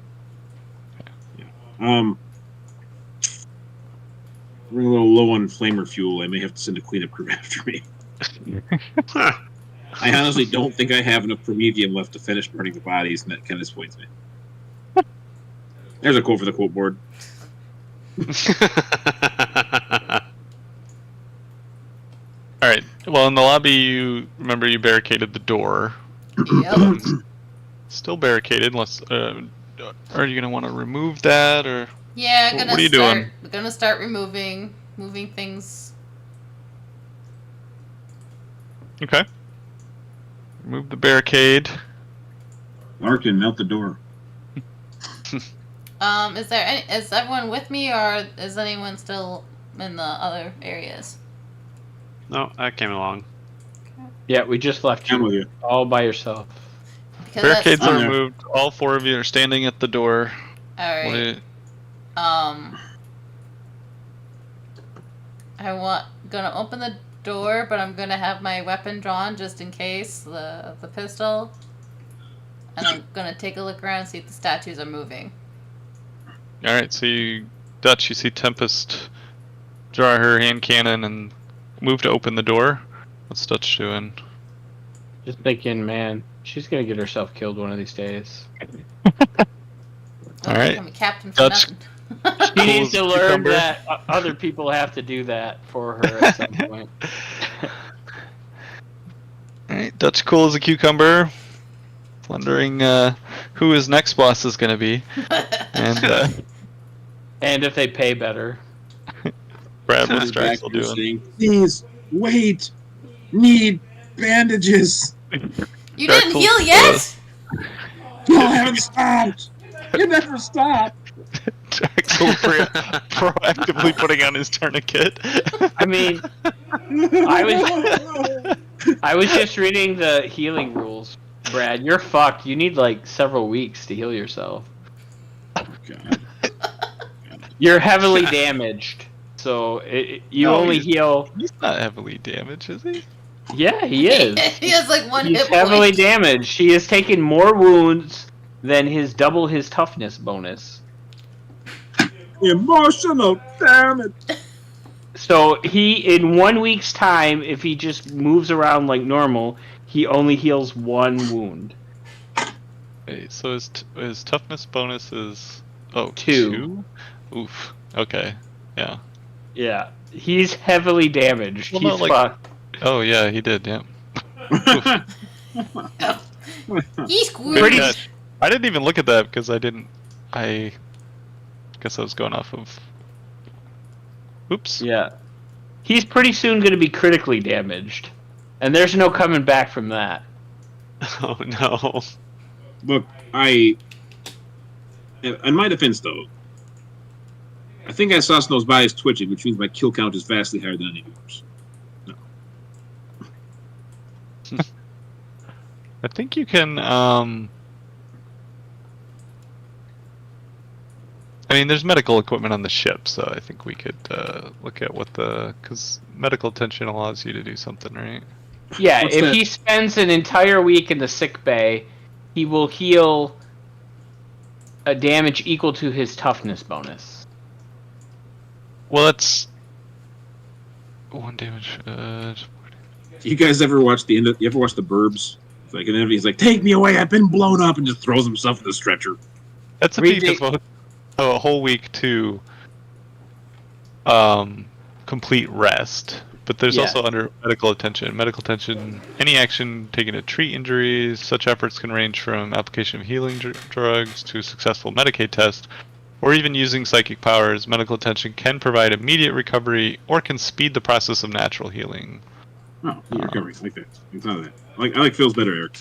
We're a little low on flamer fuel. I may have to send a cleanup crew after me. I honestly don't think I have enough Prometheum left to finish burning the bodies, and that kind of disappoints me. There's a quote for the quote board. All right. Well, in the lobby, you barricaded the door. Yep. Still barricaded, unless. Are you gonna want to remove that, or? Yeah, What are you doing? We're gonna start moving things. Okay. Remove the barricade. Larkin, melt the door. Is everyone with me, or is anyone still in the other areas? No, I came along. Yeah, we just left I'm you with you. all by yourself. Because Barricades I'm are there. removed. All four of you are standing at the door. all right. What do you- Gonna open the door, but I'm gonna have my weapon drawn just in case, the pistol. And I'm gonna take a look around and see if the statues are moving. All right. So Dutch, you see Tempest draw her hand cannon and move to open the door. What's Dutch doing? Just thinking, man, she's going to get herself killed one of these days. All right. I'm a captain for Dutch. nothing. She needs to learn Cucumber. that other people have to do that for her at some point. All right. Dutch cool as a cucumber. Wondering who his next boss is gonna be, and And if they pay better. Brad, what's He's back Draxel here doing? saying, please, wait, need bandages. You Dark didn't Souls heal yet? You haven't stopped. You never stop. Draxel proactively putting on his tourniquet. I mean, I was just reading the healing rules, Brad. You're fucked. You need like several weeks to heal yourself. God. You're heavily damaged, so you No, only he's- heal. He's not heavily damaged, is he? Yeah, he is. He has like one He's hit heavily point. damaged. He has taken more wounds than his double his toughness bonus. Emotional damage. So he, in 1 week's time, if he just moves around like normal, he only heals 1 wound. Okay, so his toughness bonus is 2. 2? Oof. Okay. Yeah. Yeah, he's heavily damaged. Well, He's not like- fucked. Oh yeah, he did. Yeah. He's Good Pretty- squeezed. catch. I didn't even look at that because I guess I was going off of. Oops. Yeah, he's pretty soon going to be critically damaged, and there's no coming back from that. Oh no. Look, in my defense though, I think I saw Snow's bodies twitching, which means my kill count is vastly higher than any of yours. I think you can. I mean, there's medical equipment on the ship, so I think we could look at because medical attention allows you to do something, right? Yeah, What's if that? he spends an entire week in the sick bay, he will heal a damage equal to his toughness bonus. Well, that's 1 damage. You guys ever watch the end of? You ever watch The Burbs? It's like, and then he's like, "Take me away! I've been blown up," and just throws himself in the stretcher. That's a Read peak of a whole week to complete rest. But there's Yeah. also under medical attention. Medical attention, any action taken to treat injuries. Such efforts can range from application of healing drugs to a successful Medicaid test, or even using psychic powers. Medical attention can provide immediate recovery or can speed the process of natural healing. Oh, you're recovering like that. It's not that. I like Phil's better, Eric.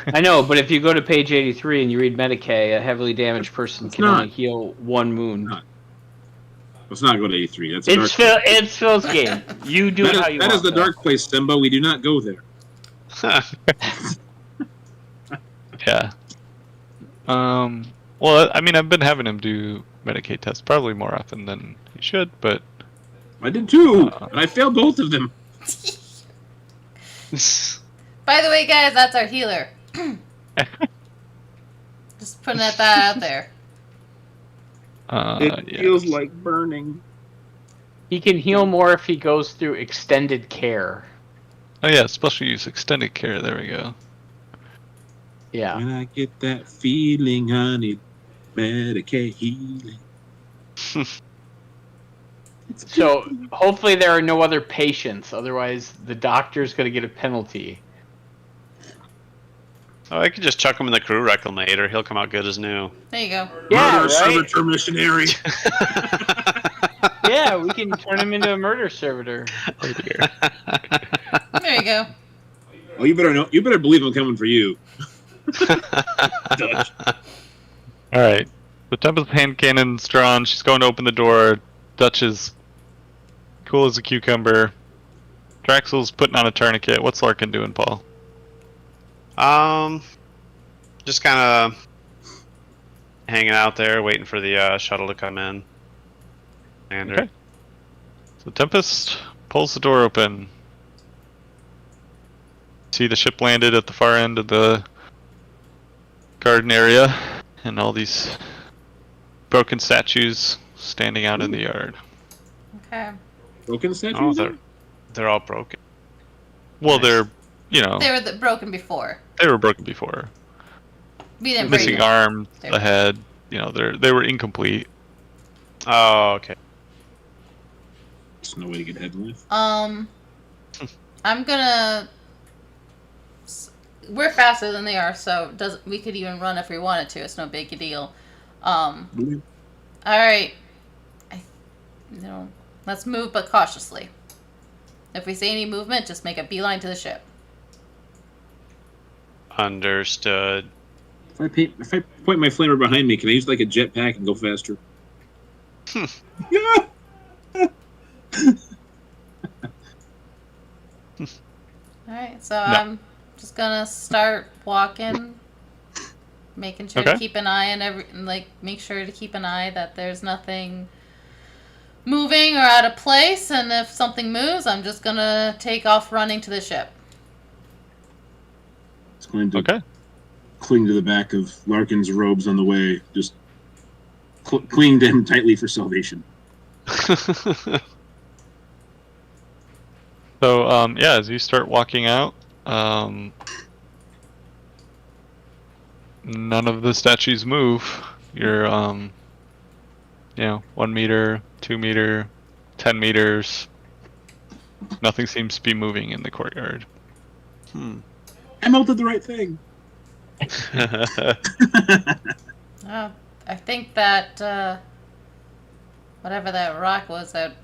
I know, but if you go to page 83 and you read Medicaid, a heavily damaged person It's can not. only heal 1 wound. Not. Let's not go to 83. That's a dark. It's Phil's game. You do That it is, how you that want. is the Phil. dark place, Simba. We do not go there. Yeah. Well, I mean, I've been having him do Medicaid tests probably more often than he should, but I did too, and I failed both of them. By the way, guys, that's our healer. Just putting that out there. It yeah. feels like burning. He can heal more if he goes through extended care. Oh yeah, special use extended care. There we go. Yeah. When I get that feeling, I need Medicaid healing. So hopefully there are no other patients. Otherwise, the doctor's going to get a penalty. Oh, I could just chuck him in the crew reclamator. He'll come out good as new. There you go. Yeah, Murder right? servitor missionary. Yeah, we can turn him into a murder servitor. Oh dear. There you go. Oh, you better know. You better believe I'm coming for you. Dutch. All right. The Tempest hand cannon's drawn. She's going to open the door. Dutch is cool as a cucumber. Draxel's putting on a tourniquet. What's Larkin doing, Paul? Just kind of hanging out there, waiting for the shuttle to come in. And Okay. So Tempest pulls the door open. See the ship landed at the far end of the garden area, and all these broken statues standing out in the yard. Okay. Broken statues. oh, they're all broken. Well, Nice. they're, you know, They were broken before. they were broken before. We didn't break Missing them. arm, They the head, you know, they were incomplete. Oh, okay. There's no way to get head lift. I'm gonna. We're faster than they are, so we could even run if we wanted to. It's no big deal. All right. Let's move, but cautiously. If we see any movement, just make a beeline to the ship. Understood. If I point my flamer behind me, can I use like a jetpack and go faster? Yeah. All right, so I'm just gonna start walking, making sure to Okay. keep an eye on make sure to keep an eye that there's nothing moving or out of place, and if something moves, I'm just gonna take off running to the ship. It's going to Okay. cling to the back of Larkin's robes on the way, just clinging to him tightly for salvation. So, yeah, as you start walking out, none of the statues move. You're, 1 meter, 2 meter, 10 meters. Nothing seems to be moving in the courtyard. I melted the right thing. I think that whatever that rock was that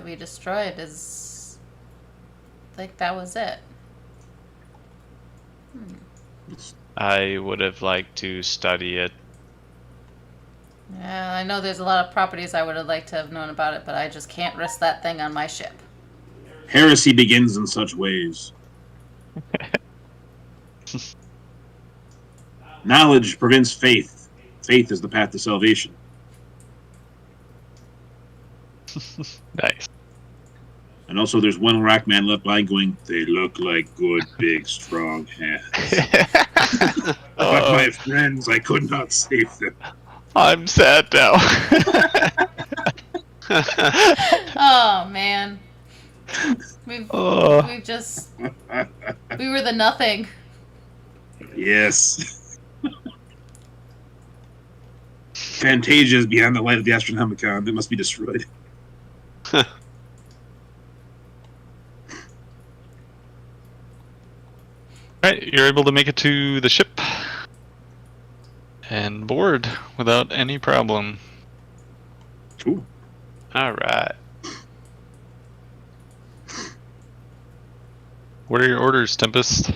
we destroyed is. I think that was it. I would have liked to study it. Yeah, I know there's a lot of properties I would have liked to have known about it, but I just can't risk that thing on my ship. Heresy begins in such ways. Knowledge prevents faith. Faith is the path to salvation. Nice. And also, there's one rock man left behind going, they look like good, big, strong hands. But my friends, I could not save them. I'm sad now. Oh man, we've Oh. just we were the nothing. Yes. Fantasia is beyond the light of the Astronomicon. It must be destroyed. Alright, you're able to make it to the ship and board without any problem. Ooh. Alright. What are your orders, Tempest?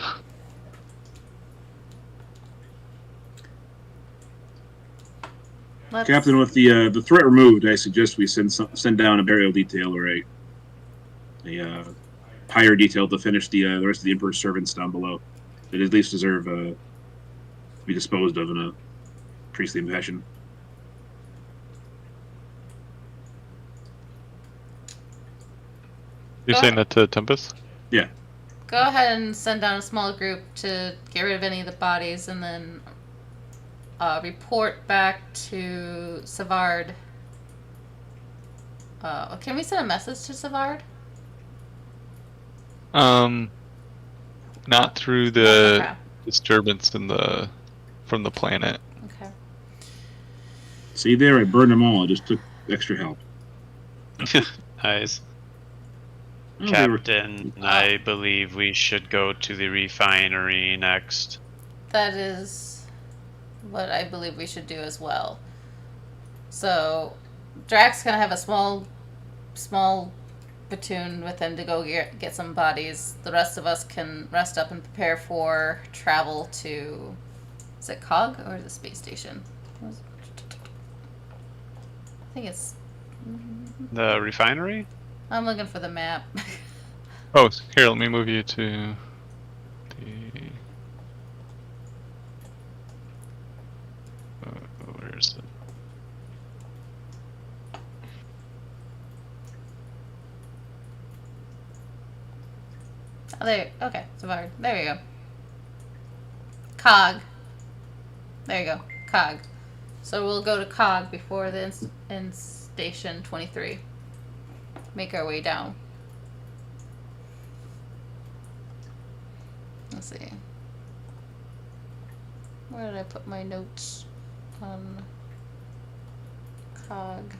Let's, Captain, with the threat removed, I suggest we send down a burial detail or a higher detail to finish the rest of the Emperor's servants down below. That at least deserve to be disposed of in a priestly fashion. You're Go saying ahead. that to Tempest? Yeah. Go ahead and send down a small group to get rid of any of the bodies, and then report back to Savard. Can we send a message to Savard? Not through the Okay. disturbance from the planet. Okay. See there, I burned them all. I just took extra help. Nice. Oh, they were- Captain, I believe we should go to the refinery next. That is what I believe we should do as well. So, Drax gonna have a small platoon with him to go get some bodies. The rest of us can rest up and prepare for travel to. Is it Cog or the space station? I think it's. The refinery? I'm looking for the map. Oh, here, let me move you to the. Where is it? Oh, there. Okay, Savard. There you go. Cog. There you go. Cog. So we'll go to Cog before the in station 23. Make our way down. Let's see. Where did I put my notes on Cog?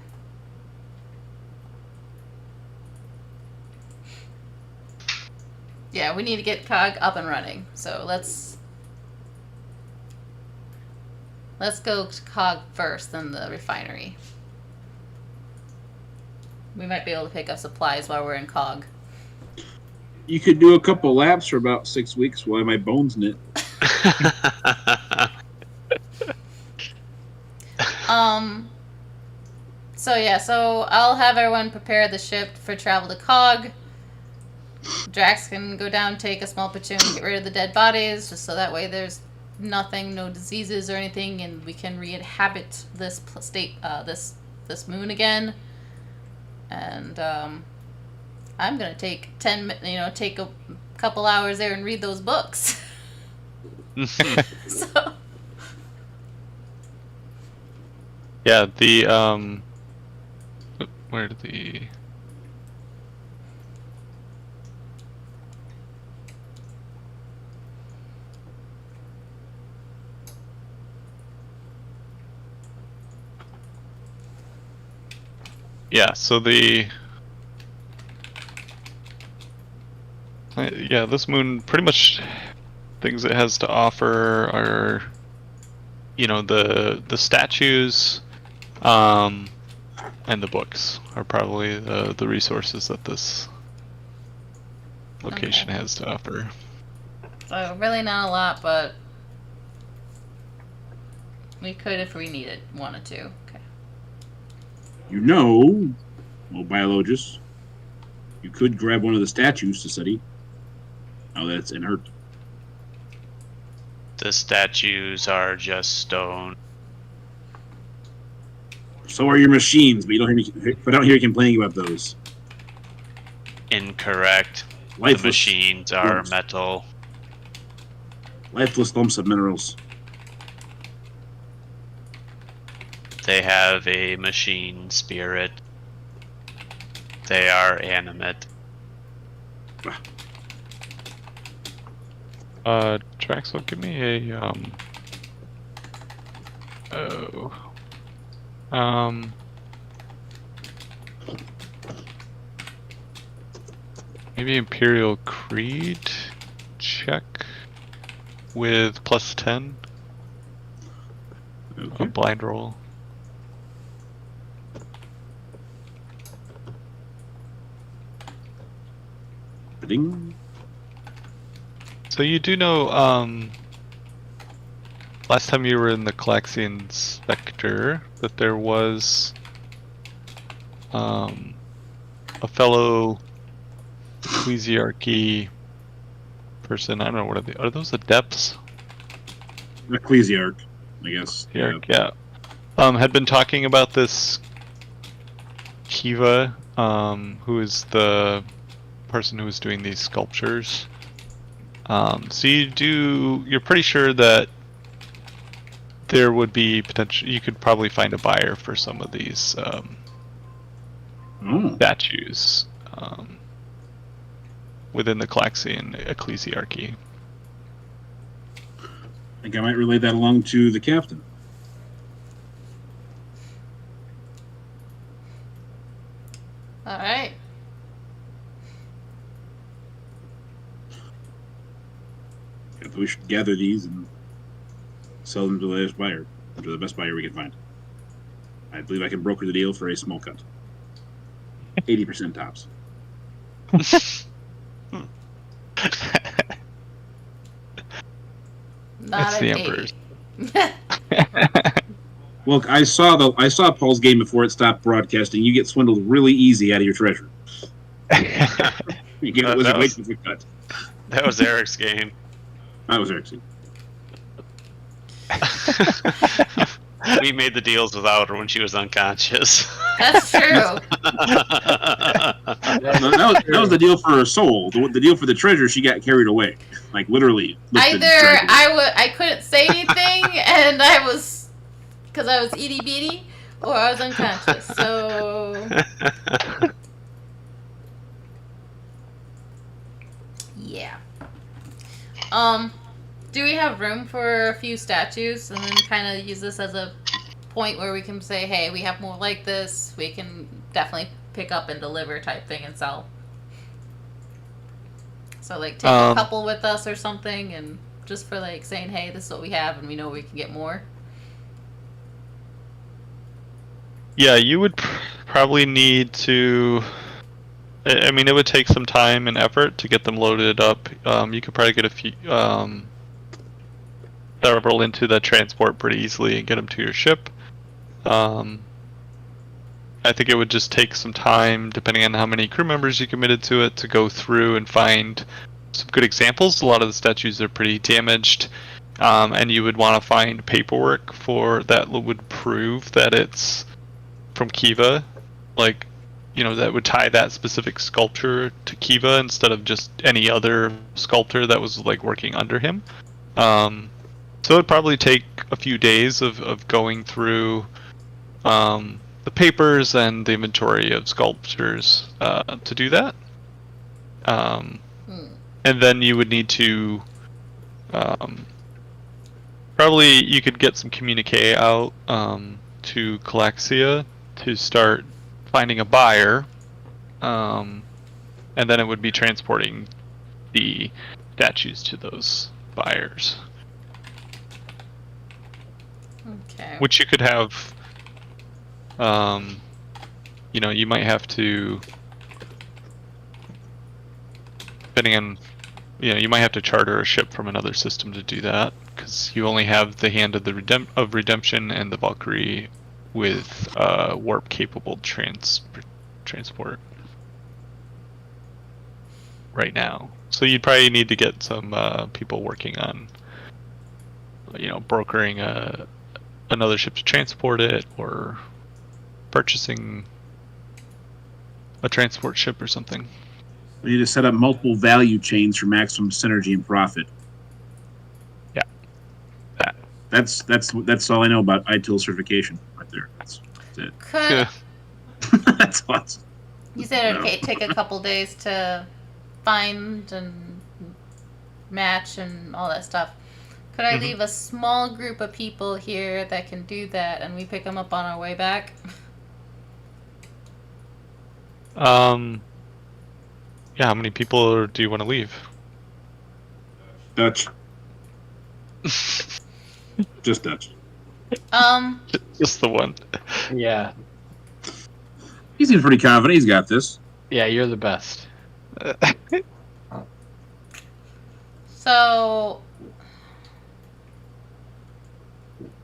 Yeah, we need to get Cog up and running. So let's go to Cog first, then the refinery. We might be able to pick up supplies while we're in Cog. You could do a couple laps for about 6 weeks while my bones knit. So I'll have everyone prepare the ship for travel to Cog. Drax can go down, take a small platoon, get rid of the dead bodies, just so that way there's nothing, no diseases or anything, and we can re-inhabit this state, this moon again. and I'm gonna take take a couple hours there and read those books. So Yeah, the where did the yeah, so yeah, this moon pretty much things it has to offer are the statues and the books are probably the resources that this location Okay. has to offer. So really not a lot, but we could if we wanted to. Okay. biologist, you could grab one of the statues to study. Now that it's inert. The statues are just stone. So are your machines, but I don't hear you complaining about those. Incorrect. Lifeless The machines are lumps. metal. Lifeless lumps of minerals. They have a machine spirit. They are animate. Traxel, give me a maybe Imperial Creed check with +10 Okay. a blind roll. Ding. So you do know, last time you were in the Calaxian sector, that there was, a fellow ecclesiarchy person. I don't know what are those adepts? Ecclesiarch, I guess. Yeah. Had been talking about this Kiva, who is the person who was doing these sculptures. So you're pretty sure that there would be potential. You could probably find a buyer for some of these statues within the Calaxian ecclesiarchy. I think I might relay that along to the captain. All right. Yeah, we should gather these and sell them to the latest buyer, to the best buyer we can find. I believe I can broker the deal for a small cut. 80% tops. Not That's a the date. Emperor's. Look, I saw Paul's game before it stopped broadcasting. You get swindled really easy out of your treasure. You get That Wizard was- Wait for the cut. That was Eric's game. That was Erickson. We made the deals without her when she was unconscious. That's true. That was the deal for her soul. The deal for the treasure, she got carried away, like literally. lifted, Either dragged. I couldn't say anything and I was because I was itty bitty, or I was unconscious. So yeah. Do we have room for a few statues and then kind of use this as a point where we can say, hey, we have more like this. We can definitely pick up and deliver type thing and sell. So like take a couple with us or something, and just for like saying, hey, this is what we have, and we know we can get more. Yeah, you would probably need to. I mean, it would take some time and effort to get them loaded up. You could probably get a few several into the transport pretty easily and get them to your ship. I think it would just take some time, depending on how many crew members you committed to it, to go through and find some good examples. A lot of the statues are pretty damaged, and you would want to find paperwork for that would prove that it's from Kiva. Like, that would tie that specific sculptor to Kiva instead of just any other sculptor that was like working under him. So it'd probably take a few days of going through the papers and the inventory of sculptures to do that. And then you would need to probably you could get some communique out to Calaxia to start finding a buyer, and then it would be transporting the statues to those buyers. Okay. Which you could have, you might have to, depending on, you might have to charter a ship from another system to do that, because you only have the Hand of the Redemption and the Valkyrie with warp-capable transport right now. So you'd probably need to get some people working on, brokering another ship to transport it, or purchasing a transport ship or something. We need to set up multiple value chains for maximum synergy and profit. Yeah. That. That's all I know about ITIL certification right there. That's it. Could That's awesome. you said No. it'd take a couple days to find and match and all that stuff. Could I leave a small group of people here that can do that, and we pick them up on our way back? Yeah, how many people do you want to leave? Dutch. Just Dutch. Just the one. Yeah. He seems pretty confident. He's got this. Yeah, you're the best. So,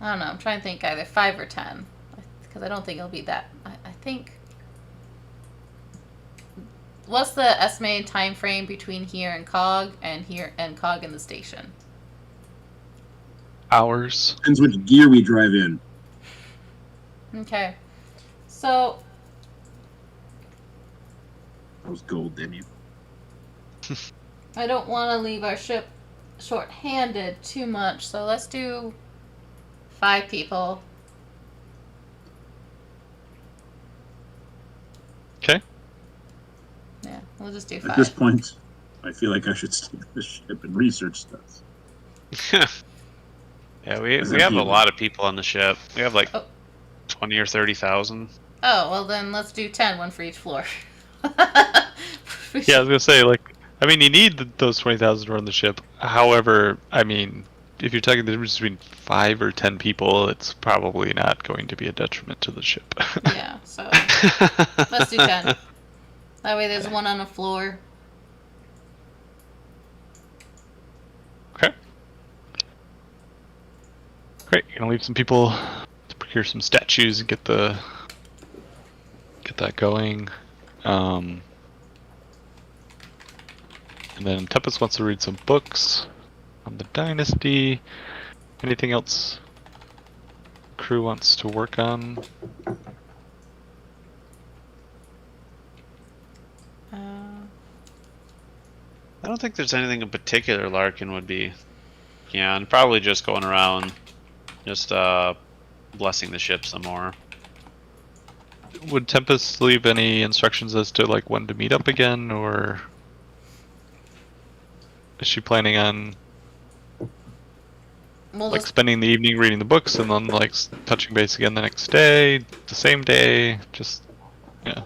I don't know. I'm trying to think either 5 or 10, because I don't think it'll be that. I think. What's the estimated time frame between here and Cog and Cog in the station? Hours. Depends which gear we drive in. Okay, so That was gold, damn you. I don't want to leave our ship short-handed too much, so let's do 5 people. Okay. Yeah, we'll just do At 5. this point, I feel like I should stay on the ship and research stuff. Yeah, we Is have that a people? lot of people on the ship. We have like Oh. 20 or 30,000. Oh, well then let's do 10, one for each floor. Yeah, I was gonna say, you need those 20,000 to run the ship. However, if you're talking the difference between 5 or 10 people, it's probably not going to be a detriment to the ship. Yeah, so let's do 10. That way there's one on the floor. Okay. Great. You're gonna leave some people to procure some statues and get that going. And then Tempest wants to read some books on the Dynasty. Anything else crew wants to work on? I don't think there's anything in particular Larkin would be. Yeah, and probably just going around, just blessing the ship some more. Would Tempest leave any instructions as to when to meet up again, or is she planning on We'll just, spending the evening reading the books and then touching base again the next day, the same day? Just yeah.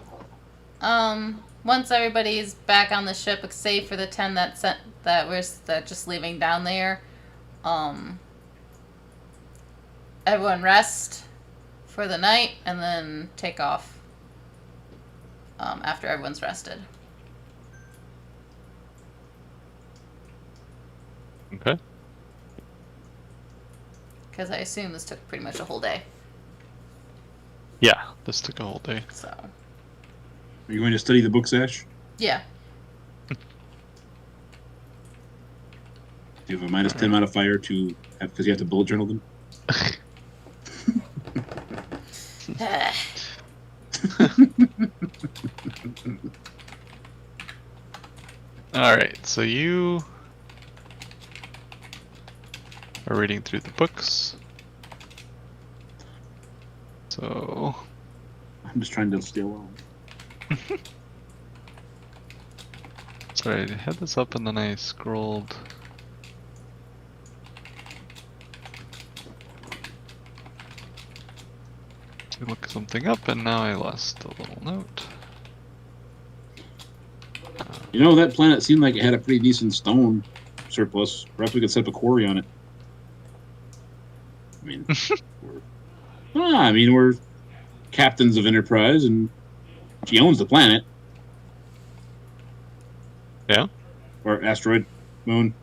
once everybody's back on the ship, save for the 10 that just leaving down there, everyone rest for the night and then take off after everyone's rested. Okay. Because I assume this took pretty much a whole day. Yeah, this took a whole day. So, Are you going to study the books, Ash? yeah. Do you have a minus 10 modifier to have because you have to bullet journal them? Alright, so you are reading through the books. So I'm just trying to stay alone. sorry, I had this up and then I scrolled. To look something up and now I lost the little note. You know, that planet seemed like it had a pretty decent stone surplus. Perhaps we could set up a quarry on it. I mean, we're captains of Enterprise, and she owns the planet. Yeah? Or asteroid, moon,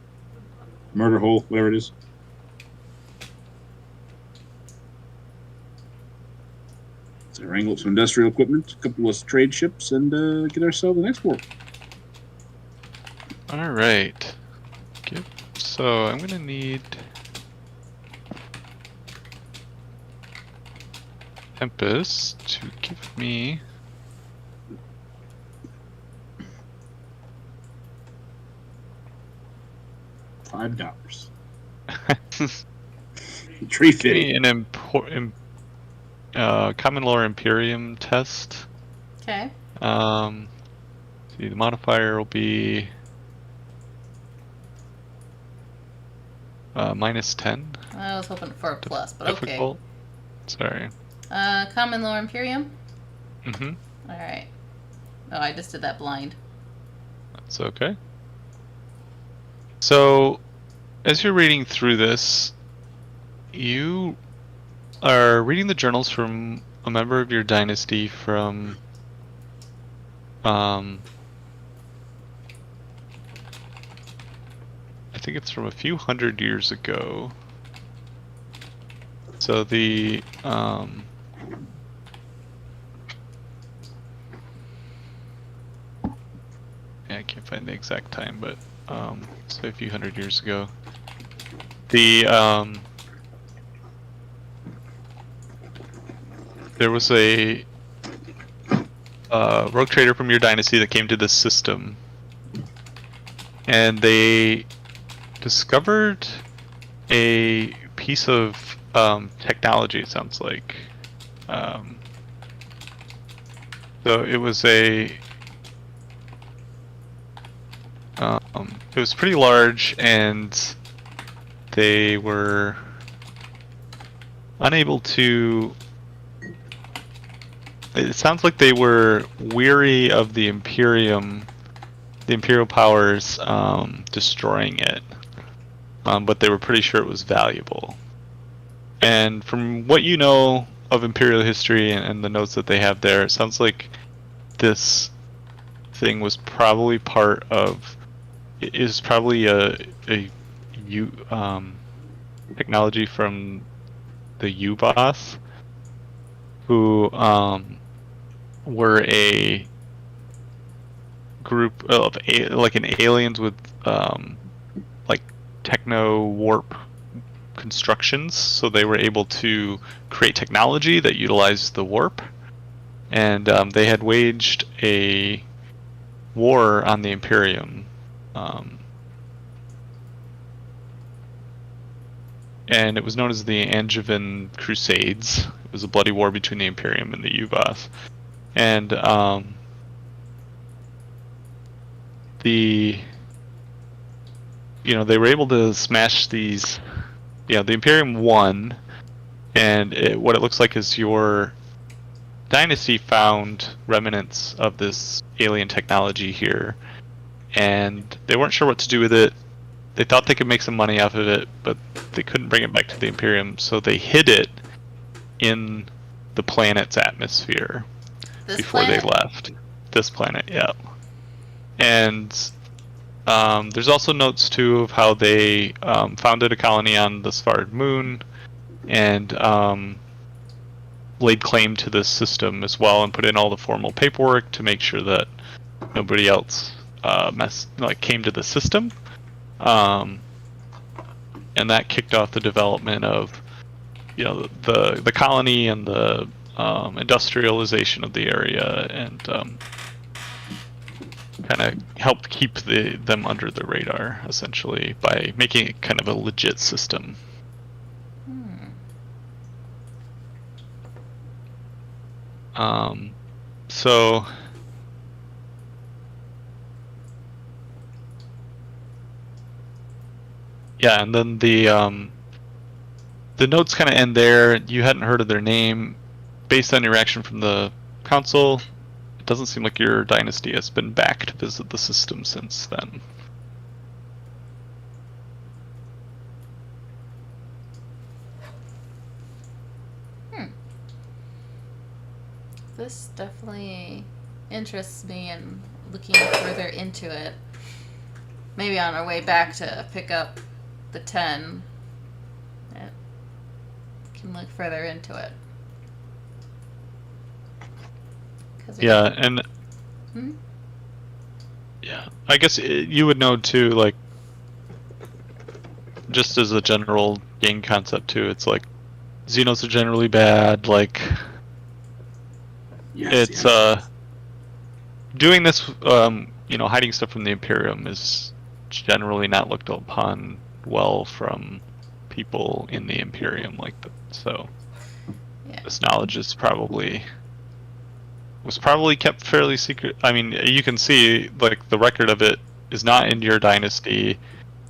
murder hole, whatever it is. So wrangle up some industrial equipment, a couple of trade ships, and get ourselves an export. Alright. So I'm gonna need Tempest to give me $5. Tree give fitting. me an Common Lore Imperium test. Okay. See, the modifier will be -10. I was hoping for a plus, but okay. Difficult. Sorry. Common Lore Imperium? Mm-hmm. Alright. Oh, I just did that blind. That's okay. So, as you're reading through this, you are reading the journals from a member of your dynasty from I think it's from a few hundred years ago. So the yeah, I can't find the exact time, but say a few hundred years ago. The there was a rogue trader from your dynasty that came to this system, and they discovered a piece of technology. It sounds like so it was it was pretty large, and they were unable to. It sounds like they were weary of the Imperial powers destroying it, but they were pretty sure it was valuable. And from what you know of Imperial history and the notes that they have there, it sounds like this thing was probably part of. It is probably a technology from the U-Boss, who were a group of like aliens with like techno warp constructions, so they were able to create technology that utilized the warp, and they had waged a war on the Imperium. And it was known as the Angevin Crusades. It was a bloody war between the Imperium and the U-Boss. And they were able to smash these. The Imperium won, and what it looks like is your dynasty found remnants of this alien technology here, and they weren't sure what to do with it. They thought they could make some money off of it, but they couldn't bring it back to the Imperium, so they hid it in the planet's atmosphere before they left. This planet, yeah. And there's also notes, too, of how they founded a colony on the Sfard moon and laid claim to this system as well, and put in all the formal paperwork to make sure that nobody else came to the system. And that kicked off the development of the colony and the industrialization of the area and kind of helped keep them under the radar, essentially, by making it kind of a legit system. So yeah, and then the notes kind of end there. You hadn't heard of their name. Based on your reaction from the council, it doesn't seem like your dynasty has been back to visit the system since then. This definitely interests me in looking further into it. Maybe on our way back to pick up the 10, can look further into it. Yeah, and yeah, I guess you would know too, like, just as a general game concept too, it's like Xenos are generally bad, like doing this hiding stuff from the Imperium is generally not looked upon well from people in the Imperium, like that. So this knowledge was probably kept fairly secret. I mean, you can see, like, the record of it is not in your dynasty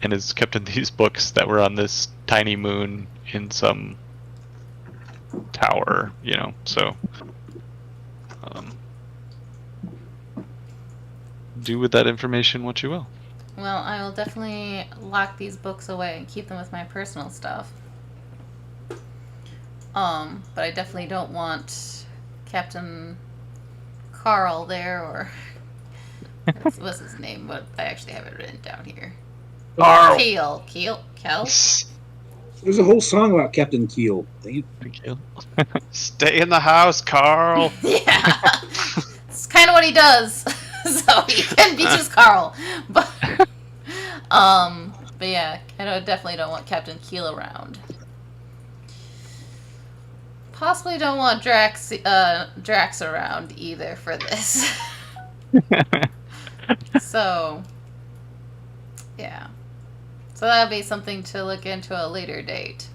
and is kept in these books that were on this tiny moon in some tower, so do with that information what you will. Well, I will definitely lock these books away and keep them with my personal stuff. But I definitely don't want Captain Carl there, or what's his name? But I actually have it written down here. Carl. Keel. There's a whole song about Captain Keel. Keel. Stay in the house, Carl. Yeah, it's kind of what he does. So he can be just Carl, but yeah, I definitely don't want Captain Keel around. Possibly don't want Drax around either for this. So yeah, so that'll be something to look into a later date.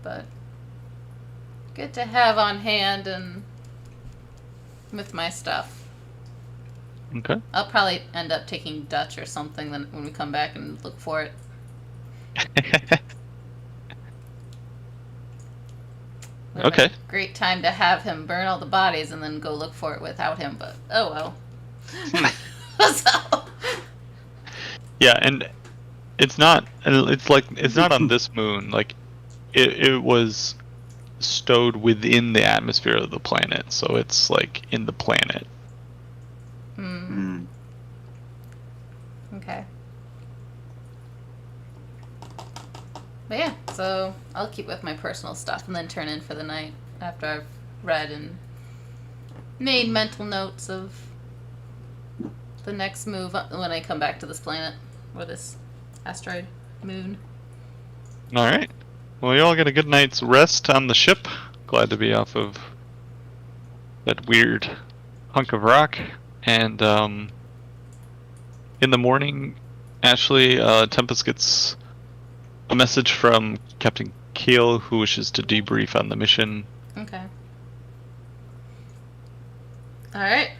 But good to have on hand and with my stuff. Okay. I'll probably end up taking Dutch or something then when we come back and look for it. Okay. Great time to have him burn all the bodies and then go look for it without him, but oh well. So. Yeah, and it's not on this moon. Like, it was stowed within the atmosphere of the planet, so it's like in the planet. Okay. But yeah, so I'll keep with my personal stuff and then turn in for the night after I've read and made mental notes of the next move when I come back to this planet or this asteroid moon. All right. Well, you all get a good night's rest on the ship. Glad to be off of that weird hunk of rock. And in the morning, Ashley, Tempest gets a message from Captain Keel, who wishes to debrief on the mission. Okay. Alright.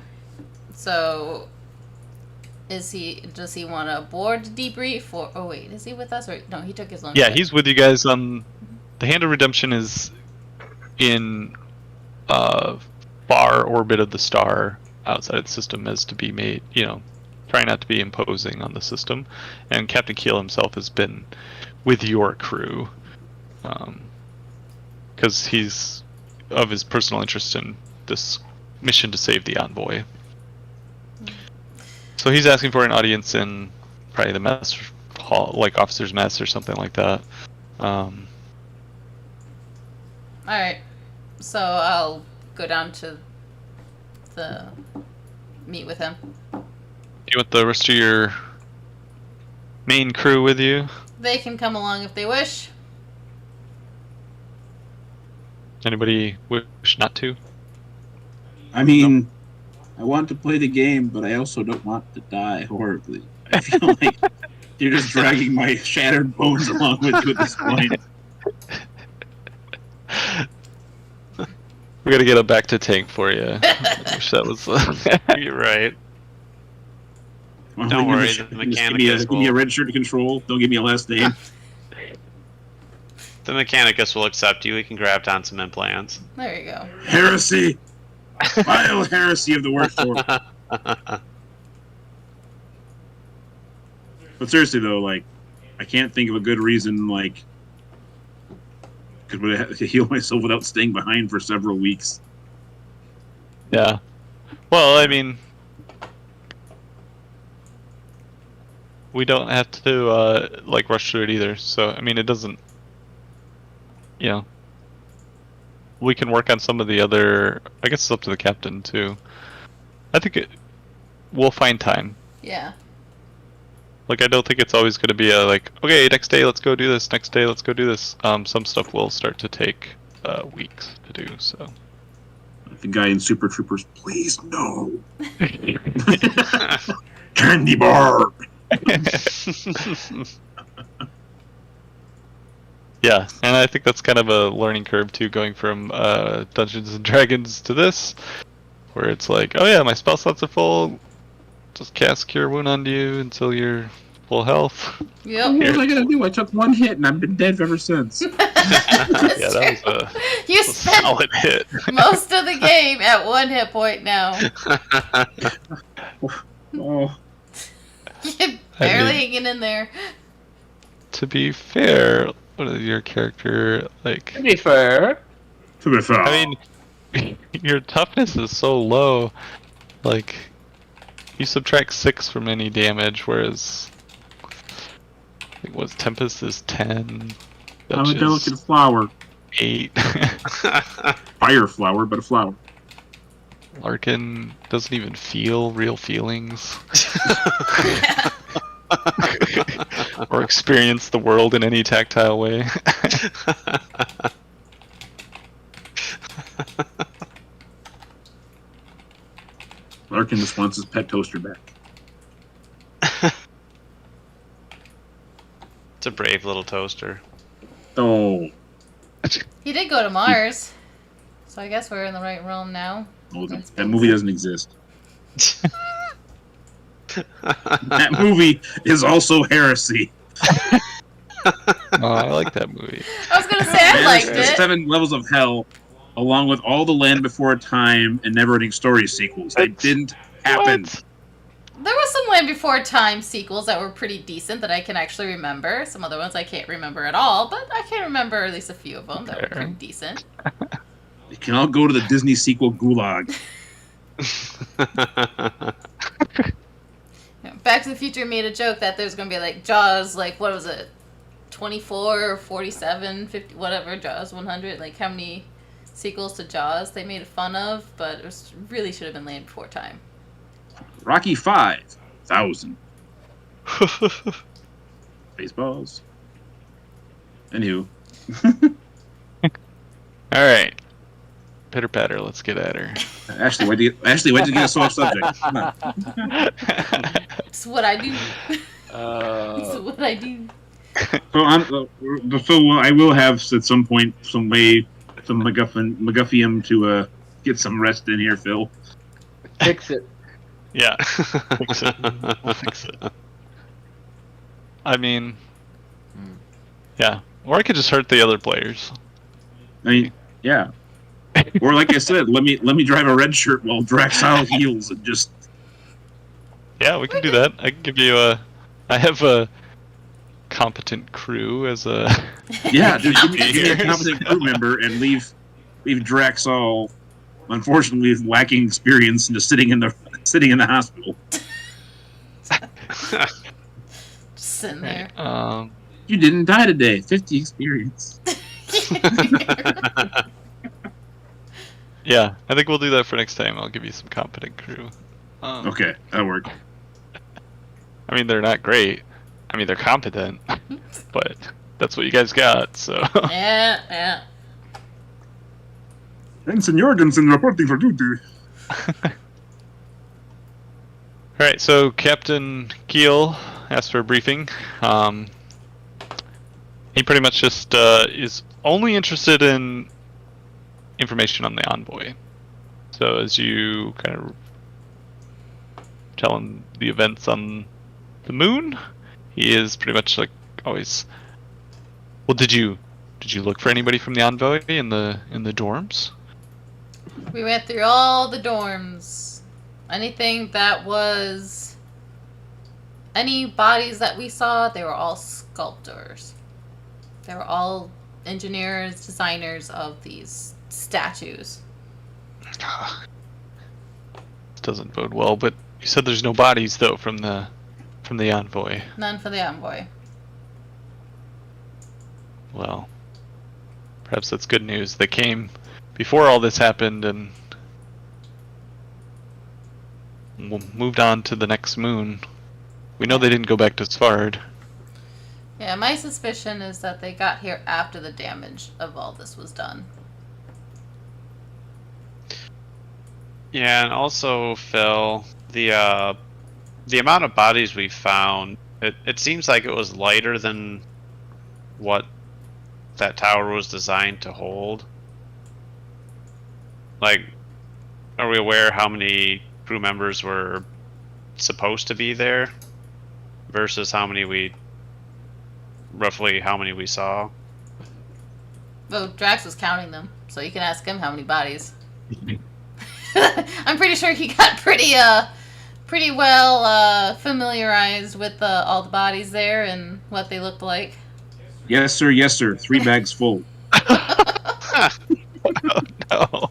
So, does he want to board debrief, or, oh wait, is he with us, or, no, he took his own Yeah, ship. he's with you guys. The Hand of Redemption is in far orbit of the star outside the system, as to be made, trying not to be imposing on the system. And Captain Keel himself has been with your crew, because he's of his personal interest in this mission to save the envoy. So he's asking for an audience in probably the mess hall, like officer's mess or something like that. Alright. So I'll go down to meet with him. You want the rest of your main crew with you? They can come along if they wish. Anybody wish not to? I mean, I want to play the game, but I also don't want to die horribly. I feel like you're just dragging my shattered bones along with you at this point. We gotta get a back to tank for you. I wish that was. You're right. Well, Don't give me worry, sh- the give me a- Mechanicus give me a will- red shirt to control. Don't give me a last name. The Mechanicus will accept you. We can graft on some implants. There you go. Heresy! Vile heresy of the workforce. But seriously though, like, I can't think of a good reason, like, to heal myself without staying behind for several weeks. Yeah. Well, I mean, we don't have to like rush through it either. So I mean, it doesn't. You know, we can work on some of the other. I guess it's up to the captain too. I think we'll find time. Yeah. Like, I don't think it's always going to be a like, okay, next day let's go do this. Next day let's go do this. Some stuff will start to take weeks to do. So. Like the guy in Super Troopers, please no. Candy bar. Yeah, and I think that's kind of a learning curve too, going from Dungeons and Dragons to this, where it's like, oh yeah, my spell slots are full. Just cast Cure Wound onto you until you're full health. Yep. What was I gonna do? I took one hit and I've been dead ever since. Yeah, that was You a spent solid hit. most of the game at 1 hit point now. Oh, You're barely hanging in there. To be fair, what is your character like? To be fair, to be fair. I mean, your toughness is so low. Like, you subtract 6 from any damage, whereas I think what Tempest is 10. I'm a Dutch is delicate flower. 8. Fire flower, but a flower. Larkin doesn't even feel real feelings. Or experience the world in any tactile way. Larkin just wants his pet toaster back. It's a brave little toaster. Oh, He did go to Mars. So I guess we're in the right realm now. oh That's that movie doesn't exist. That movie is also heresy. Oh, I like that movie. I was gonna say I And liked it's it. 7 levels of hell, along with all the Land Before Time and Neverending Story sequels. They didn't happen. What? There was some Land Before Time sequels that were pretty decent that I can actually remember. Some other ones I can't remember at all, but I can remember at least a few of them that were Fair. pretty decent. They can all go to the Disney sequel Gulag. Back to the Future made a joke that there's gonna be like Jaws, like what was it, 24 or 47, 50, whatever, Jaws 100, like how many sequels to Jaws they made fun of, but it was, really should have been Land Before Time. Rocky 5,000. Baseballs. Anywho. Alright. Pitter patter, let's get at her. Ashley, why'd you get us off subject? Come on. It's what I do. It's uh, what I do. So I will have at some point some MacGuffian to get some rest in here, Phil. fix it. Yeah. Fix it. Fix it. I mean, yeah. Or I could just hurt the other players. I mean, yeah. Or like I said, let me drive a red shirt while Draxile heals and just Yeah, we can do that. I can give you I have a competent crew as a. yeah, dude, give me a competent crew member and leave Draxile, unfortunately lacking experience and just sitting in the hospital. Just sitting there. You didn't die today. 50 experience. Yeah, I think we'll do that for next time. I'll give you some competent crew. Okay, that'll work. I mean, they're not great. I mean, they're competent, but that's what you guys got. So Yeah, yeah. Ensign Jorgensen reporting for duty. Alright, so Captain Keel asked for a briefing. He pretty much just is only interested in information on the envoy. So as you kind of tell him the events on the moon, he is pretty much like always. Well, did you look for anybody from the envoy in the dorms? We went through all the dorms. Anything that was... Any bodies that we saw, they were all sculptors. They were all engineers, designers of these statues. This doesn't bode well, but you said there's no bodies though from the envoy. None for the envoy. Well, perhaps that's good news. They came before all this happened and moved on to the next moon. We know they didn't go back to Svard. Yeah, my suspicion is that they got here after the damage of all this was done. Yeah, and also, Phil, the amount of bodies we found, it seems like it was lighter than what that tower was designed to hold. Like, are we aware how many crew members were supposed to be there versus roughly how many we saw? Well, Drax was counting them, so you can ask him how many bodies. I'm pretty sure he got pretty well familiarized with all the bodies there and what they looked like. Yes, sir. Yes, sir. 3 bags full. No.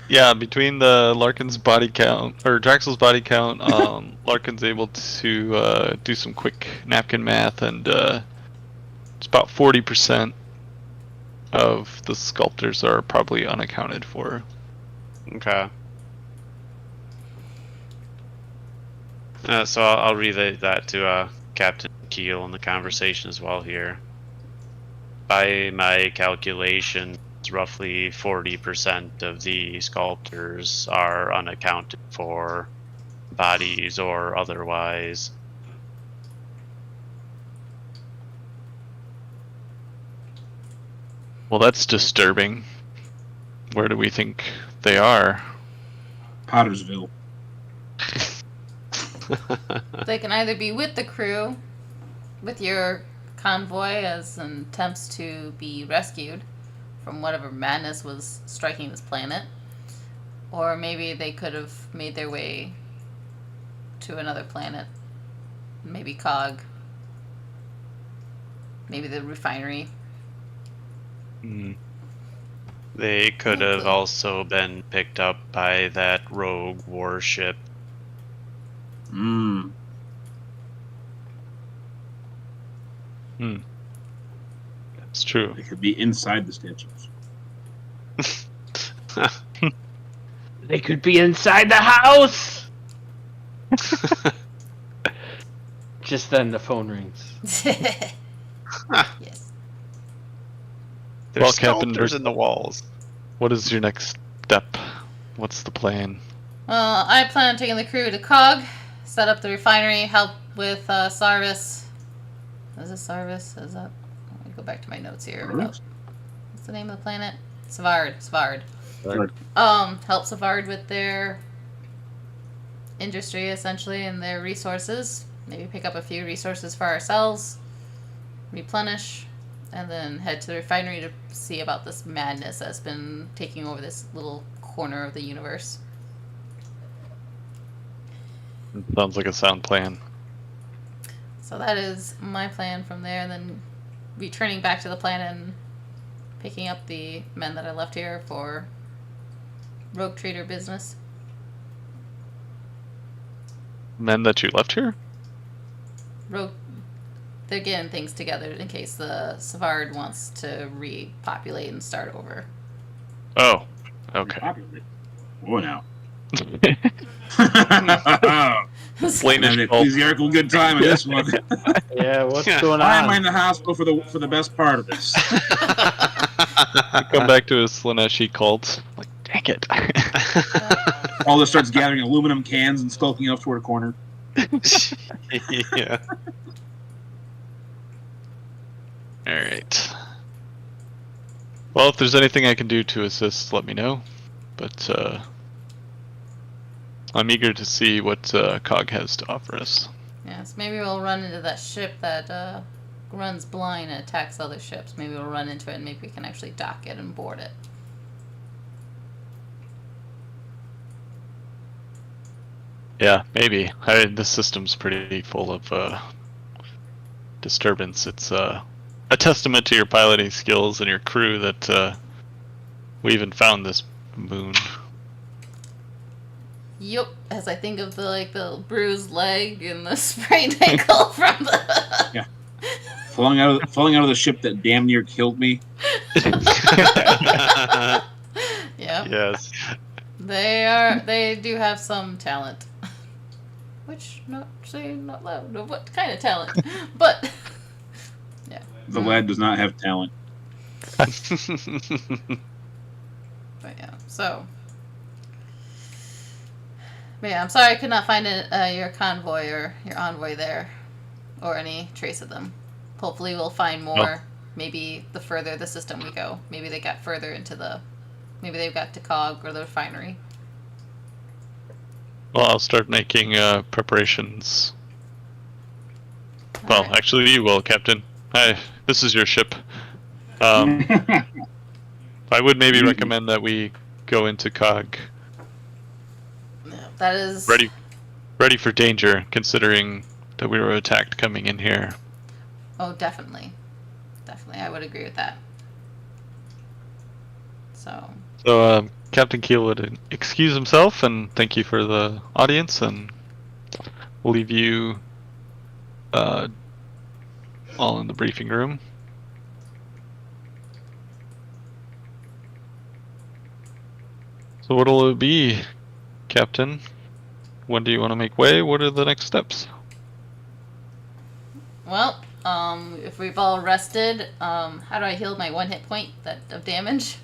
Yeah, between the Larkin's body count or Draxel's body count, Larkin's able to do some quick napkin math, and it's about 40% of the sculptors are probably unaccounted for. Okay. So I'll relay that to Captain Keel in the conversation as well here. By my calculations, roughly 40% of the sculptors are unaccounted for, bodies or otherwise. Well, that's disturbing. Where do we think they are? Pottersville. They can either be with the crew, with your convoy as an attempts to be rescued from whatever madness was striking this planet, or maybe they could have made their way to another planet. Maybe Cog. Maybe the refinery. They could have also been picked up by that rogue warship. That's true. They could be inside the statues. They could be inside the house! Just then the phone rings. Yes. There's Well, Captain, sculptors in the walls. What is your next step? What's the plan? Well, I plan on taking the crew to Cog, set up the refinery, help with Sarvis. Is it Sarvis? Is that? Let me go back to my notes here. Sarvis? What's the name of the planet? Svard. Svard. Help Svard with their industry, essentially, and their resources. Maybe pick up a few resources for ourselves, replenish, and then head to the refinery to see about this madness that's been taking over this little corner of the universe. Sounds like a sound plan. So that is my plan from there, and then returning back to the planet and picking up the men that I left here for rogue trader business. Men that you left here? They're getting things together in case the Savard wants to repopulate and start over. Oh, okay. Populate. Whoa now. Slain Had an as cult. ecclesiarchal good time in this one. Yeah, what's going Why am I on? in the hospital for the best part of this? Come back to his Slaneshi cult. Like, dang it. All this starts gathering aluminum cans and skulking up toward a corner. Yeah. Alright. Well, if there's anything I can do to assist, let me know. But, I'm eager to see what COG has to offer us. Yes, maybe we'll run into that ship that runs blind and attacks other ships. Maybe we'll run into it and maybe we can actually dock it and board it. Yeah, maybe. This system's pretty full of disturbance. It's a testament to your piloting skills and your crew that we even found this moon. Yup, as I think of the bruised leg and the sprained ankle from the Yeah. Falling out of the ship that damn near killed me. Yeah. Yes. They do have some talent. Which not saying not loud. No, what kind of talent? But yeah. The lad does not have talent. But yeah. So but yeah, I'm sorry I could not find your convoy or your envoy there, or any trace of them. Hopefully we'll find more. Maybe the further the system we go. Maybe they got further into maybe they've got to COG or the refinery. Well, I'll start making preparations. Well, Alright. actually, you will, Captain. Hi, this is your ship. I would maybe recommend that we go into COG Yeah, that is ready for danger, considering that we were attacked coming in here. Oh, definitely. Definitely, I would agree with that. So, So, Captain Keel would excuse himself, and thank you for the audience, and we'll leave you all in the briefing room. So what'll it be, Captain? When do you want to make way? What are the next steps? well, if we've all rested, how do I heal my 1 hit point of damage?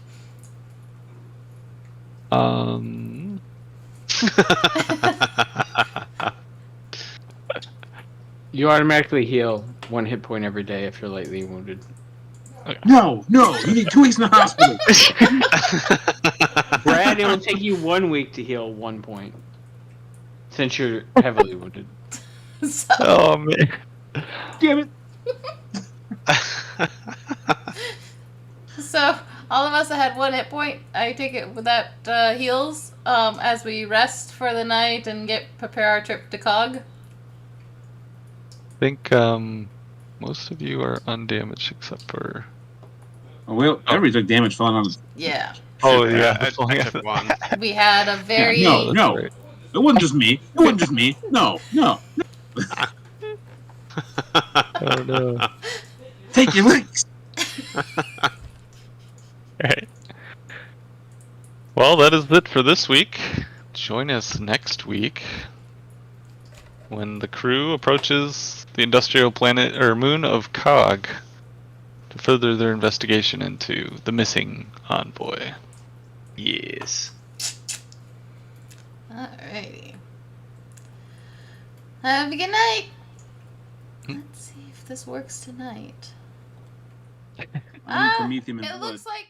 You automatically heal 1 hit point every day if you're lightly wounded. No, you need 2 weeks in the hospital. Brad, it will take you 1 week to heal 1 point. Since you're heavily wounded. So, Oh man. Damn it. so all of us that had 1 hit point, I take it with that heals as we rest for the night and prepare our trip to COG. I think most of you are undamaged except for. Oh, well, everybody took damage falling on his. Yeah, Oh I yeah. took one. we had a very No. That's right. It wasn't just me. No. Oh no. Take your licks. Alright. Well, that is it for this week. Join us next week when the crew approaches the industrial planet or moon of COG to further their investigation into the missing envoy. Yes. Alrighty. Have a good night. Let's see if this works tonight. I need promethium and It blood. looks like